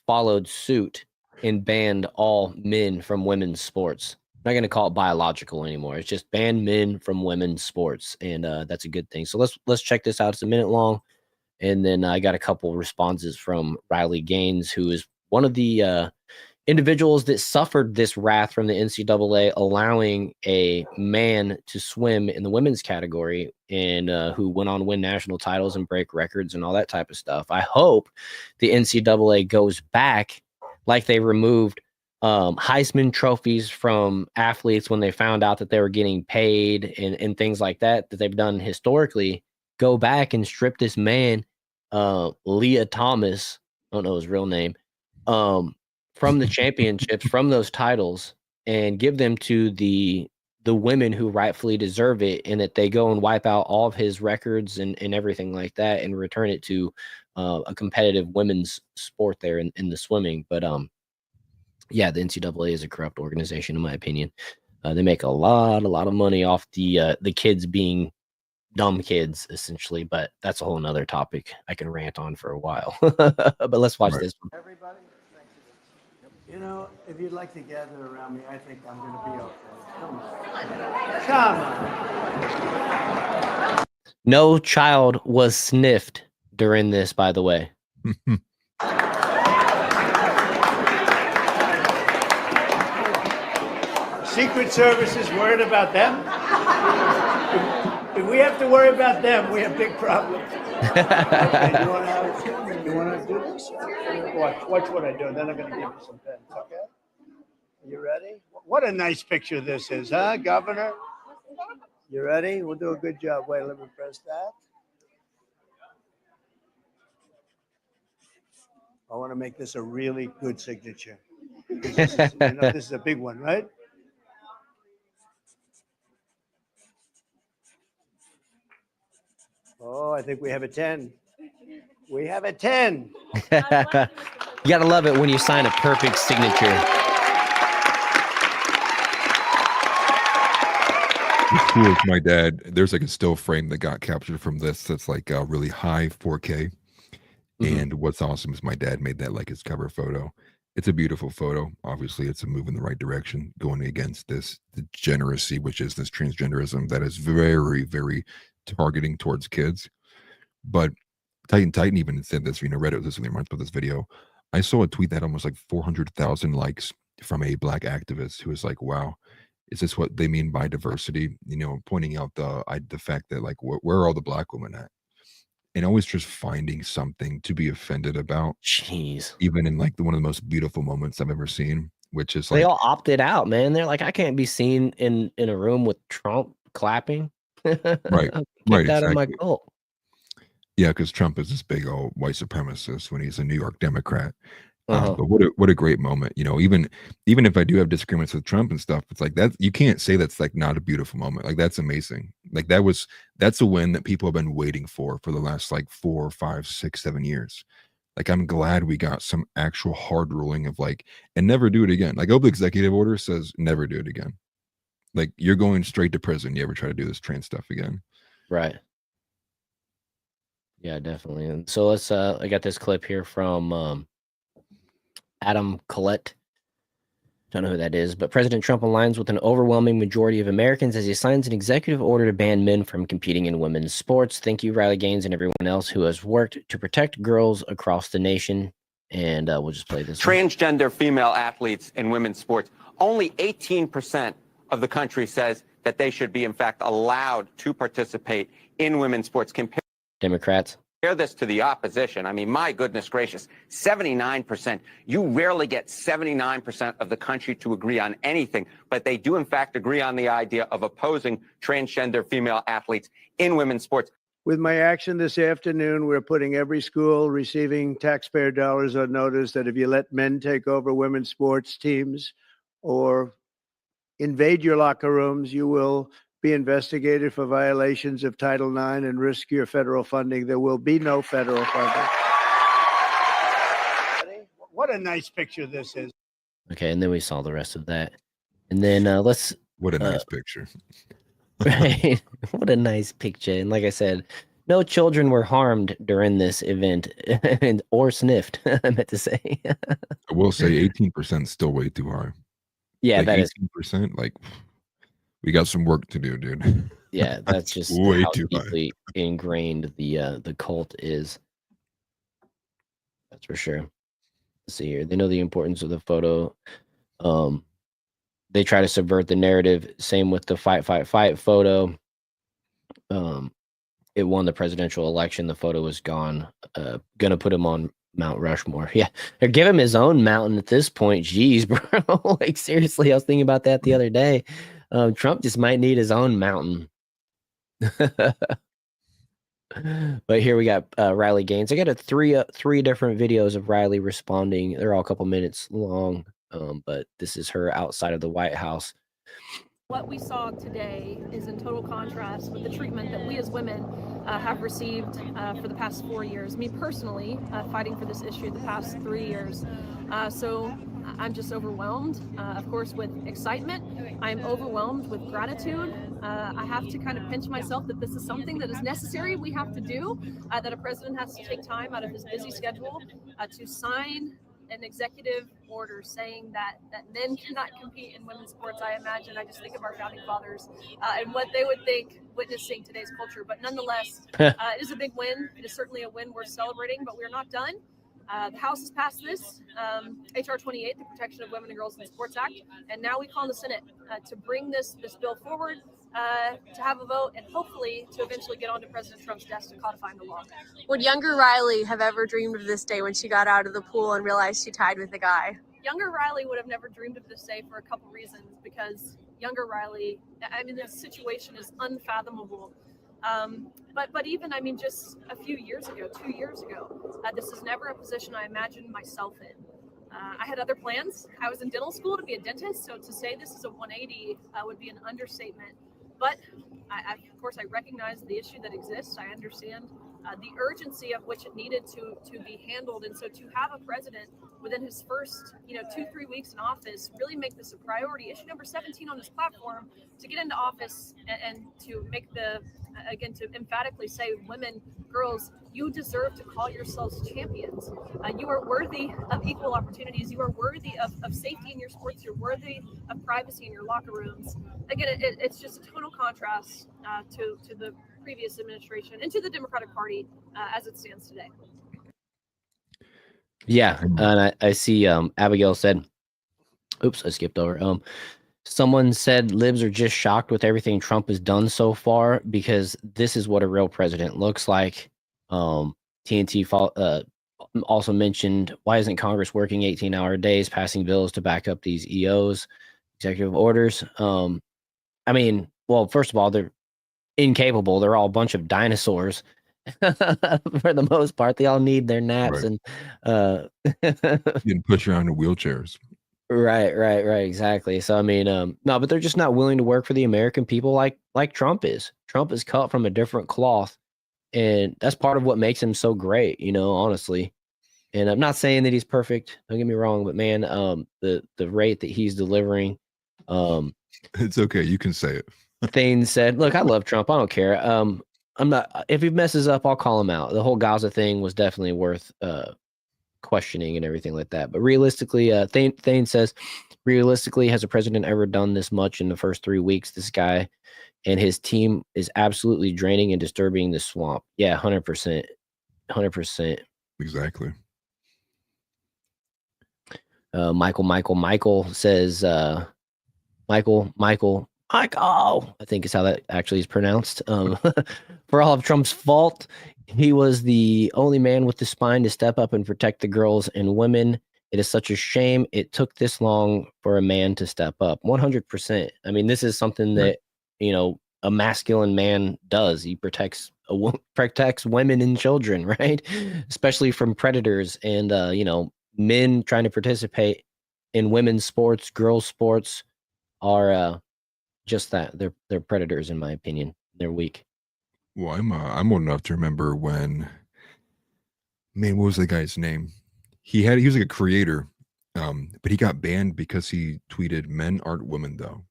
followed suit and banned all men from women's sports. I'm not going to call it biological anymore. It's just ban men from women's sports, and that's a good thing. So let's check this out. It's a minute long, and then I got a couple responses from Riley Gaines, who is one of the individuals that suffered this wrath from the NCAA, allowing a man to swim in the women's category, and who went on to win national titles and break records and all that type of stuff. I hope the NCAA goes back, like they removed Heisman trophies from athletes when they found out that they were getting paid and things like that they've done historically. Go back and strip this man, Leah Thomas, I don't know his real name, from the championships, from those titles, and give them to the women who rightfully deserve it, and that they go and wipe out all of his records and everything like that, and return it to a competitive women's sport there in the swimming. But yeah, the NCAA is a corrupt organization, in my opinion. They make a lot of money off the kids being dumb kids, essentially. But that's a whole nother topic I can rant on for a while. But let's watch this one. Everybody, you know, if you'd like to gather around me, I think I'm going to be okay. Come on. Come on. No child was sniffed during this, by the way. Secret Service is worried about them. If we have to worry about them, we have big problems. Okay, you want to do this? Watch what I do, and then I'm going to give you some pens, okay? Are you ready? What a nice picture this is, huh, Governor? You ready? We'll do a good job. Wait, let me press that. I want to make this a really good signature. This is a big one, right? Oh, I think we have a 10. We have a 10. You gotta love it when you sign a perfect signature. It's cool with my dad. There's like a still frame that got captured from this that's like a really high 4K. And what's awesome is my dad made that like his cover photo. It's a beautiful photo. Obviously, it's a move in the right direction, going against this degeneracy, which is this transgenderism that is very, very targeting towards kids. But Titan even said this, Reddit was this months about this video. I saw a tweet that had almost like 400,000 likes from a black activist who was like, wow, is this what they mean by diversity? Pointing out the fact that like, where are all the black women at? And always just finding something to be offended about. Jeez. Even in like one of the most beautiful moments I've ever seen, which is like, they all opted out, man. They're like, I can't be seen in a room with Trump clapping. Right. Get Right. out of my Exactly. cult. Yeah, because Trump is this big old white supremacist when he's a New York Democrat. Uh-huh. But what a great moment. Even if I do have disagreements with Trump and stuff, it's like that you can't say that's like not a beautiful moment. Like that's amazing. Like that's a win that people have been waiting for the last like 4, 5, 6, 7 years. Like I'm glad we got some actual hard ruling of like, and never do it again. Like the executive order says never do it again. Like you're going straight to prison. You ever try to do this trans stuff again? Right. Yeah, definitely. And so let's I got this clip here from Adam Collette. Don't know who that is, but President Trump aligns with an overwhelming majority of Americans as he signs an executive order to ban men from competing in women's sports. Thank you, Riley Gaines, and everyone else who has worked to protect girls across the nation. And we'll just play this. Transgender female athletes in women's sports. Only 18% of the country says that they should be, in fact, allowed to participate in women's sports. Compare Democrats. this to the opposition. I mean, my goodness gracious, 79%. You rarely get 79% of the country to agree on anything, but they do, in fact, agree on the idea of opposing transgender female athletes in women's sports. With my action this afternoon, we're putting every school receiving taxpayer dollars on notice that if you let men take over women's sports teams or invade your locker rooms, you will be investigated for violations of Title IX and risk your federal funding. There will be no federal funding. What a nice picture this is. Okay, and then we saw the rest of that. And then let's... What a nice picture. Right. What a nice picture. And like I said, no children were harmed during this event or sniffed, I meant to say. I will say 18% is still way too high. Yeah, like that is 18%, like we got some work to do, dude. Yeah, that's just way how too high. deeply ingrained the cult is. That's for sure. Let's see here. They know the importance of the photo. They try to subvert the narrative. Same with the fight photo. It won the presidential election. The photo was gone. Gonna put him on Mount Rushmore. Yeah, or give him his own mountain at this point. Jeez, bro. Like seriously, I was thinking about that the other day. Trump just might need his own mountain. But here we got Riley Gaines. I got three different videos of Riley responding. They're all a couple minutes long. But this is her outside of the White House. What we saw today is in total contrast with the treatment that we as women have received for the past 4 years. Me personally, fighting for this issue the past 3 years. So I'm just overwhelmed, of course, with excitement. I'm overwhelmed with gratitude. I have to kind of pinch myself that this is something that is necessary. We have to do, that a president has to take time out of his busy schedule to sign an executive order saying that men cannot compete in women's sports. I just think of our founding fathers and what they would think witnessing today's culture. But nonetheless, it is a big win. It is certainly a win worth celebrating, but we're not done. The House has passed this, H.R. 28, the Protection of Women and Girls in Sports Act, and now we call on the Senate to bring this bill forward, to have a vote, and hopefully to eventually get onto President Trump's desk to codifying the law. Would younger Riley have ever dreamed of this day when she got out of the pool and realized she tied with a guy? Younger Riley would have never dreamed of this day for a couple reasons, because younger Riley, this situation is unfathomable. But even, just a few years ago, 2 years ago, this is never a position I imagined myself in. I had other plans. I was in dental school to be a dentist, so to say this is a 180 would be an understatement. But of course, I recognize the issue that exists. I understand the urgency of which it needed to be handled. And so to have a president within his first 2-3 weeks in office really make this a priority, issue number 17 on his platform, to get into office and to make to emphatically say, women, girls, you deserve to call yourselves champions. You are worthy of equal opportunities. You are worthy of safety in your sports. You're worthy of privacy in your locker rooms. Again, it's just a total contrast to the previous administration and to the Democratic Party as it stands today. Yeah, and I see Abigail said, oops, I skipped over. Someone said libs are just shocked with everything Trump has done so far because this is what a real president looks like. TNT also mentioned, why isn't Congress working 18-hour days, passing bills to back up these EOs, executive orders? Well, first of all, they're incapable. They're all a bunch of dinosaurs for the most part. They all need their naps, right. And getting pushed around in wheelchairs. Right, exactly. So no, but they're just not willing to work for the American people like Trump is. Trump is cut from a different cloth, and that's part of what makes him so great, honestly. And I'm not saying that he's perfect, don't get me wrong, but man, the rate that he's delivering, it's okay, you can say it. Thane said, look, I love Trump, I don't care. I'm not. If he messes up, I'll call him out. The whole Gaza thing was definitely worth questioning and everything like that. But realistically, Thane says, realistically, has a president ever done this much in the first 3 weeks? This guy and his team is absolutely draining and disturbing the swamp. Yeah, 100%, 100%. Exactly. Michael says, Michael, I think is how that actually is pronounced. For all of Trump's fault, he was the only man with the spine to step up and protect the girls and women. It is such a shame it took this long for a man to step up. 100%. I mean, this is something that, you know, a masculine man does. He protects women and children, right? Especially from predators and, you know, men trying to participate in women's sports, girls' sports are just that. They're predators, in my opinion. They're weak. Well, I'm old enough to remember when, man, what was the guy's name? He was like a creator, but he got banned because he tweeted, "Men aren't women, though.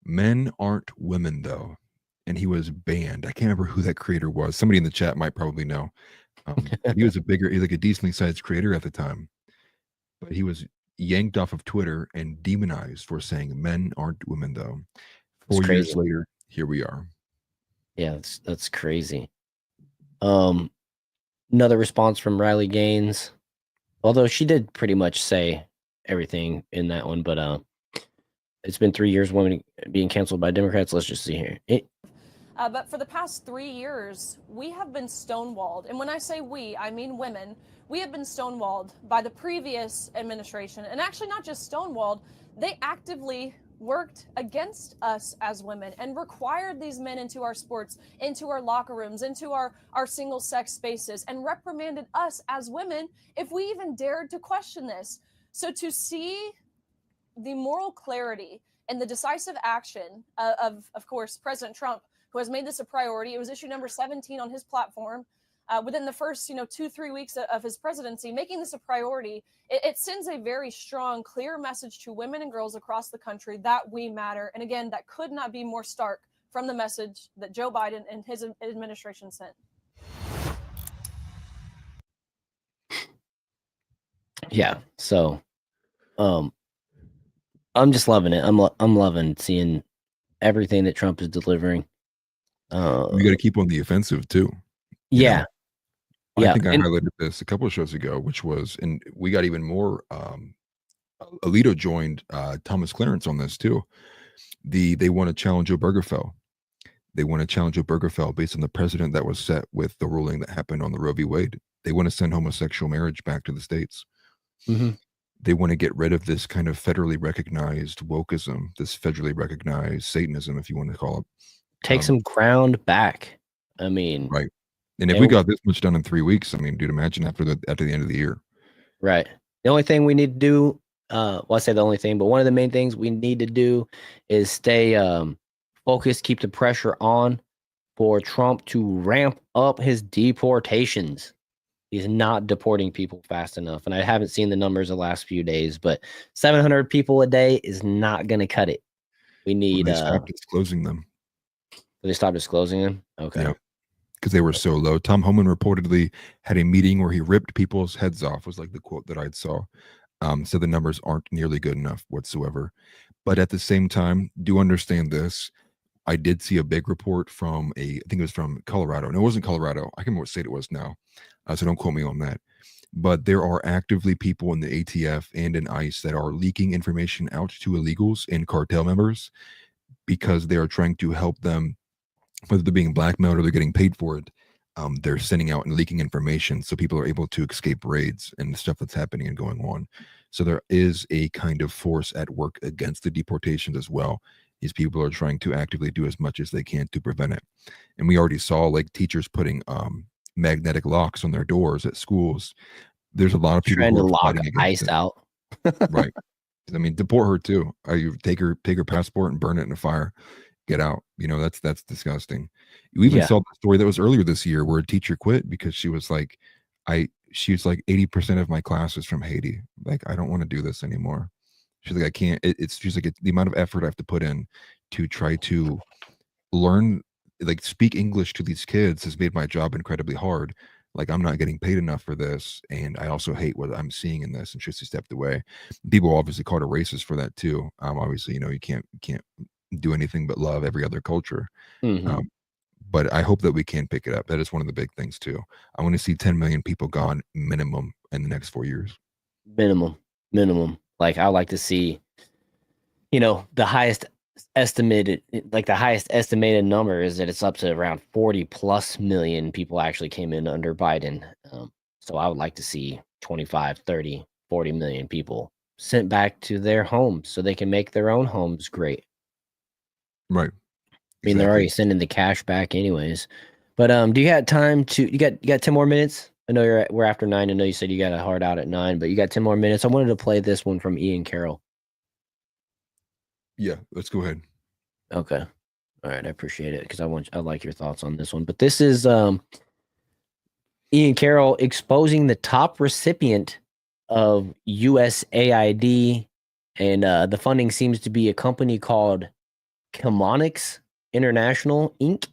Men aren't women, though," and he was banned. I can't remember who that creator was. Somebody in the chat might probably know. He was he's like a decently sized creator at the time, but he was yanked off of Twitter and demonized for saying men aren't women, though. 4 years later, here we are. Yeah, that's crazy. Another response from Riley Gaines, although she did pretty much say everything in that one, but it's been 3 years women being canceled by Democrats. Let's just see here. But for the past 3 years, we have been stonewalled. And when I say we, I mean women. We have been stonewalled by the previous administration. And actually not just stonewalled, they actively worked against us as women and required these men into our sports, into our locker rooms, into our single-sex spaces, and reprimanded us as women if we even dared to question this. So to see the moral clarity and the decisive action of course, President Trump, who has made this a priority. It was issue number 17 on his platform within the first, 2-3 weeks of his presidency, making this a priority. It sends a very strong, clear message to women and girls across the country that we matter. And again, that could not be more stark from the message that Joe Biden and his administration sent. Yeah. So, I'm just loving it. I'm loving seeing everything that Trump is delivering. You got to keep on the offensive too. Yeah. I think I highlighted this a couple of shows ago, which was, and we got even more. Alito joined Thomas Clarence on this too. They want to challenge Obergefell. They want to challenge Obergefell based on the precedent that was set with the ruling that happened on the Roe v. Wade. They want to send homosexual marriage back to the states. Mm-hmm. They want to get rid of this kind of federally recognized wokeism, this federally recognized Satanism, if you want to call it. Take some ground back. I mean, right. And if we got this much done in 3 weeks, I mean, dude, imagine after the end of the year. Right. The only thing we need to do, well, I say the only thing, but one of the main things we need to do is stay focused, keep the pressure on for Trump to ramp up his deportations. He's not deporting people fast enough. And I haven't seen the numbers the last few days, but 700 people a day is not going to cut it. We need... Well, they stopped disclosing them. They stopped disclosing them? Okay. Yeah. Because they were so low. Tom Homan reportedly had a meeting where he ripped people's heads off, was like the quote that I saw. So the numbers aren't nearly good enough whatsoever. But at the same time, do understand this. I did see a big report from I think it was from Colorado. No, it wasn't Colorado. I can't remember what state it was now. So don't quote me on that. But there are actively people in the ATF and in ICE that are leaking information out to illegals and cartel members because they are trying to help them, whether they're being blackmailed or they're getting paid for it. They're sending out and leaking information so people are able to escape raids and the stuff that's happening and going on. So there is a kind of force at work against the deportations as well. These people are trying to actively do as much as they can to prevent it. And we already saw like teachers putting magnetic locks on their doors at schools. There's a lot of people trying who to are lock fighting ICE against it. out. Right. I mean, deport her too. You take her passport and burn it in a fire. Get out. You know, that's disgusting. You even saw the story that was earlier this year where a teacher quit because she was like, 80% of my class is from Haiti. Like, I don't want to do this anymore. She's like, I can't. She's like, the amount of effort I have to put in to try to learn like speak English to these kids has made my job incredibly hard. Like I'm not getting paid enough for this, and I also hate what I'm seeing in this, and just stepped away. People obviously called her racist for that too. Obviously, you know, you can't do anything but love every other culture. Um, but I hope that we can pick it up. That is one of the big things too. I want to see 10 million people gone minimum in the next 4 years. Minimum. Like I would like to see, you know, the highest estimated number is that it's up to around 40 plus million people actually came in under Biden. So I would like to see 25, 30, 40 million people sent back to their homes so they can make their own homes great. Right. I mean, they're already sending the cash back anyways. But do you have time to you got 10 more minutes? I know we're after 9. I know you said you got a hard out at 9, but you got 10 more minutes. I wanted to play this one from Ian Carroll. Yeah, let's go ahead. Okay. All right, I appreciate it because I like your thoughts on this one. But this is Ian Carroll exposing the top recipient of USAID, and the funding seems to be a company called Chemonics International Inc.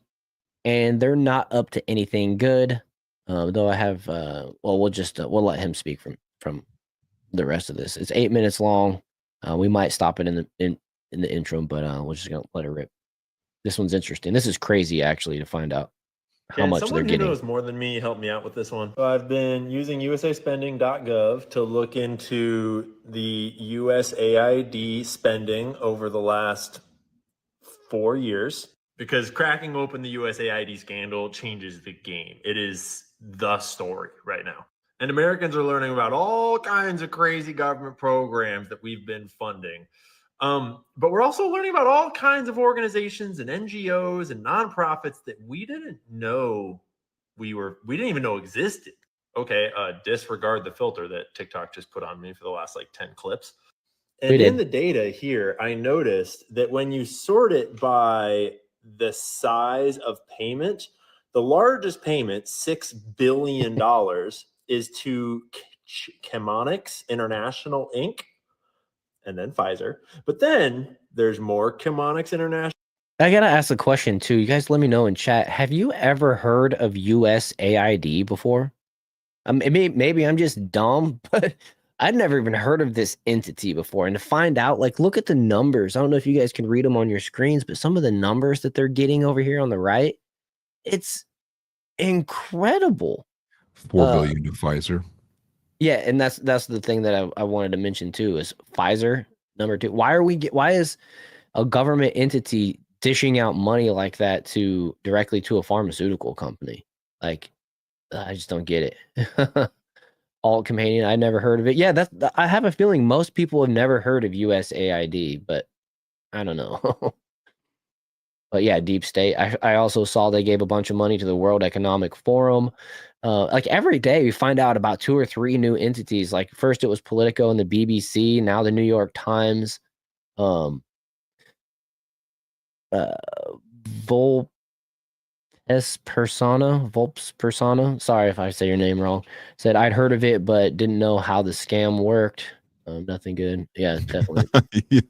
And they're not up to anything good. Though I have we'll let him speak from the rest of this. It's 8 minutes long. We might stop it in the intro, but we're just gonna let it rip. This one's interesting. This is crazy actually to find out how much they're getting. Someone who knows more than me help me out with this one. So I've been using usaspending.gov to look into the USAID spending over the last 4 years, because cracking open the USAID scandal changes the game. It is the story right now. And Americans are learning about all kinds of crazy government programs that we've been funding. But we're also learning about all kinds of organizations and NGOs and nonprofits that we didn't know we didn't even know existed. Okay, disregard the filter that TikTok just put on me for the last like 10 clips. And in the data here, I noticed that when you sort it by the size of payment, the largest payment, $6 billion, is to Chemonics International Inc., and then Pfizer. But then there's more Chemonics International. I gotta ask a question too. You guys let me know in chat. Have you ever heard of USAID before? Maybe I'm just dumb, but I'd never even heard of this entity before. And to find out, like, look at the numbers. I don't know if you guys can read them on your screens, but some of the numbers that they're getting over here on the right, it's incredible. 4 billion to Pfizer. Yeah, and that's the thing that I wanted to mention too is Pfizer, number 2. Why is a government entity dishing out money like that directly to a pharmaceutical company? Like, I just don't get it. Alt Companion, I never heard of it. Yeah, I have a feeling most people have never heard of USAID, but I don't know. But yeah, Deep State. I also saw they gave a bunch of money to the World Economic Forum. Like every day we find out about 2 or 3 new entities. Like first it was Politico and the BBC, now the New York Times. Volpes Persona. Sorry if I say your name wrong. Said I'd heard of it, but didn't know how the scam worked. Nothing good. Yeah, definitely. Yeah,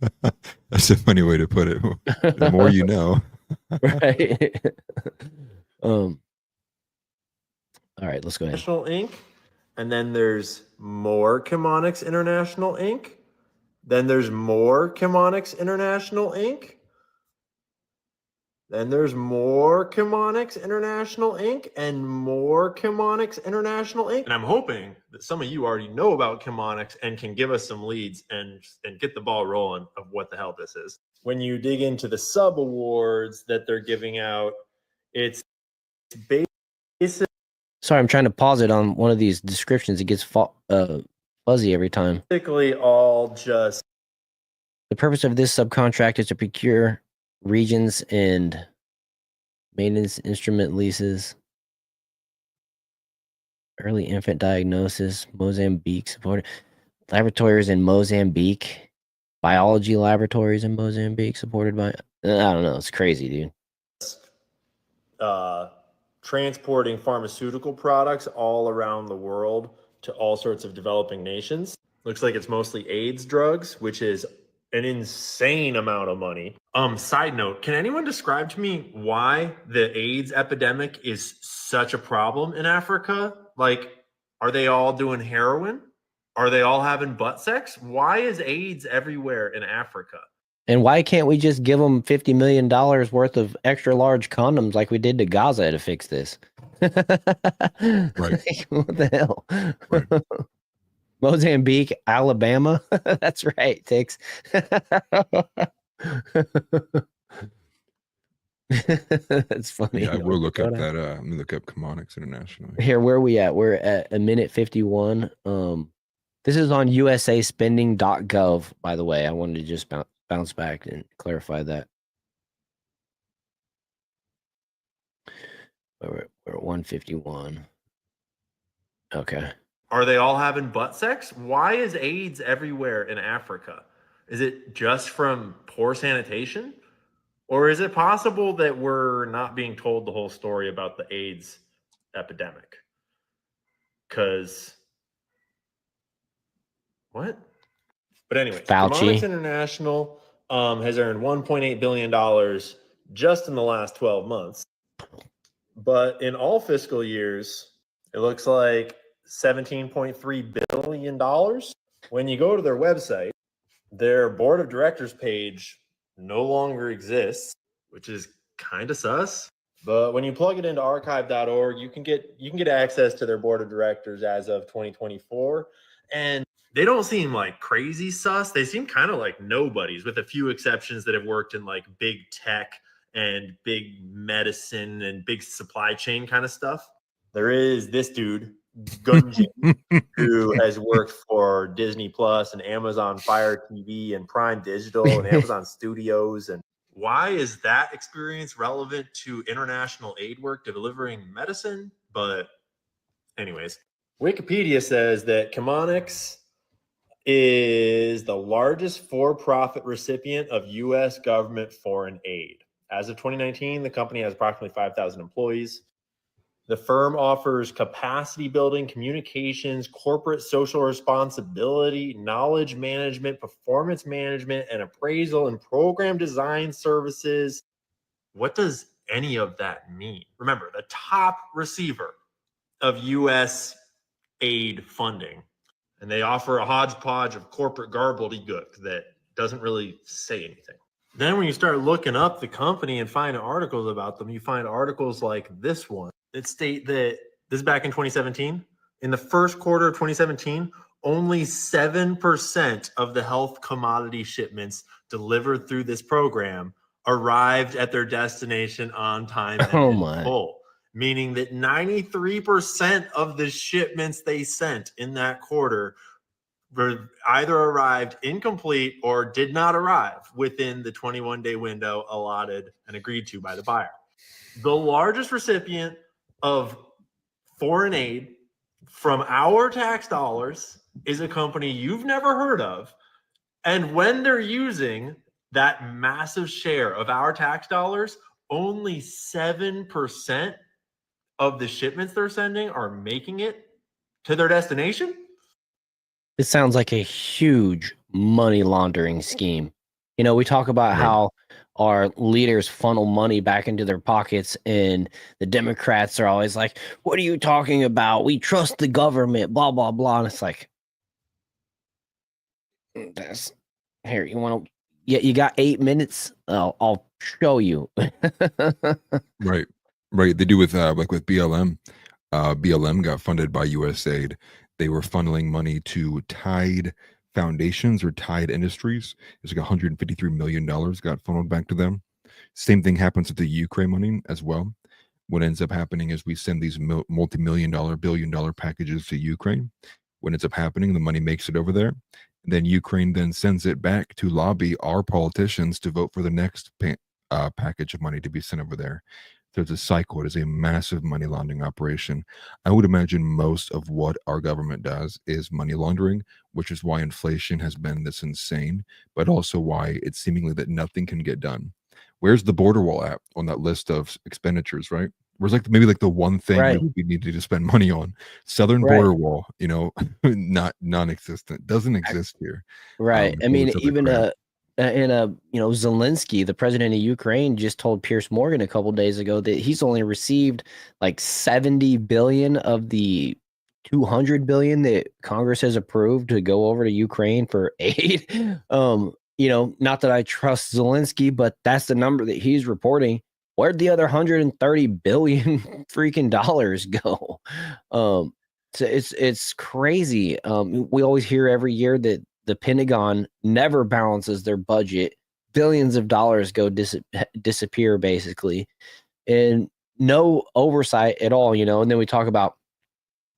that's a funny way to put it. The more you know. Right. All right, let's go ahead. International Inc. And then there's more Chemonics International Inc. Then there's more Chemonics International Inc. Then there's more Chemonics International Inc. and more Chemonics International Inc. And I'm hoping that some of you already know about Chemonics and can give us some leads and get the ball rolling of what the hell this is. When you dig into the sub awards that they're giving out, it's basic. Sorry, I'm trying to pause it on one of these descriptions. It gets fuzzy every time. Basically all just... The purpose of this subcontract is to procure regions and maintenance instrument leases, early infant diagnosis, Mozambique supported laboratories in Mozambique, biology laboratories in Mozambique supported by, I don't know, it's crazy, dude. Transporting pharmaceutical products all around the world to all sorts of developing nations. Looks like it's mostly AIDS drugs, which is an insane amount of money. Side note, can anyone describe to me why the AIDS epidemic is such a problem in Africa? Like, are they all doing heroin? Are they all having butt sex? Why is AIDS everywhere in Africa? And why can't we just give them $50 million worth of extra large condoms like we did to Gaza to fix this? Right. Like, what the hell? Right. Mozambique, Alabama. That's right, Tix. That's funny. Yeah, I will look up that. Let me look up Chemonics internationally. Here, where are we at? We're at a minute 51. This is on usaspending.gov, by the way. I wanted to just bounce back and clarify that. We're at 151. Okay. Are they all having butt sex? Why is AIDS everywhere in Africa? Is it just from poor sanitation? Or is it possible that we're not being told the whole story about the AIDS epidemic? Because what? But anyway, Fauci. Chemonics International has earned $1.8 billion just in the last 12 months. But in all fiscal years, it looks like $17.3 billion. When you go to their website, their board of directors page no longer exists, which is kind of sus. But when you plug it into archive.org, you can get access to their board of directors as of 2024. And they don't seem like crazy sus. They seem kind of like nobodies, with a few exceptions that have worked in like big tech and big medicine and big supply chain kind of stuff. There is this dude, Gunjin, who has worked for Disney Plus and Amazon Fire TV and Prime Digital and Amazon Studios. And why is that experience relevant to international aid work delivering medicine? But anyways, Wikipedia says that Chemonics is the largest for-profit recipient of U.S. government foreign aid. As of 2019, the company has approximately 5,000 employees. The firm offers capacity building, communications, corporate social responsibility, knowledge management, performance management, and appraisal and program design services. What does any of that mean? Remember, the top receiver of U.S. aid funding, and they offer a hodgepodge of corporate gobbledygook that doesn't really say anything. Then when you start looking up the company and find articles about them, you find articles like this one that state that this is back in 2017. In the first quarter of 2017, only 7% of the health commodity shipments delivered through this program arrived at their destination on time and in full, meaning that 93% of the shipments they sent in that quarter were either arrived incomplete or did not arrive within the 21-day window allotted and agreed to by the buyer. The largest recipient of foreign aid from our tax dollars is a company you've never heard of. And when they're using that massive share of our tax dollars, only 7% of the shipments they're sending are making it to their destination. It sounds like a huge money laundering scheme. You know, we talk about how our leaders funnel money back into their pockets, and the Democrats are always like, what are you talking about? We trust the government, blah, blah, blah. And it's like, that's here. You want to, you got 8 minutes. I'll show you. Right. They do with like with BLM. BLM got funded by USAID. They were funneling money to Tide Foundations or Tide Industries. It's like $153 million got funneled back to them. Same thing happens with the Ukraine money as well. What ends up happening is we send these multi-million-dollar, billion-dollar packages to Ukraine. What ends up happening, the money makes it over there. Then Ukraine then sends it back to lobby our politicians to vote for the next package of money to be sent over there. There's a cycle. It is a massive money laundering operation. I would imagine most of what our government does is money laundering, which is why inflation has been this insane, but also why it's seemingly that nothing can get done. Where's the border wall at on that list of expenditures, right? Where's like maybe like the one thing we need to spend money on? Southern border wall, you know, not non-existent, doesn't exist here. Right. I mean, even Zelensky, the president of Ukraine, just told Piers Morgan a couple days ago that he's only received like 70 billion of the 200 billion that Congress has approved to go over to Ukraine for aid. Not that I trust Zelensky, but that's the number that he's reporting. Where'd the other 130 billion freaking dollars go? So it's crazy. We always hear every year that the Pentagon never balances their budget. Billions of dollars go disappear basically, and no oversight at all. And then we talk about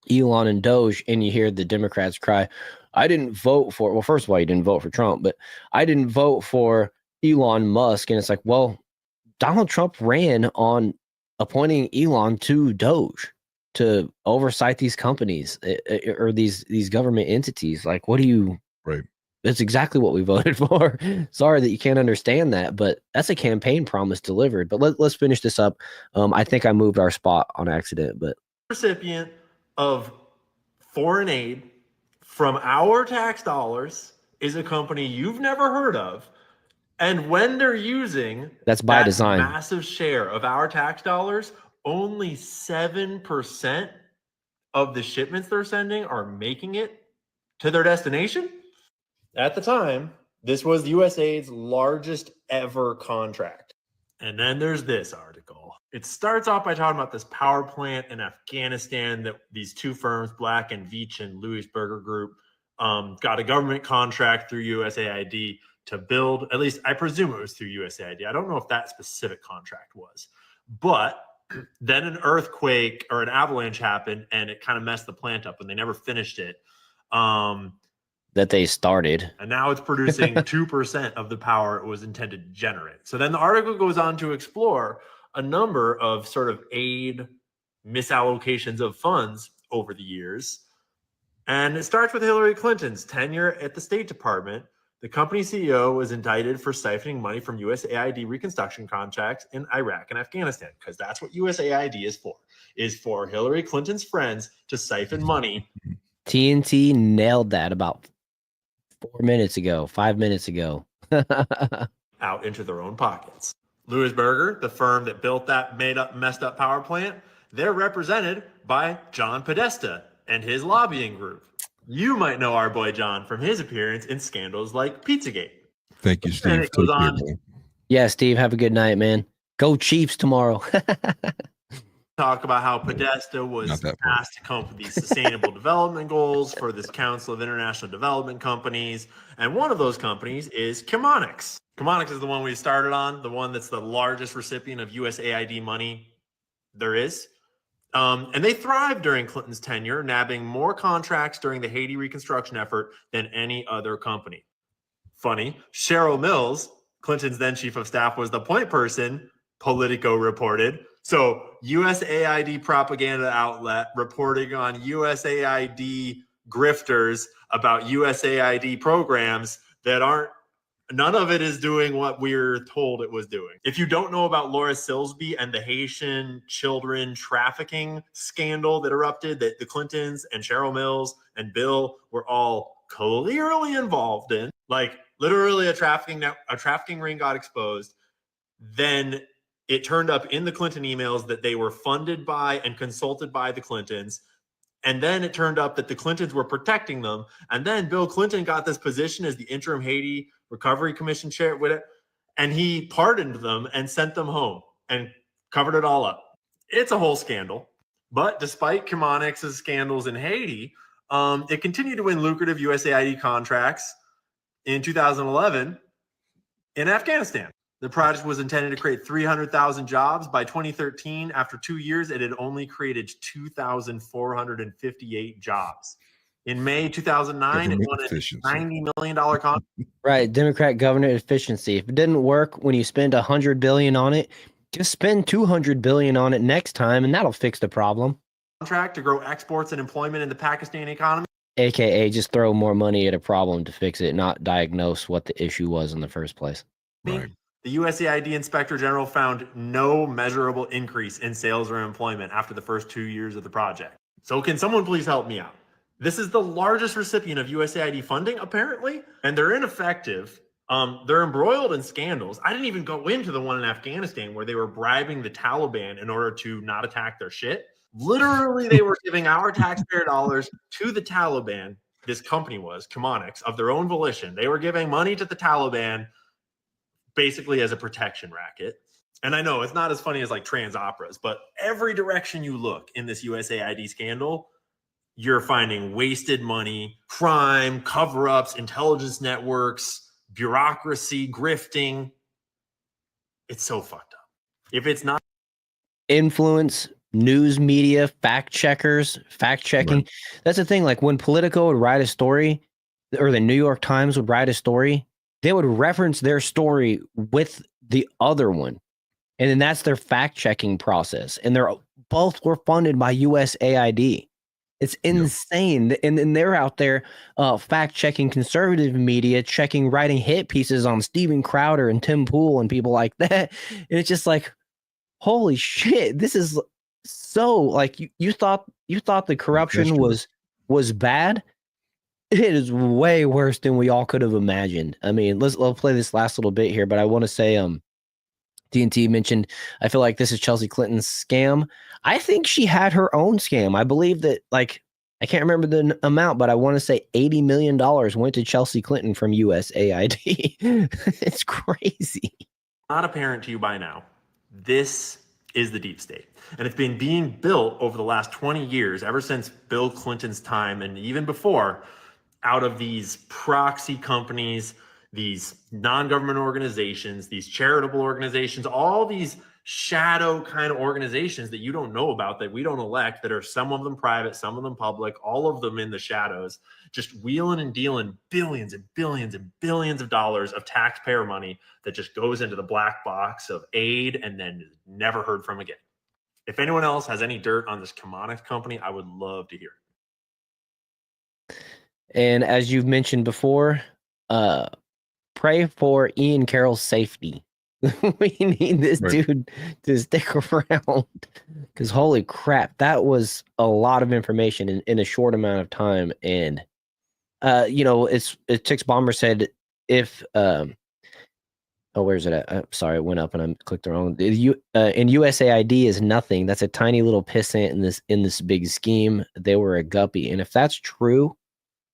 Elon and DOGE, and you hear the Democrats cry, I didn't vote for, well, first of all, you didn't vote for Trump, but I didn't vote for Elon Musk. And it's like, well, Donald Trump ran on appointing Elon to DOGE to oversight these companies or these government entities. Like, what do you, right? That's exactly what we voted for. Sorry that you can't understand that, but that's a campaign promise delivered. But let's finish this up. I think I moved our spot on accident, but recipient of foreign aid from our tax dollars is a company you've never heard of. And when they're using that's by that design massive share of our tax dollars, only 7% of the shipments they're sending are making it to their destination. At the time, this was USAID's largest ever contract. And then there's this article. It starts off by talking about this power plant in Afghanistan that these two firms, Black and Veatch and Louis Berger Group, got a government contract through USAID to build, at least I presume it was through USAID. I don't know if that specific contract was. But then an earthquake or an avalanche happened and it kind of messed the plant up and they never finished it. That they started. And now it's producing 2% of the power it was intended to generate. So then the article goes on to explore a number of sort of aid misallocations of funds over the years. And it starts with Hillary Clinton's tenure at the State Department. The company CEO was indicted for siphoning money from USAID reconstruction contracts in Iraq and Afghanistan, because that's what USAID is for Hillary Clinton's friends to siphon money. TNT nailed that about 5 minutes ago. Out into their own pockets. Louis Berger, the firm that built that messed up power plant, they're represented by John Podesta and his lobbying group. You might know our boy John from his appearance in scandals like Pizzagate. Thank you, Steve. And it goes on. Yeah, Steve, have a good night, man. Go Chiefs tomorrow. Talk about how Podesta was asked to come up with these sustainable development goals for this Council of International Development Companies. And one of those companies is Chemonics. Chemonics is the one we started on, the one that's the largest recipient of USAID money there is. And they thrived during Clinton's tenure, nabbing more contracts during the Haiti reconstruction effort than any other company. Funny, Cheryl Mills, Clinton's then chief of staff, was the point person, Politico reported. So USAID propaganda outlet reporting on USAID grifters about USAID programs that aren't, none of it is doing what we're told it was doing. If you don't know about Laura Silsby and the Haitian children trafficking scandal that erupted, that the Clintons and Cheryl Mills and Bill were all clearly involved in, like literally a trafficking ring got exposed, then it turned up in the Clinton emails that they were funded by and consulted by the Clintons. And then it turned up that the Clintons were protecting them. And then Bill Clinton got this position as the interim Haiti Recovery Commission chair with it. And he pardoned them and sent them home and covered it all up. It's a whole scandal. But despite Chemonics' scandals in Haiti, it continued to win lucrative USAID contracts in 2011 in Afghanistan. The project was intended to create 300,000 jobs. By 2013, after 2 years, it had only created 2,458 jobs. In May 2009, it won a $90 million contract. Right, Democrat government efficiency. If it didn't work when you spend $100 billion on it, just spend $200 billion on it next time, and that'll fix the problem. Contract to grow exports and employment in the Pakistani economy. AKA, just throw more money at a problem to fix it, not diagnose what the issue was in the first place. Right. The USAID Inspector General found no measurable increase in sales or employment after the first 2 years of the project. So can someone please help me out? This is the largest recipient of USAID funding, apparently, and they're ineffective They're embroiled in scandals. I didn't even go into the one in Afghanistan where they were bribing the Taliban in order to not attack their shit. Literally, they were giving our taxpayer dollars to the Taliban. This company was Chemonics of their own volition. They were giving money to the Taliban basically as a protection racket. And I know it's not as funny as like trans operas, but every direction you look in this USAID scandal, you're finding wasted money, crime, cover-ups, intelligence networks, bureaucracy, grifting. It's so fucked up. If it's not influence, news media, fact checkers, fact checking. Right. That's the thing. Like when Politico would write a story, or the New York Times would write a story, they would reference their story with the other one. And then that's their fact checking process. And they're both were funded by USAID. It's insane. Yeah. And then they're out there fact checking conservative media, writing hit pieces on Steven Crowder and Tim Pool and people like that. And it's just like, holy shit, this is so like you thought the corruption was bad. It is way worse than we all could have imagined. I mean, let's play this last little bit here, but I want to say DNT mentioned, I feel like this is Chelsea Clinton's scam. I think she had her own scam. I believe that, like, I can't remember the amount, but I want to say $80 million went to Chelsea Clinton from USAID. It's crazy. Not apparent to you by now, this is the deep state. And it's been being built over the last 20 years, ever since Bill Clinton's time and even before, out of these proxy companies, these non-government organizations, these charitable organizations, all these shadow kind of organizations that you don't know about, that we don't elect, that are some of them private, some of them public, all of them in the shadows, just wheeling and dealing billions and billions and billions of dollars of taxpayer money that just goes into the black box of aid and then is never heard from again. If anyone else has any dirt on this Chemonics company, I would love to hear it. And as you've mentioned before, pray for Ian Carroll's safety. We need this dude to stick around, because holy crap, that was a lot of information in a short amount of time. And Tix Bomber said if where's it at? Sorry, it went up and I clicked the wrong. In USAID is nothing. That's a tiny little pissant in this big scheme. They were a guppy, and if that's true,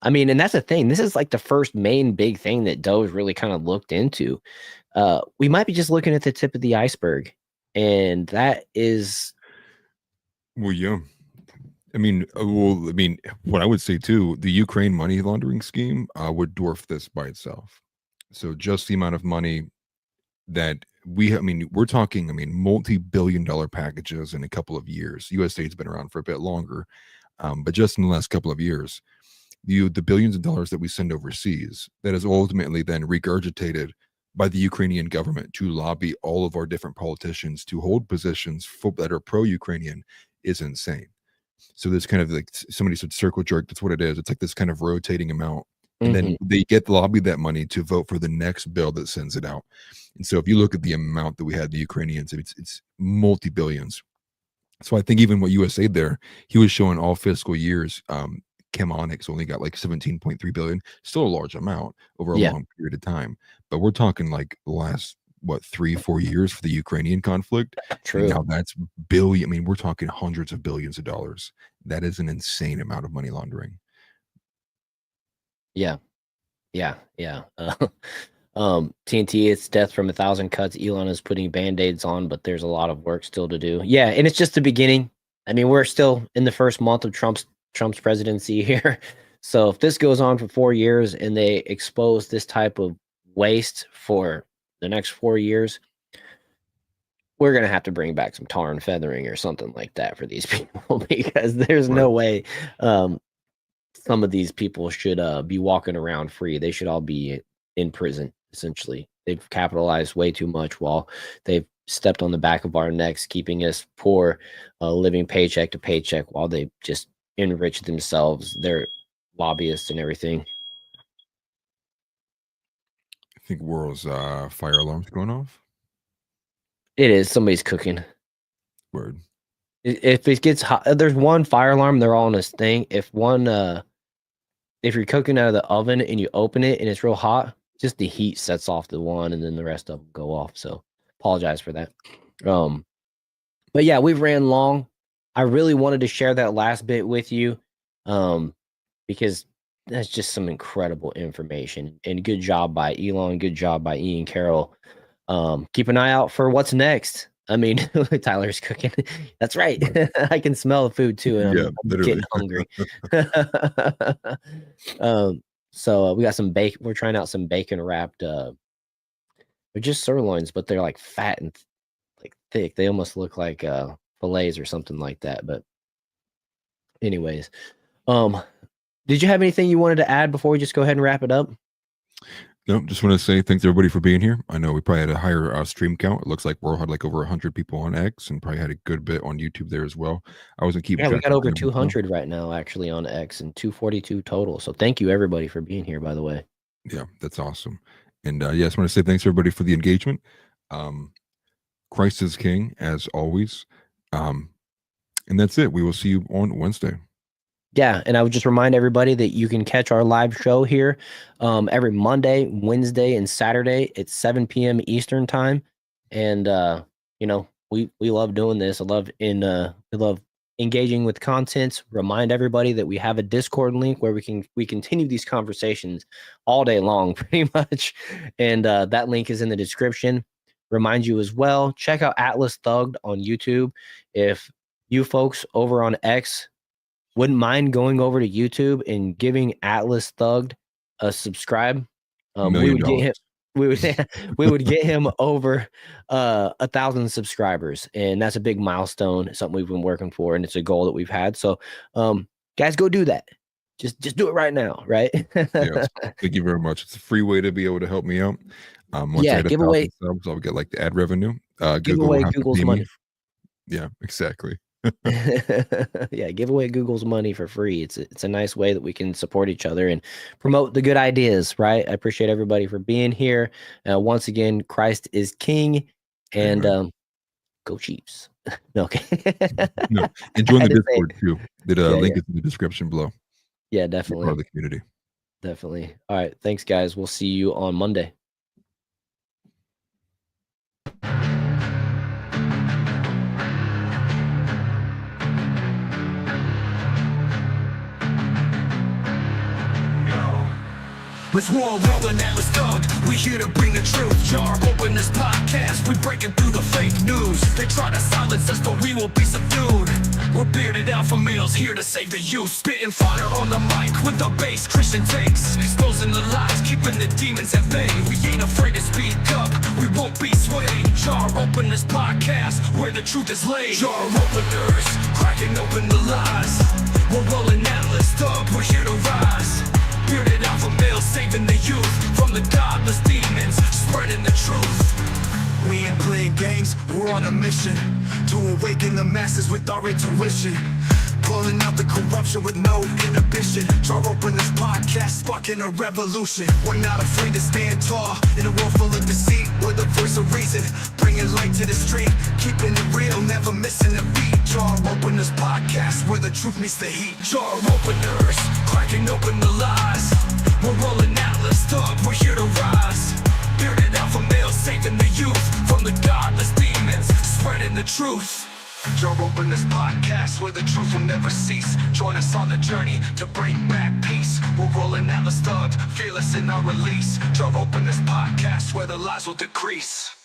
I mean, and that's the thing. This is like the first main big thing that DOGE really kind of looked into. We might be just looking at the tip of the iceberg, and that is. Well, yeah. I mean, what I would say too, the Ukraine money laundering scheme would dwarf this by itself. So just the amount of money that we're talking, multi-billion-dollar packages in a couple of years. USAID's been around for a bit longer, but just in the last couple of years. The billions of dollars that we send overseas, that is ultimately then regurgitated by the Ukrainian government to lobby all of our different politicians to hold positions that are pro-Ukrainian, is insane. So this kind of, like somebody said, circle jerk. That's what it is. It's like this kind of rotating amount, and then they get lobbied that money to vote for the next bill that sends it out. And so if you look at the amount that we had the Ukrainians, it's multi-billions. So I think even what USAID there, he was showing all fiscal years. Chemonics only got like 17.3 billion, still a large amount over a long period of time. But we're talking like the last 3-4 years for the Ukrainian conflict. True. And now that's billion. I mean, we're talking hundreds of billions of dollars. That is an insane amount of money laundering. Yeah. TNT, it's death from 1,000 cuts. Elon is putting band-aids on, but there's a lot of work still to do. Yeah, and it's just the beginning. I mean, we're still in the first month of Trump's presidency here. So if this goes on for 4 years and they expose this type of waste for the next 4 years, we're going to have to bring back some tar and feathering or something like that for these people, because there's no way some of these people should be walking around free. They should all be in prison, essentially. They've capitalized way too much while they've stepped on the back of our necks, keeping us poor, living paycheck to paycheck, while they just enrich themselves. They're lobbyists and everything. I think World's fire alarm's going off. It is. Somebody's cooking. Word. If it gets hot, there's one fire alarm. They're all on this thing. If you're cooking out of the oven and you open it and it's real hot, just the heat sets off the one, and then the rest of them go off. So apologize for that. But yeah, we've ran long. I really wanted to share that last bit with you, because that's just some incredible information. And good job by Elon. Good job by Ian Carroll. Keep an eye out for what's next. I mean, Tyler's cooking. That's right. I can smell the food too, and I'm getting hungry. So we got some bacon. We're trying out some bacon wrapped. They're just sirloins, but they're like fat and like thick. They almost look like fillets or something like that. But anyways, did you have anything you wanted to add before we just go ahead and wrap it up? No, just want to say thanks everybody for being here. I know we probably had a higher stream count. It looks like we had like over 100 people on X, and probably had a good bit on YouTube there as well. I wasn't keeping track. We got over 200 right now actually on X, and 242 total. So thank you everybody for being here, by the way. Yeah, that's awesome. And yeah, I just want to say thanks everybody for the engagement. Christ is King as always. And that's it. We will see you on Wednesday. Yeah, and I would just remind everybody that you can catch our live show here every Monday, Wednesday, and Saturday at 7 p.m. Eastern time. And you know, we love doing this. We love engaging with content. Remind everybody that we have a Discord link where we continue these conversations all day long, pretty much. And that link is in the description. Remind you as well, check out Atlas Thugged on YouTube. If you folks over on X wouldn't mind going over to YouTube and giving Atlas Thugged a subscribe, we would get him over 1,000 subscribers, and that's a big milestone, something we've been working for, and it's a goal that we've had. So guys, go do that. Just do it right now, right? Yes, thank you very much. It's a free way to be able to help me out. Once I hit give away subs, I'll get like the ad revenue. give away Google's money. Yeah, exactly. Yeah, give away Google's money for free. It's a nice way that we can support each other and promote the good ideas, right? I appreciate everybody for being here. Once again, Christ is King, and go Chiefs. No, okay. No, and join the Discord too. The link is in the description below. Yeah, definitely. Part of the community. Definitely. All right, thanks guys. We'll see you on Monday. With war rolling Atlas Thugged, we here to bring the truth. Jar open this podcast, we breaking through the fake news. They try to silence us, but we will be subdued. We're bearded alpha males here to save the youth. Spitting fire on the mic with the bass Christian takes. Exposing the lies, keeping the demons at bay. We ain't afraid to speak up, we won't be swayed. Jar open this podcast, where the truth is laid. Jar openers, cracking open the lies. We're rolling Atlas Thugged, we're here to rise. Bearded alpha males saving the youth from the godless demons, spreading the truth. We ain't playing games, we're on a mission to awaken the masses with our intuition. Pulling out the corruption with no inhibition. Jar open this podcast, sparking a revolution. We're not afraid to stand tall in a world full of deceit. We're the voice of reason, bringing light to the street. Keeping it real, never missing a beat. Jar open this podcast, where the truth meets the heat. Jar openers, cracking open the lies. We're rolling Atlas Thugged, we're here to rise. Bearded alpha males saving the youth from the godless demons, spreading the truth. Jar open this podcast, where the truth will never cease. Join us on the journey to bring back peace. We're rolling Atlas Thugged, fearless in our release. Jar open this podcast, where the lies will decrease.